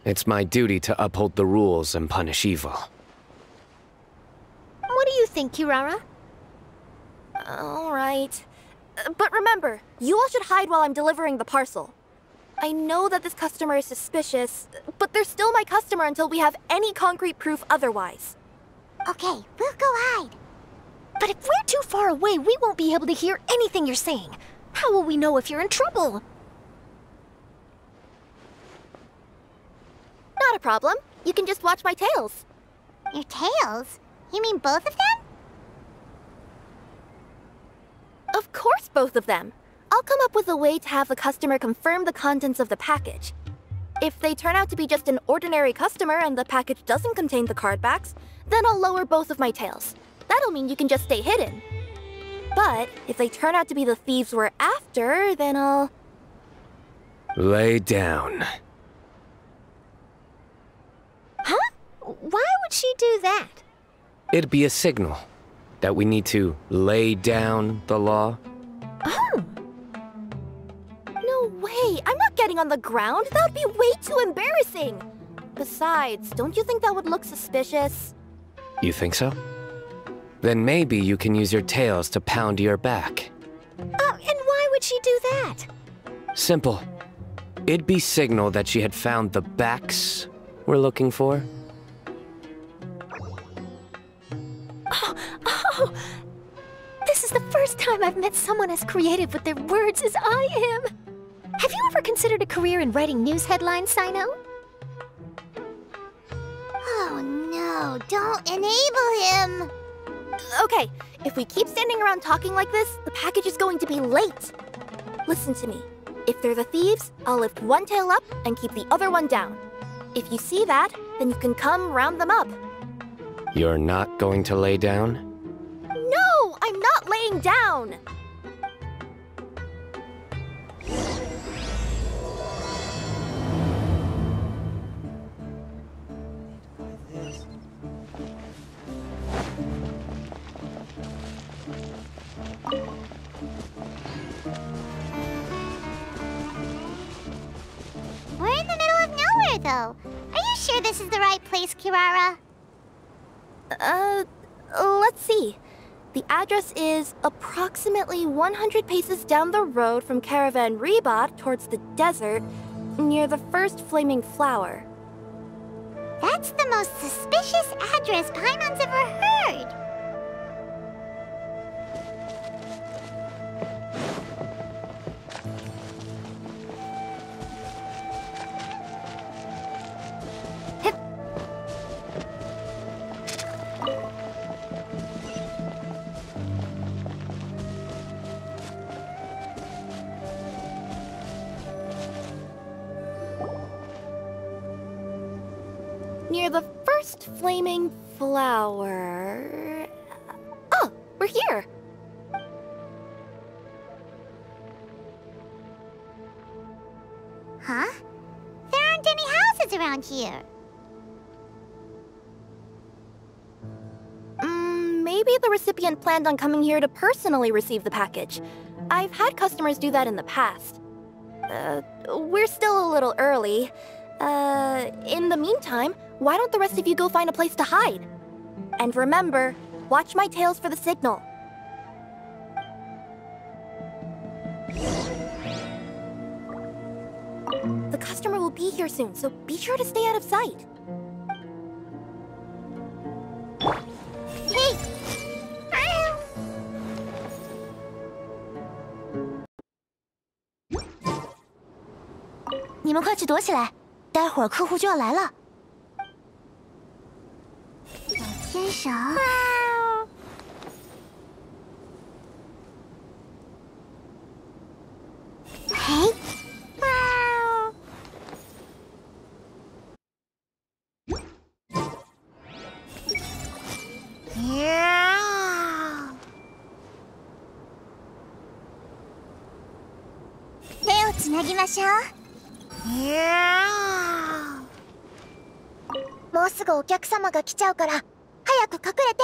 it's my duty to uphold the rules and punish evil. What do you think, Kirara? All right. But remember, you all should hide while I'm delivering the parcel. I know that this customer is suspicious, but they're still my customer until we have any concrete proof otherwise. Okay, we'll go hide. But if we're too far away, we won't be able to hear anything you're saying. How will we know if you're in trouble? Not a problem. You can just watch my tails. Your tails? You mean both of them? Of course, both of them. I'll come up with a way to have the customer confirm the contents of the package. If they turn out to be just an ordinary customer and the package doesn't contain the card backs, then I'll lower both of my tails. That'll mean you can just stay hidden. But if they turn out to be the thieves we're after, then I'll... Lay down. Huh? Why would she do that? It'd be a signal that we need to lay down the law. Oh. No way! I'm not getting on the ground! That would be way too embarrassing! Besides, don't you think that would look suspicious? You think so? Then maybe you can use your tails to pound your back. And why would she do that? Simple. It'd be signal that she had found the backs we're looking for. Oh, this is the first time I've met someone as creative with their words as I am. Have you ever considered a career in writing news headlines, Sino? Oh no, don't enable him! Okay, if we keep standing around talking like this, the package is going to be late. Listen to me. If they're the thieves, I'll lift one tail up and keep the other one down. If you see that, then you can come round them up. You're not going to lay down? No, I'm not laying down! We're in the middle of nowhere, though. Are you sure this is the right place, Kirara? Let's see. The address is approximately 100 paces down the road from Caravan Rebot towards the desert, near the first flaming flower. That's the most suspicious address Paimon's ever heard. Near the first flaming flower... Oh, we're here! Huh? There aren't any houses around here. Maybe the recipient planned on coming here to personally receive the package. I've had customers do that in the past. We're still a little early. In the meantime, why don't the rest of you go find a place to hide? And remember, watch my tails for the signal. The customer will be here soon, so be sure to stay out of sight. Hey! 你们快去躲起来，待会儿客户就要来了。小天蛇。嘿。手をつなぎましょう。もうすぐお客様が来ちゃうから早く隠れて。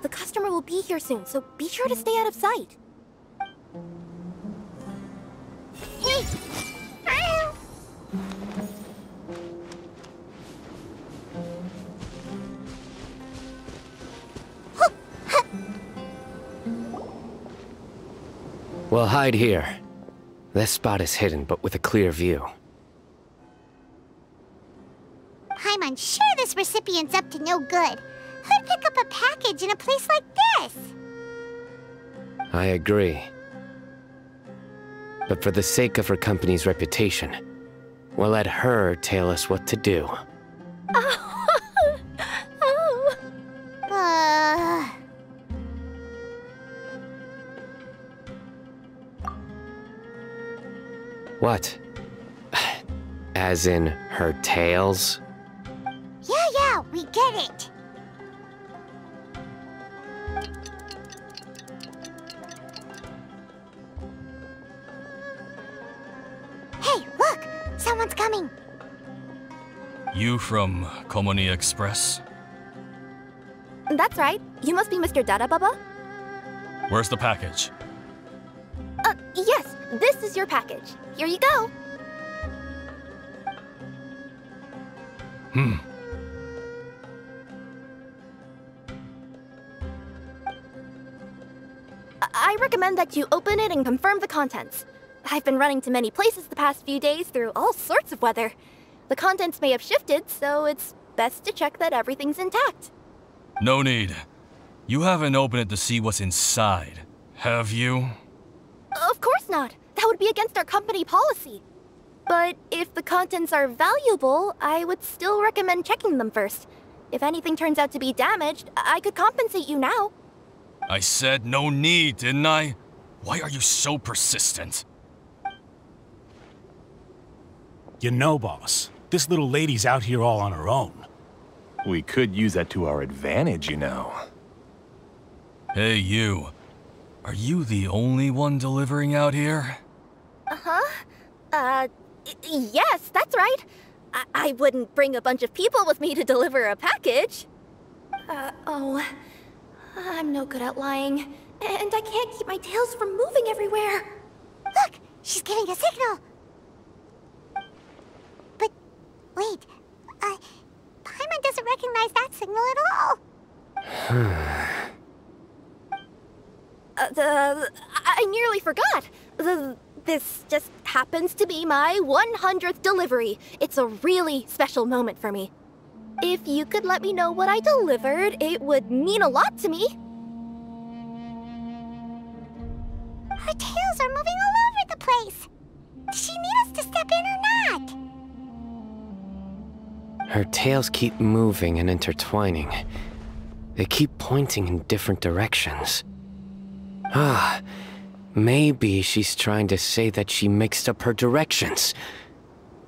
The customer will be here soon, so be sure to stay out of sight. Hey! We'll hide here. This spot is hidden, but with a clear view. I'm sure this recipient's up to no good. Who'd pick up a package in a place like this? I agree. But for the sake of her company's reputation, we'll let her tell us what to do. What? As in her tails? Yeah, we get it. Hey, look! Someone's coming. You from Komoni Express? That's right. You must be Mr. Dada Baba? Where's the package? Yes, this is your package. Here you go. I recommend that you open it and confirm the contents. I've been running to many places the past few days through all sorts of weather. The contents may have shifted, so it's best to check that everything's intact. No need. You haven't opened it to see what's inside, have you? Of course not. That would be against our company policy. But if the contents are valuable, I would still recommend checking them first. If anything turns out to be damaged, I could compensate you now. I said no need, didn't I? Why are you so persistent? You know, boss, this little lady's out here all on her own. We could use that to our advantage, you know. Hey, you. Are you the only one delivering out here? Yes, that's right. I wouldn't bring a bunch of people with me to deliver a package. I'm no good at lying. And I can't keep my tails from moving everywhere. Look, she's giving a signal. But, wait, Paimon doesn't recognize that signal at all. I nearly forgot. This just happens to be my 100th delivery. It's a really special moment for me. If you could let me know what I delivered, it would mean a lot to me. Her tails are moving all over the place. Does she need us to step in or not? Her tails keep moving and intertwining. They keep pointing in different directions. Maybe she's trying to say that she mixed up her directions.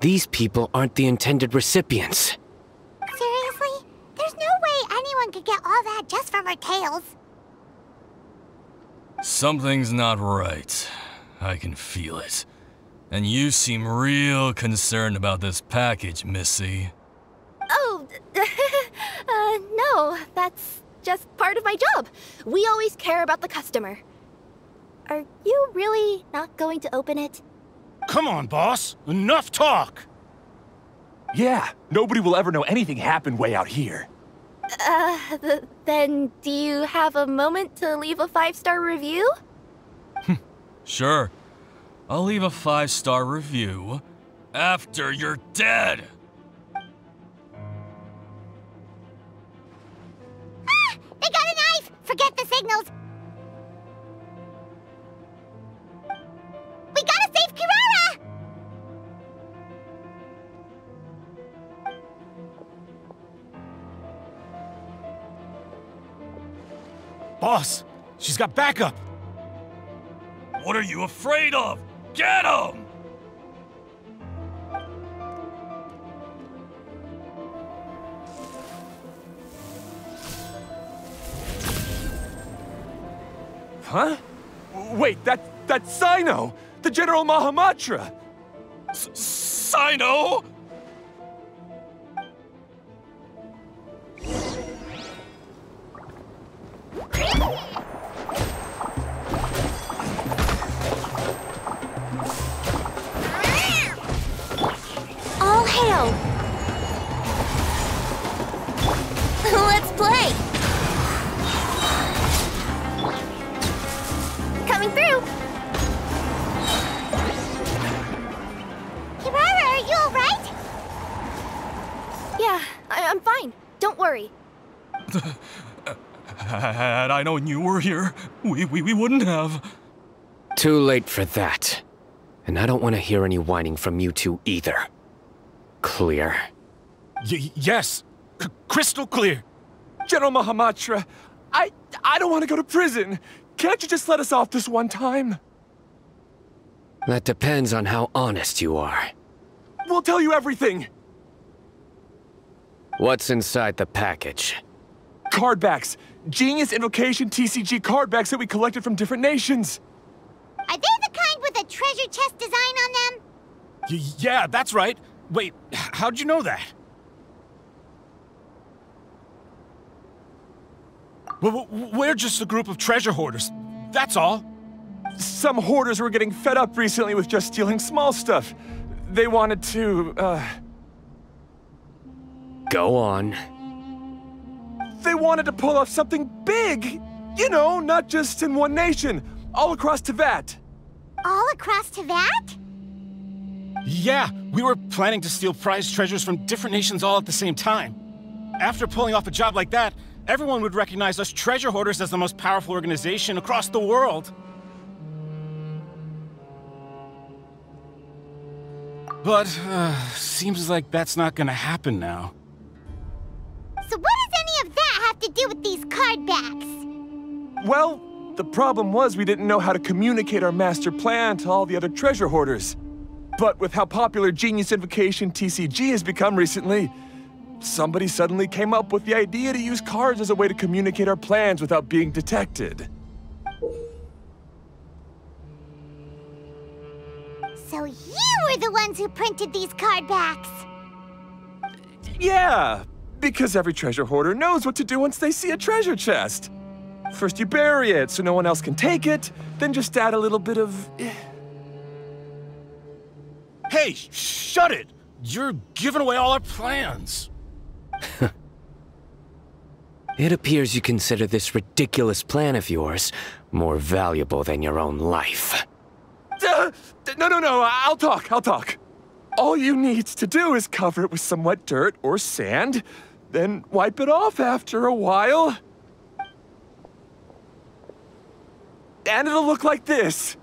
These people aren't the intended recipients. Seriously? There's no way anyone could get all that just from her tails. Something's not right. I can feel it. And you seem real concerned about this package, Missy. Oh, no, that's just part of my job. We always care about the customer. Are you really not going to open it? Come on, boss. Enough talk. Yeah, nobody will ever know anything happened way out here. Then do you have a moment to leave a 5-star review? Sure. I'll leave a 5-star review after you're dead. Ah! They got a knife! Forget the signals! We gotta save Kirara! Boss, she's got backup. What are you afraid of? Get him! Huh? Wait, that's Sino! The General Mahamatra! Sino? All hail! Let's play! Coming through! Kirara, are you alright? Yeah, I'm fine. Don't worry. Had I known you were here, we wouldn't have. Too late for that. And I don't want to hear any whining from you two either. Clear? Yes. Crystal clear. General Mahamatra, I don't want to go to prison. Can't you just let us off this one time? That depends on how honest you are. We'll tell you everything. What's inside the package? Card backs. Genius Invocation TCG card backs that we collected from different nations. Are they the kind with a treasure chest design on them? Yeah, that's right. Wait, how'd you know that? We're just a group of treasure hoarders. That's all. Some hoarders were getting fed up recently with just stealing small stuff. They wanted to, Go on. They wanted to pull off something big! You know, not just in one nation, all across Teyvat. All across Teyvat? Yeah, we were planning to steal prized treasures from different nations all at the same time. After pulling off a job like that, everyone would recognize us treasure hoarders as the most powerful organization across the world. But, seems like that's not gonna happen now. So what does any of that have to do with these card backs? Well, the problem was we didn't know how to communicate our master plan to all the other treasure hoarders. But with how popular Genius Invocation TCG has become recently, somebody suddenly came up with the idea to use cards as a way to communicate our plans without being detected. So you were the ones who printed these card backs? Yeah, because every treasure hoarder knows what to do once they see a treasure chest. First you bury it so no one else can take it, then just add a little bit of... Hey, shut it! You're giving away all our plans. It appears you consider this ridiculous plan of yours more valuable than your own life. No, I'll talk. All you need to do is cover it with some wet dirt or sand, then wipe it off after a while. And it'll look like this.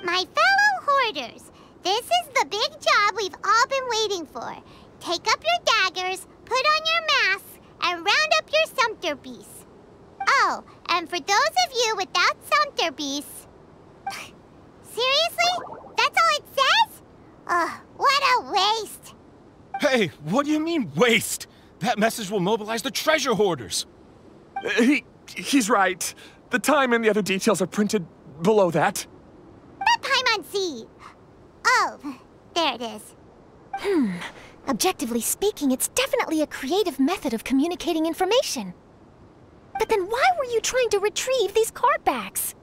My fellow hoarders, this is the big job we've all been waiting for. Take up your daggers, put on your masks, and round up your sumpter beasts. Oh, and for those of you without sumpter beasts, Seriously? That's all it says? Ugh, what a waste. Hey, what do you mean, waste? That message will mobilize the treasure hoarders. He's right. The time and the other details are printed below that. That Paimon Z. Oh, there it is. Objectively speaking, it's definitely a creative method of communicating information. But then why were you trying to retrieve these card backs?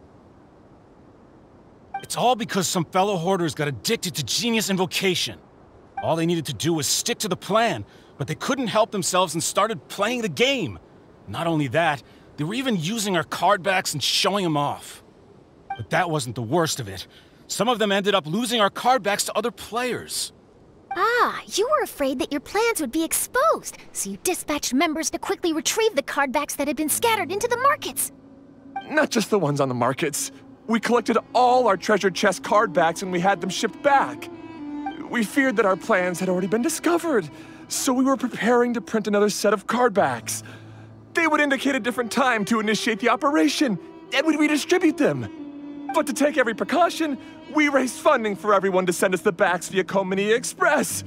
It's all because some fellow hoarders got addicted to Genius Invocation. All they needed to do was stick to the plan, but they couldn't help themselves and started playing the game. Not only that, they were even using our card backs and showing them off. But that wasn't the worst of it. Some of them ended up losing our card backs to other players. Ah, you were afraid that your plans would be exposed, so you dispatched members to quickly retrieve the card backs that had been scattered into the markets. Not just the ones on the markets. We collected all our treasure chest card backs and we had them shipped back. We feared that our plans had already been discovered, so we were preparing to print another set of card backs. They would indicate a different time to initiate the operation, and we'd redistribute them. But to take every precaution, we raised funding for everyone to send us the backs via Comania Express.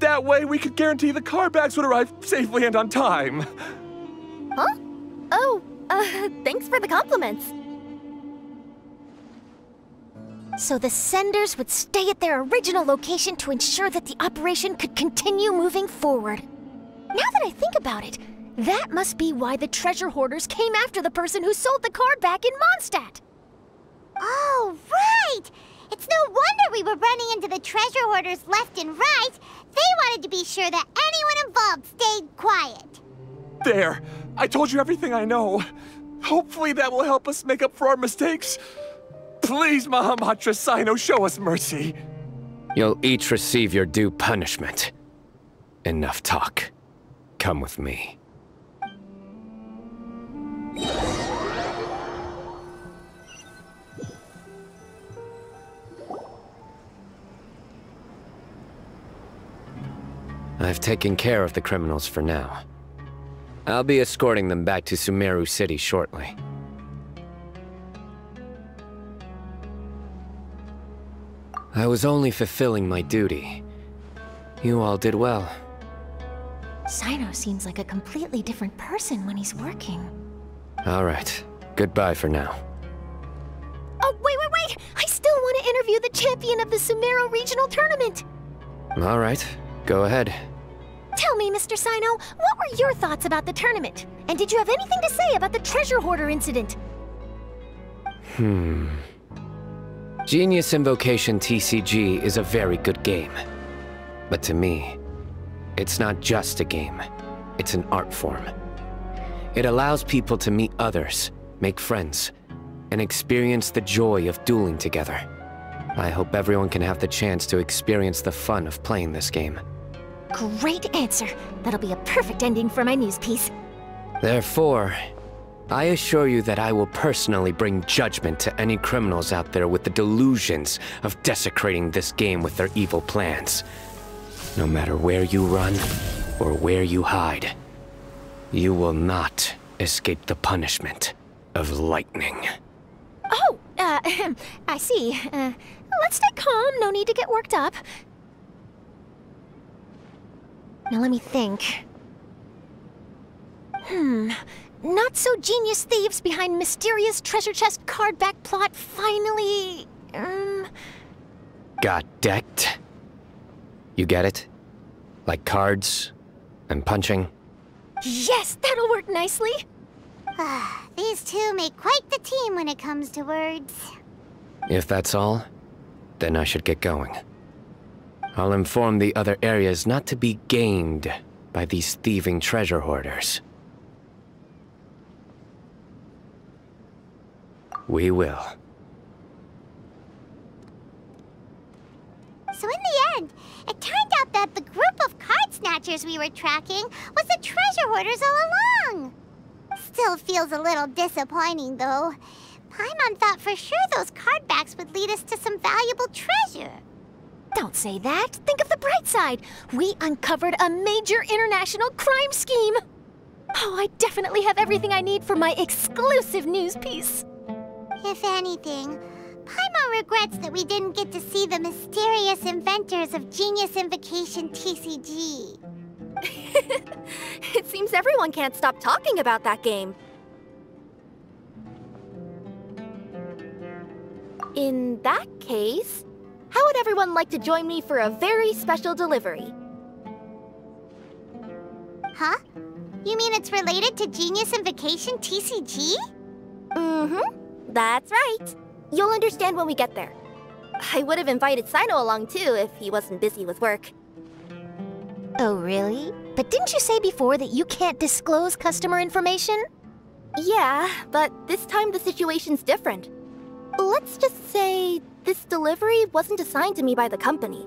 That way, we could guarantee the card backs would arrive safely and on time. Huh? Oh, thanks for the compliments. So the senders would stay at their original location to ensure that the operation could continue moving forward. Now that I think about it, that must be why the treasure hoarders came after the person who sold the card back in Mondstadt. Oh, right! It's no wonder we were running into the treasure hoarders left and right. They wanted to be sure that anyone involved stayed quiet. There! I told you everything I know. Hopefully that will help us make up for our mistakes. Please, Mahamatra Sino, show us mercy. You'll each receive your due punishment. Enough talk. Come with me. I've taken care of the criminals for now. I'll be escorting them back to Sumeru City shortly. I was only fulfilling my duty. You all did well. Sino seems like a completely different person when he's working. All right. Goodbye for now. Oh, wait! I still want to interview the champion of the Sumeru Regional Tournament! All right. Go ahead. Tell me, Mr. Sino, what were your thoughts about the tournament? And did you have anything to say about the treasure hoarder incident? Genius Invocation TCG is a very good game. But to me, it's not just a game. It's an art form. It allows people to meet others, make friends, and experience the joy of dueling together. I hope everyone can have the chance to experience the fun of playing this game. Great answer. That'll be a perfect ending for my news piece. Therefore, I assure you that I will personally bring judgment to any criminals out there with the delusions of desecrating this game with their evil plans. No matter where you run or where you hide, you will not escape the punishment of lightning. Oh, I see. Let's stay calm. No need to get worked up. Now let me think. Not so genius thieves behind mysterious treasure chest card back plot finally... Got decked? You get it? Like cards and punching? Yes, that'll work nicely. These two make quite the team when it comes to words. If that's all, then I should get going. I'll inform the other areas not to be gamed by these thieving treasure hoarders. We will. So in the end, it turned out that the group of card snatchers we were tracking was the treasure hoarders all along. Still feels a little disappointing, though. Paimon thought for sure those card backs would lead us to some valuable treasure. Don't say that. Think of the bright side. We uncovered a major international crime scheme. Oh, I definitely have everything I need for my exclusive news piece. If anything, Paimon regrets that we didn't get to see the mysterious inventors of Genius Invocation TCG. It seems everyone can't stop talking about that game. In that case, how would everyone like to join me for a very special delivery? Huh? You mean it's related to Genius Invocation TCG? Mm-hmm. That's right. You'll understand when we get there. I would have invited Sino along too if he wasn't busy with work. Oh, really? But didn't you say before that you can't disclose customer information? Yeah, but this time the situation's different. Let's just say this delivery wasn't assigned to me by the company.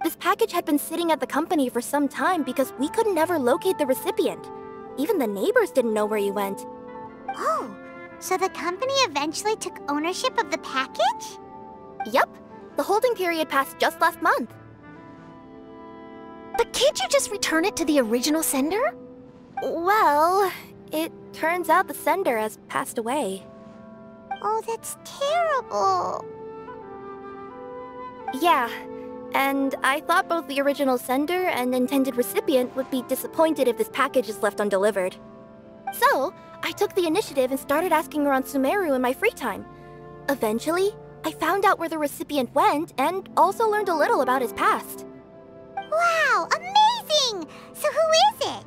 This package had been sitting at the company for some time because we could never locate the recipient. Even the neighbors didn't know where he went. Oh, so the company eventually took ownership of the package? Yep. The holding period passed just last month. But can't you just return it to the original sender? Well, it turns out the sender has passed away. Oh, that's terrible. Yeah, and I thought both the original sender and intended recipient would be disappointed if this package is left undelivered. So, I took the initiative and started asking around Sumeru in my free time. Eventually, I found out where the recipient went and also learned a little about his past. Wow, amazing! So who is it?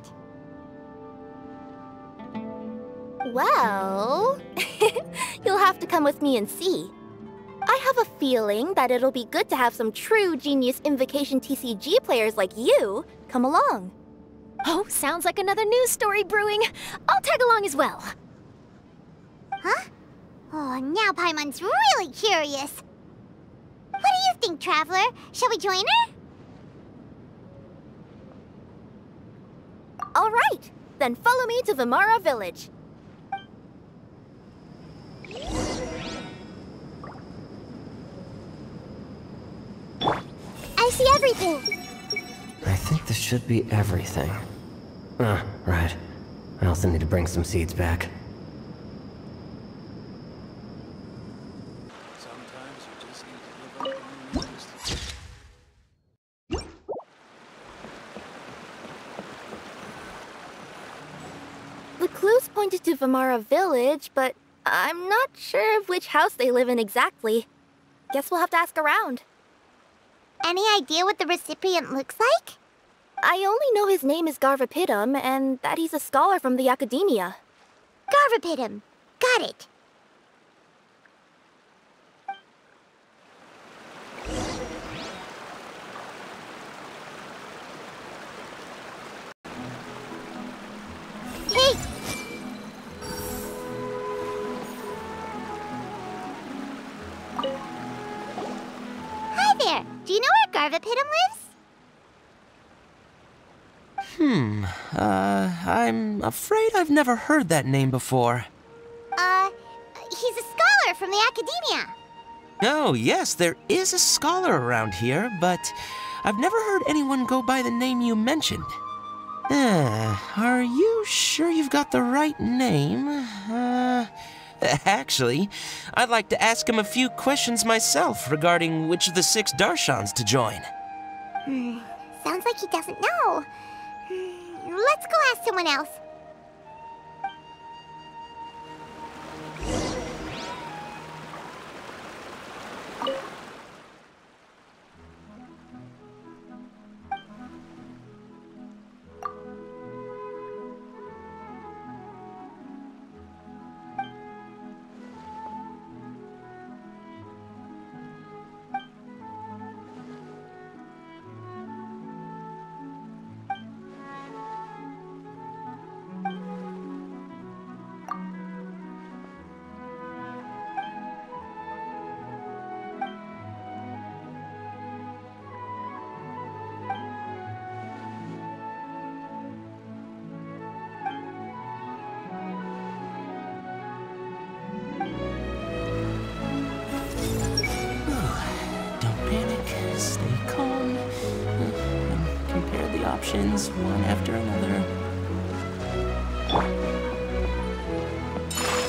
Well, you'll have to come with me and see. I have a feeling that it'll be good to have some true Genius Invocation TCG players like you come along. Oh, sounds like another news story brewing. I'll tag along as well. Huh? Oh, now Paimon's really curious. What do you think, Traveler? Shall we join her? All right, then follow me to Vimara Village. I see everything. I think this should be everything. Ah, right. I also need to bring some seeds back. The clues pointed to Vimara Village, but I'm not sure of which house they live in exactly. Guess we'll have to ask around. Any idea what the recipient looks like? I only know his name is Garvapidum and that he's a scholar from the Academia. Garvapidum. Got it. Hey! Hi there! Do you know where Garvapidum lives? I'm afraid I've never heard that name before. He's a scholar from the Academia. Oh, yes, there is a scholar around here, but I've never heard anyone go by the name you mentioned. Are you sure you've got the right name? Actually, I'd like to ask him a few questions myself regarding which of the 6 Darshans to join. Sounds like he doesn't know. Let's go ask someone else. Stay calm. And compare the options one after another.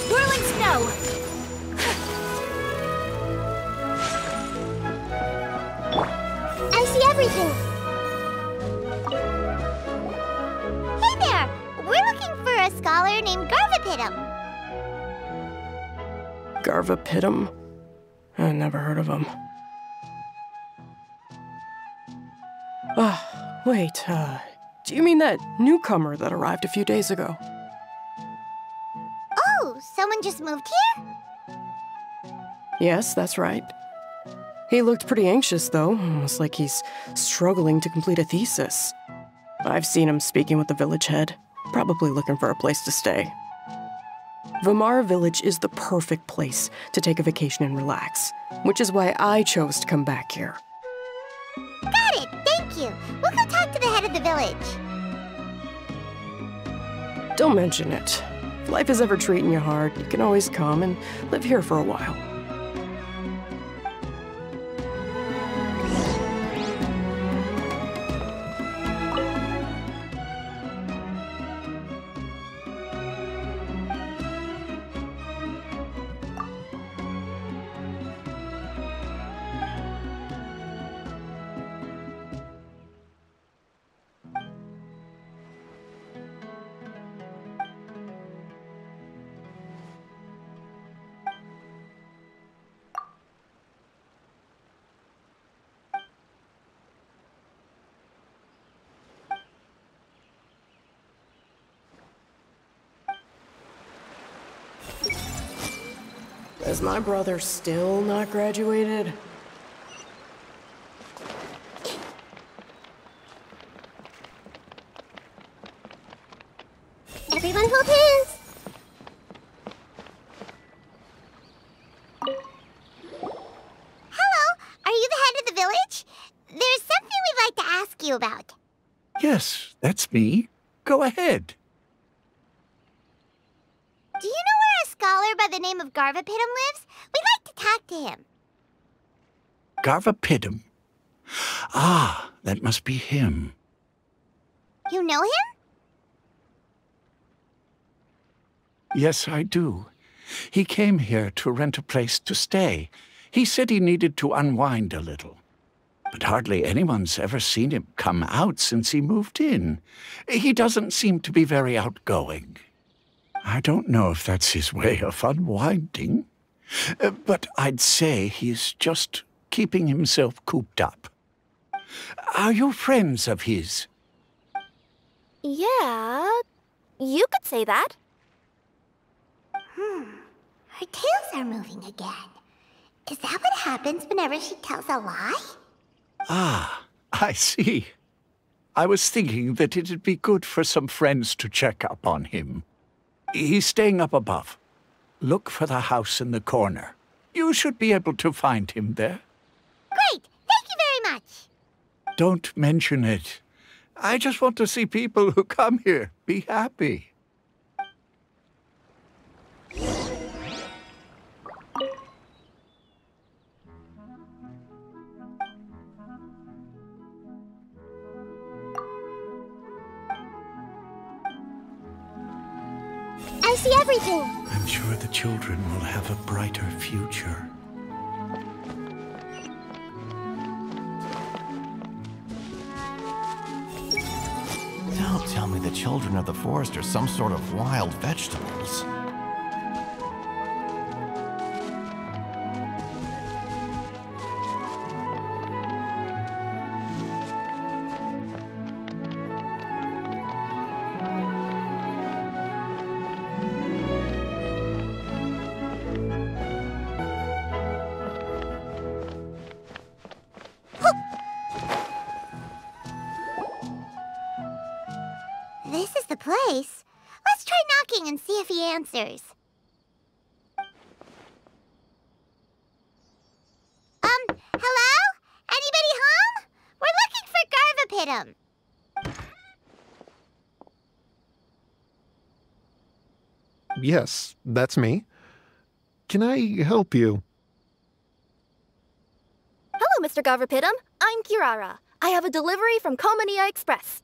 Whirling snow! Garvapidum? I never heard of him. Wait, do you mean that newcomer that arrived a few days ago? Oh, someone just moved here? Yes, that's right. He looked pretty anxious, though, almost like he's struggling to complete a thesis. I've seen him speaking with the village head, probably looking for a place to stay. Vamara Village is the perfect place to take a vacation and relax, which is why I chose to come back here. Got it, thank you. We'll go talk to the head of the village. Don't mention it. If life is ever treating you hard, you can always come and live here for a while. Is my brother still not graduated? Everyone hold hands. Hello, are you the head of the village? There's something we'd like to ask you about. Yes, that's me. Go ahead. Do you know where a scholar by the name of Garvapidum lives? We'd like to talk to him. Garvapidum. Ah, that must be him. You know him? Yes, I do. He came here to rent a place to stay. He said he needed to unwind a little. But hardly anyone's ever seen him come out since he moved in. He doesn't seem to be very outgoing. I don't know if that's his way of unwinding, but I'd say he's just keeping himself cooped up. Are you friends of his? Yeah, you could say that. Her tails are moving again. Is that what happens whenever she tells a lie? Ah, I see. I was thinking that it'd be good for some friends to check up on him. He's staying up above. Look for the house in the corner. You should be able to find him there. Great! Thank you very much! Don't mention it. I just want to see people who come here be happy. I see everything. I'm sure the children will have a brighter future. Don't tell me the children of the forest are some sort of wild vegetables. This is the place. Let's try knocking and see if he answers. Hello? Anybody home? We're looking for Garvapidum. Yes, that's me. Can I help you? Hello, Mr. Garvapidum. I'm Kirara. I have a delivery from Komania Express.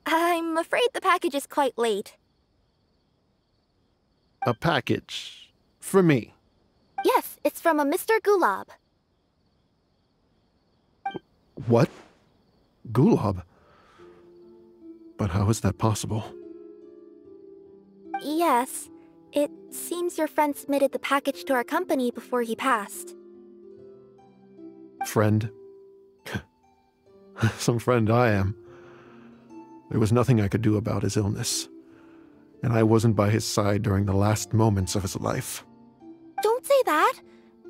I'm afraid the package is quite late. A package? For me? Yes, it's from a Mr. Gulab. What? Gulab? But how is that possible? Yes, It seems your friend submitted the package to our company before he passed. Friend? Some friend I am. There was nothing I could do about his illness, and I wasn't by his side during the last moments of his life. Don't say that!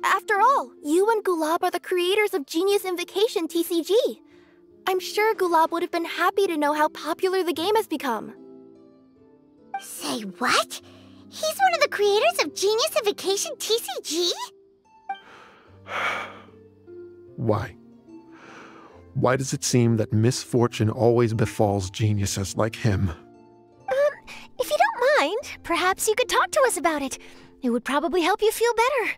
After all, you and Gulab are the creators of Genius Invocation TCG. I'm sure Gulab would have been happy to know how popular the game has become. Say what? He's one of the creators of Genius Invocation TCG? Why? Why does it seem that misfortune always befalls geniuses like him? If you don't mind, perhaps you could talk to us about it. It would probably help you feel better.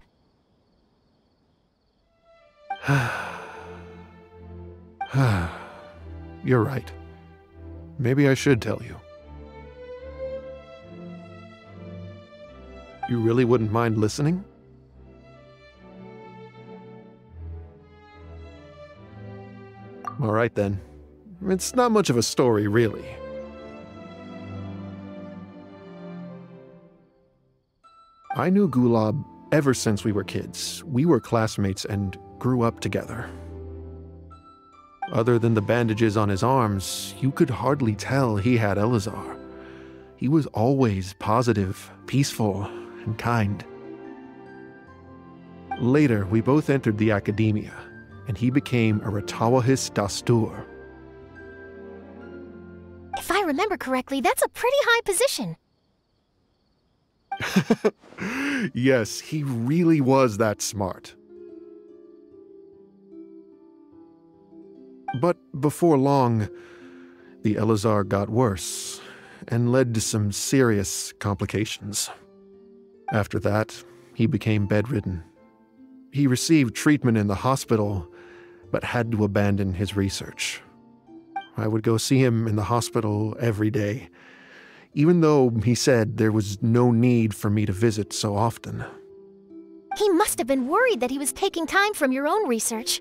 You're right. Maybe I should tell you. You really wouldn't mind listening? All right then. It's not much of a story, really. I knew Gulab ever since we were kids. We were classmates and grew up together. Other than the bandages on his arms, you could hardly tell he had Elazar. He was always positive, peaceful, and kind. Later, we both entered the academia, and he became a Ratawahis Dastur. If I remember correctly, that's a pretty high position. Yes, he really was that smart. But before long, the Elazar got worse and led to some serious complications. After that, he became bedridden. He received treatment in the hospital, but had to abandon his research. I would go see him in the hospital every day, even though he said there was no need for me to visit so often. He must have been worried that he was taking time from your own research.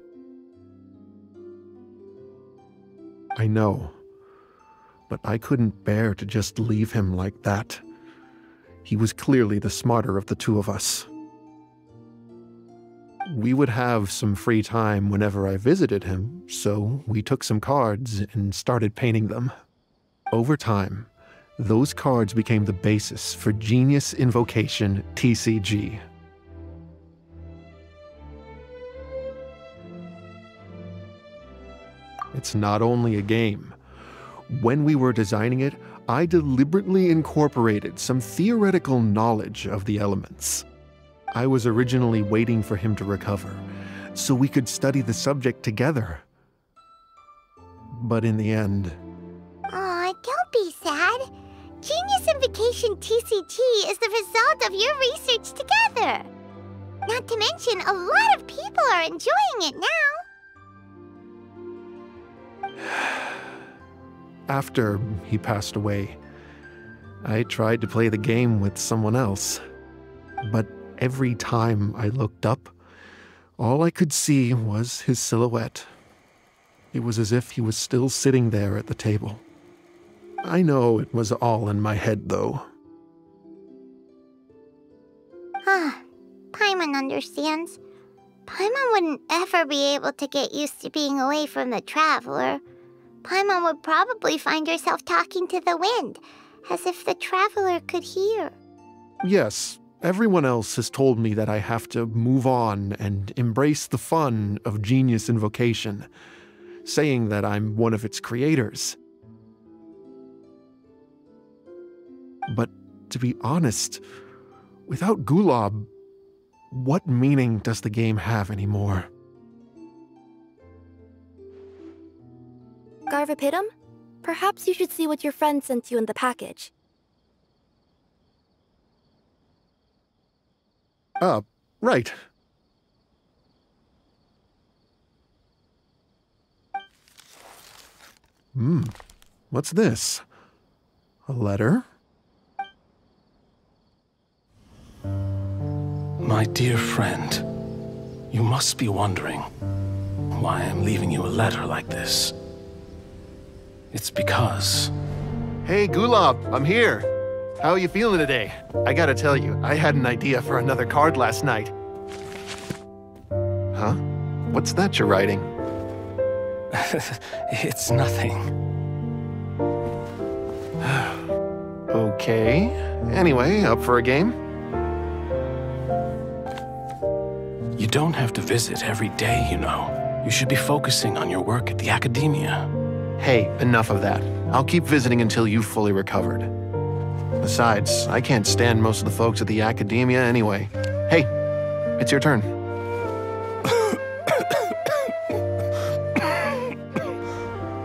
I know, but I couldn't bear to just leave him like that. He was clearly the smarter of the two of us. We would have some free time whenever I visited him, so we took some cards and started painting them. Over time, those cards became the basis for Genius Invocation TCG. It's not only a game. When we were designing it, I deliberately incorporated some theoretical knowledge of the elements. I was originally waiting for him to recover, so we could study the subject together. But in the end... Aw, don't be sad. Genius Invocation TCG is the result of your research together. Not to mention, a lot of people are enjoying it now. After he passed away, I tried to play the game with someone else. But every time I looked up, all I could see was his silhouette. It was as if he was still sitting there at the table. I know it was all in my head, though. Paimon understands. Paimon wouldn't ever be able to get used to being away from the Traveler. Paimon would probably find herself talking to the wind, as if the Traveler could hear. Yes, everyone else has told me that I have to move on and embrace the fun of Genius Invocation, saying that I'm one of its creators. But to be honest, without Gulab, what meaning does the game have anymore? Garvapitum? Perhaps you should see what your friend sent you in the package. Right. What's this? A letter? My dear friend, you must be wondering why I'm leaving you a letter like this. It's because... Hey, Gulab, I'm here. How are you feeling today? I gotta tell you, I had an idea for another card last night. Huh? What's that you're writing? It's nothing. Okay. Anyway, up for a game? You don't have to visit every day, you know. You should be focusing on your work at the academia. Hey, enough of that. I'll keep visiting until you've fully recovered. Besides, I can't stand most of the folks at the academia anyway. Hey, it's your turn.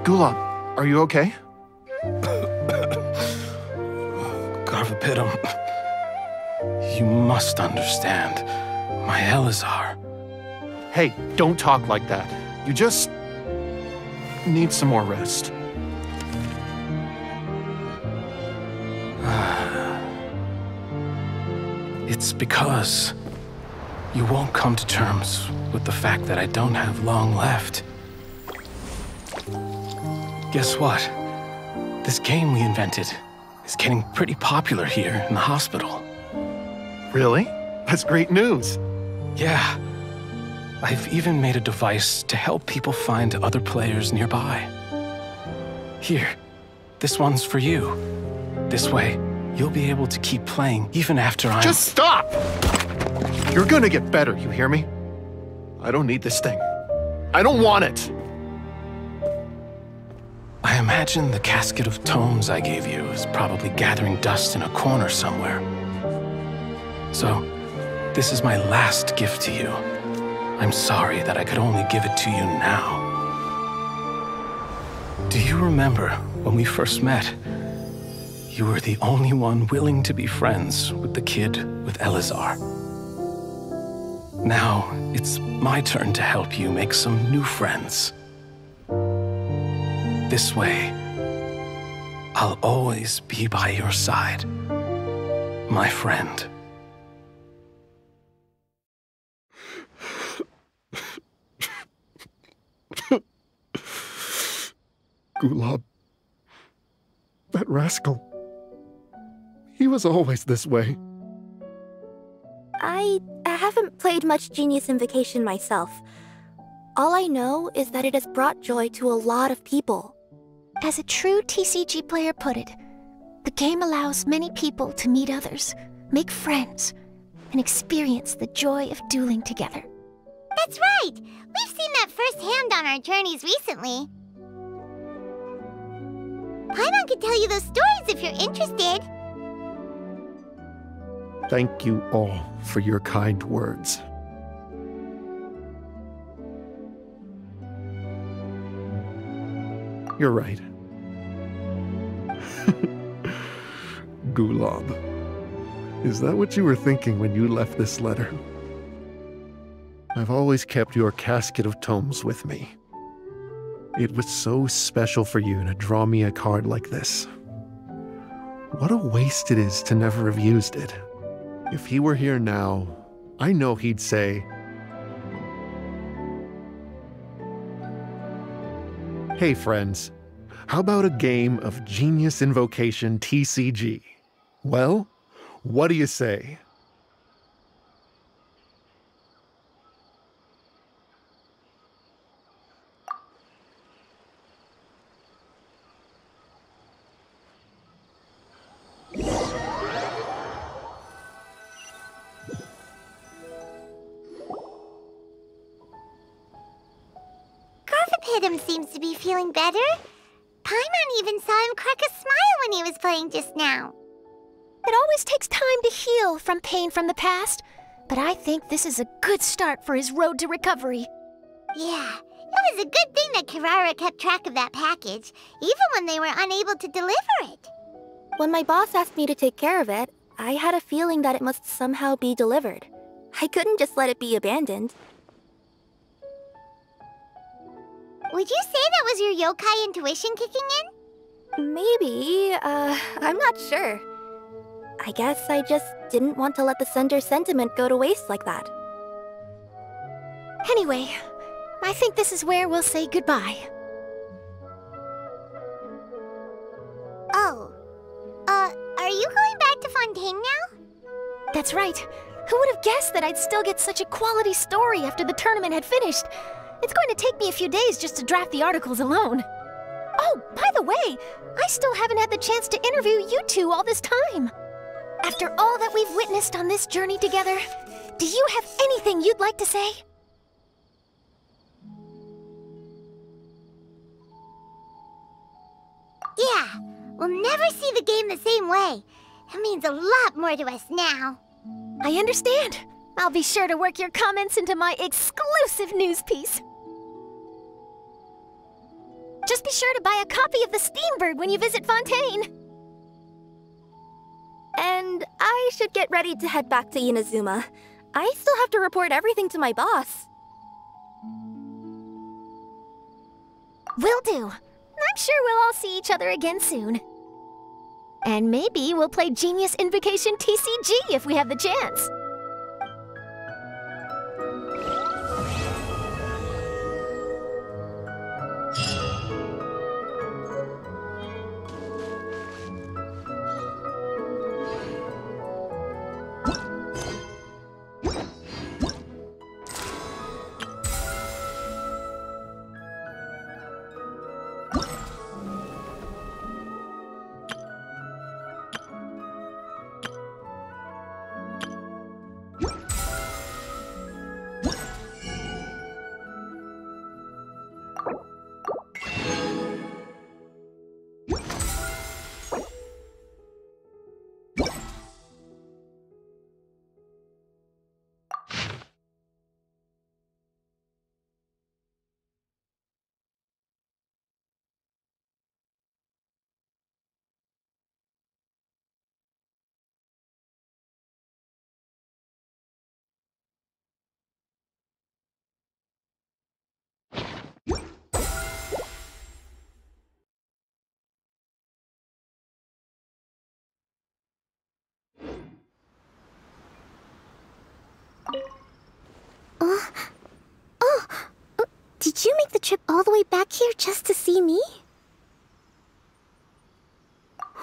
Gulab, are you okay? Garvapidum, you must understand. My Elazar. Hey, don't talk like that. You just need some more rest. It's because you won't come to terms with the fact that I don't have long left. Guess what? This game we invented is getting pretty popular here in the hospital. Really? That's great news. Yeah. I've even made a device to help people find other players nearby. Here, this one's for you. This way, you'll be able to keep playing even after I'm— Just stop! You're gonna get better, you hear me? I don't need this thing. I don't want it! I imagine the casket of tomes I gave you is probably gathering dust in a corner somewhere. So, this is my last gift to you. I'm sorry that I could only give it to you now. Do you remember when we first met? You were the only one willing to be friends with the kid with Elazar. Now, it's my turn to help you make some new friends. This way, I'll always be by your side, my friend. Gulab. That rascal. He was always this way. I haven't played much Genius Invocation myself. All I know is that it has brought joy to a lot of people. As a true TCG player put it, the game allows many people to meet others, make friends, and experience the joy of dueling together. That's right! We've seen that firsthand on our journeys recently. Paimon could tell you those stories if you're interested. Thank you all for your kind words. You're right. Gulab. Is that what you were thinking when you left this letter? I've always kept your casket of tomes with me. It was so special for you to draw me a card like this. What a waste it is to never have used it. If he were here now, I know he'd say, "Hey friends, how about a game of Genius Invocation TCG? Well, what do you say?" Garvapidum seems to be feeling better. Paimon even saw him crack a smile when he was playing just now. It always takes time to heal from pain from the past, but I think this is a good start for his road to recovery. Yeah, it was a good thing that Kirara kept track of that package, even when they were unable to deliver it. When my boss asked me to take care of it, I had a feeling that it must somehow be delivered. I couldn't just let it be abandoned. Would you say that was your yokai intuition kicking in? Maybe, I'm not sure. I guess I just didn't want to let the sender's sentiment go to waste like that. Anyway, I think this is where we'll say goodbye. Oh. Are you going back Fontaine now? That's right. Who would have guessed that I'd still get such a quality story after the tournament had finished? It's going to take me a few days just to draft the articles alone. Oh, by the way, I still haven't had the chance to interview you two all this time. After all that we've witnessed on this journey together, do you have anything you'd like to say? Yeah, we'll never see the game the same way. It means a lot more to us now. I understand. I'll be sure to work your comments into my exclusive news piece. Just be sure to buy a copy of the Steambird when you visit Fontaine. And I should get ready to head back to Inazuma. I still have to report everything to my boss. Will do. I'm sure we'll all see each other again soon. And maybe we'll play Genius Invocation TCG if we have the chance. Did you make the trip all the way back here just to see me?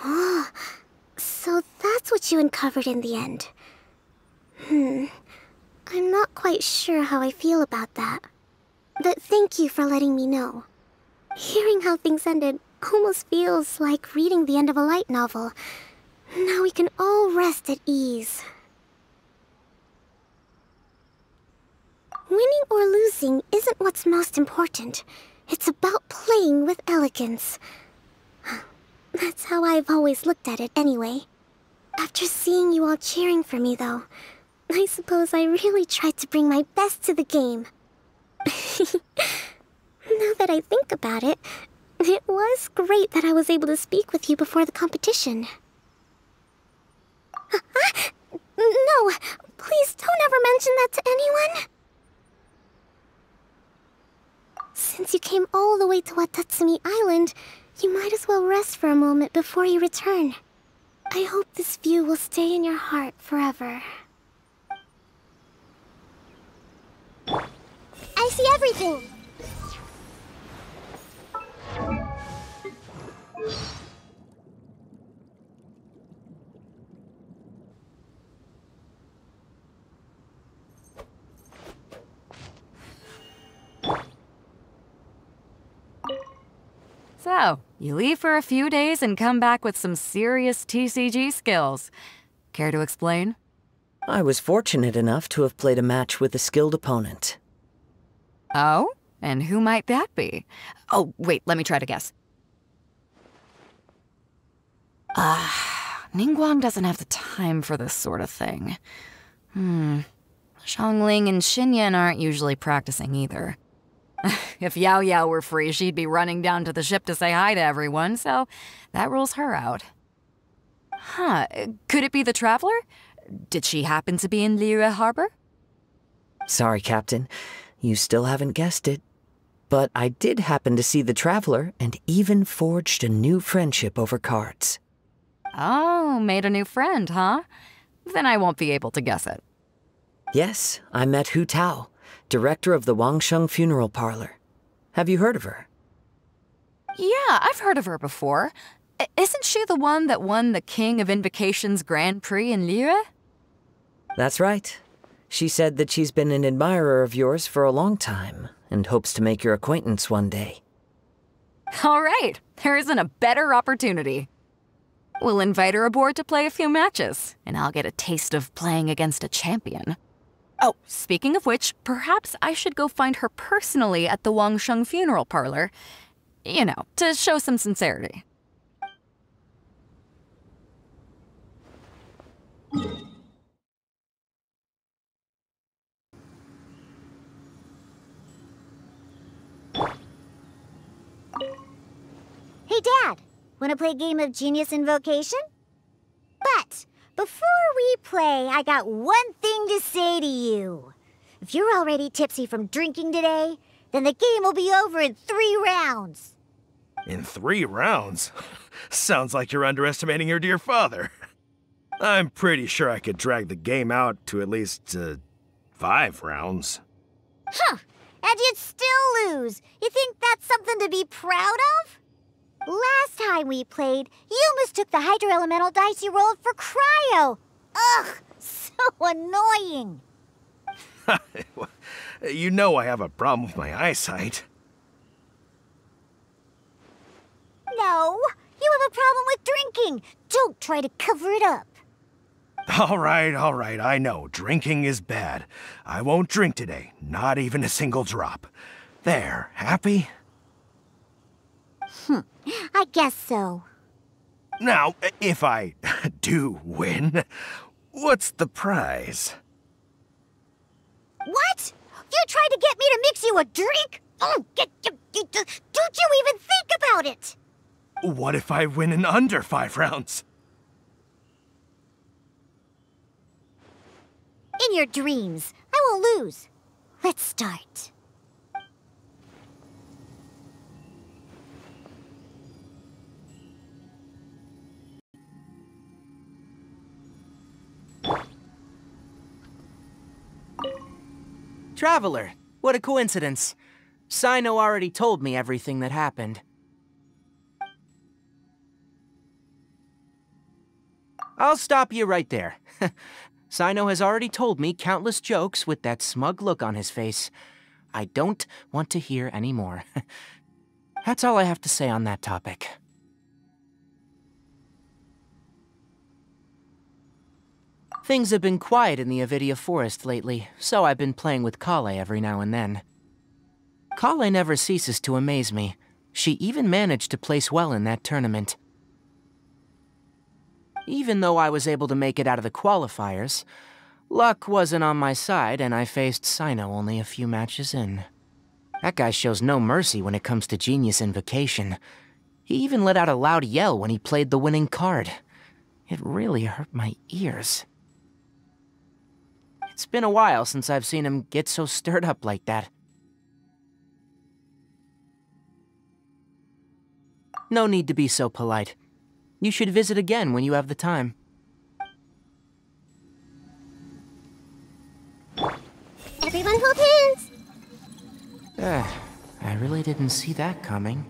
Oh, so that's what you uncovered in the end. I'm not quite sure how I feel about that. But thank you for letting me know. Hearing how things ended almost feels like reading the end of a light novel. Now we can all rest at ease. Winning or losing isn't what's most important. It's about playing with elegance. That's how I've always looked at it anyway. After seeing you all cheering for me, though, I suppose I really tried to bring my best to the game. Now that I think about it, it was great that I was able to speak with you before the competition. No, please don't ever mention that to anyone. Since you came all the way to Watatsumi Island, you might as well rest for a moment before you return. I hope this view will stay in your heart forever. I see everything! So, you leave for a few days and come back with some serious TCG skills. Care to explain? I was fortunate enough to have played a match with a skilled opponent. Oh? And who might that be? Oh, wait, let me try to guess. Ningguang doesn't have the time for this sort of thing. Xiangling and Xinyan aren't usually practicing either. If Yao Yao were free, she'd be running down to the ship to say hi to everyone, so that rules her out. Huh, could it be the Traveler? Did she happen to be in Liyue Harbor? Sorry, Captain. You still haven't guessed it. But I did happen to see the Traveler and even forged a new friendship over cards. Oh, made a new friend, huh? Then I won't be able to guess it. Yes, I met Hu Tao, director of the Wangsheng Funeral Parlor. Have you heard of her? Yeah, I've heard of her before. Isn't she the one that won the King of Invocations Grand Prix in Lille? That's right. She said that she's been an admirer of yours for a long time and hopes to make your acquaintance one day. All right, there isn't a better opportunity. We'll invite her aboard to play a few matches, and I'll get a taste of playing against a champion. Oh, speaking of which, perhaps I should go find her personally at the Wangsheng funeral parlor. You know, to show some sincerity. Hey, Dad. Wanna play a game of Genius Invocation? But before we play, I got one thing to say to you. If you're already tipsy from drinking today, then the game will be over in 3 rounds. In 3 rounds? Sounds like you're underestimating your dear father. I'm pretty sure I could drag the game out to at least 5 rounds. Huh, and you'd still lose. You think that's something to be proud of? Last time we played, you mistook the Hydro Elemental dice you rolled for Cryo. Ugh, so annoying. You know I have a problem with my eyesight. No, you have a problem with drinking. Don't try to cover it up. All right, I know. Drinking is bad. I won't drink today, not even a single drop. There, happy? I guess so. Now, if I do win, what's the prize? What? You tried to get me to mix you a drink? Oh, don't you even think about it! What if I win in under 5 rounds? In your dreams. I won't lose. Let's start. Traveler, what a coincidence. Sino already told me everything that happened. I'll stop you right there. Sino has already told me countless jokes with that smug look on his face. I don't want to hear any more. That's all I have to say on that topic. Things have been quiet in the Avidia Forest lately, so I've been playing with Kale every now and then. Kale never ceases to amaze me. She even managed to place well in that tournament. Even though I was able to make it out of the qualifiers, luck wasn't on my side and I faced Sino only a few matches in. That guy shows no mercy when it comes to Genius Invocation. He even let out a loud yell when he played the winning card. It really hurt my ears. It's been a while since I've seen him get so stirred up like that. No need to be so polite. You should visit again when you have the time. Everyone hold hands! I really didn't see that coming.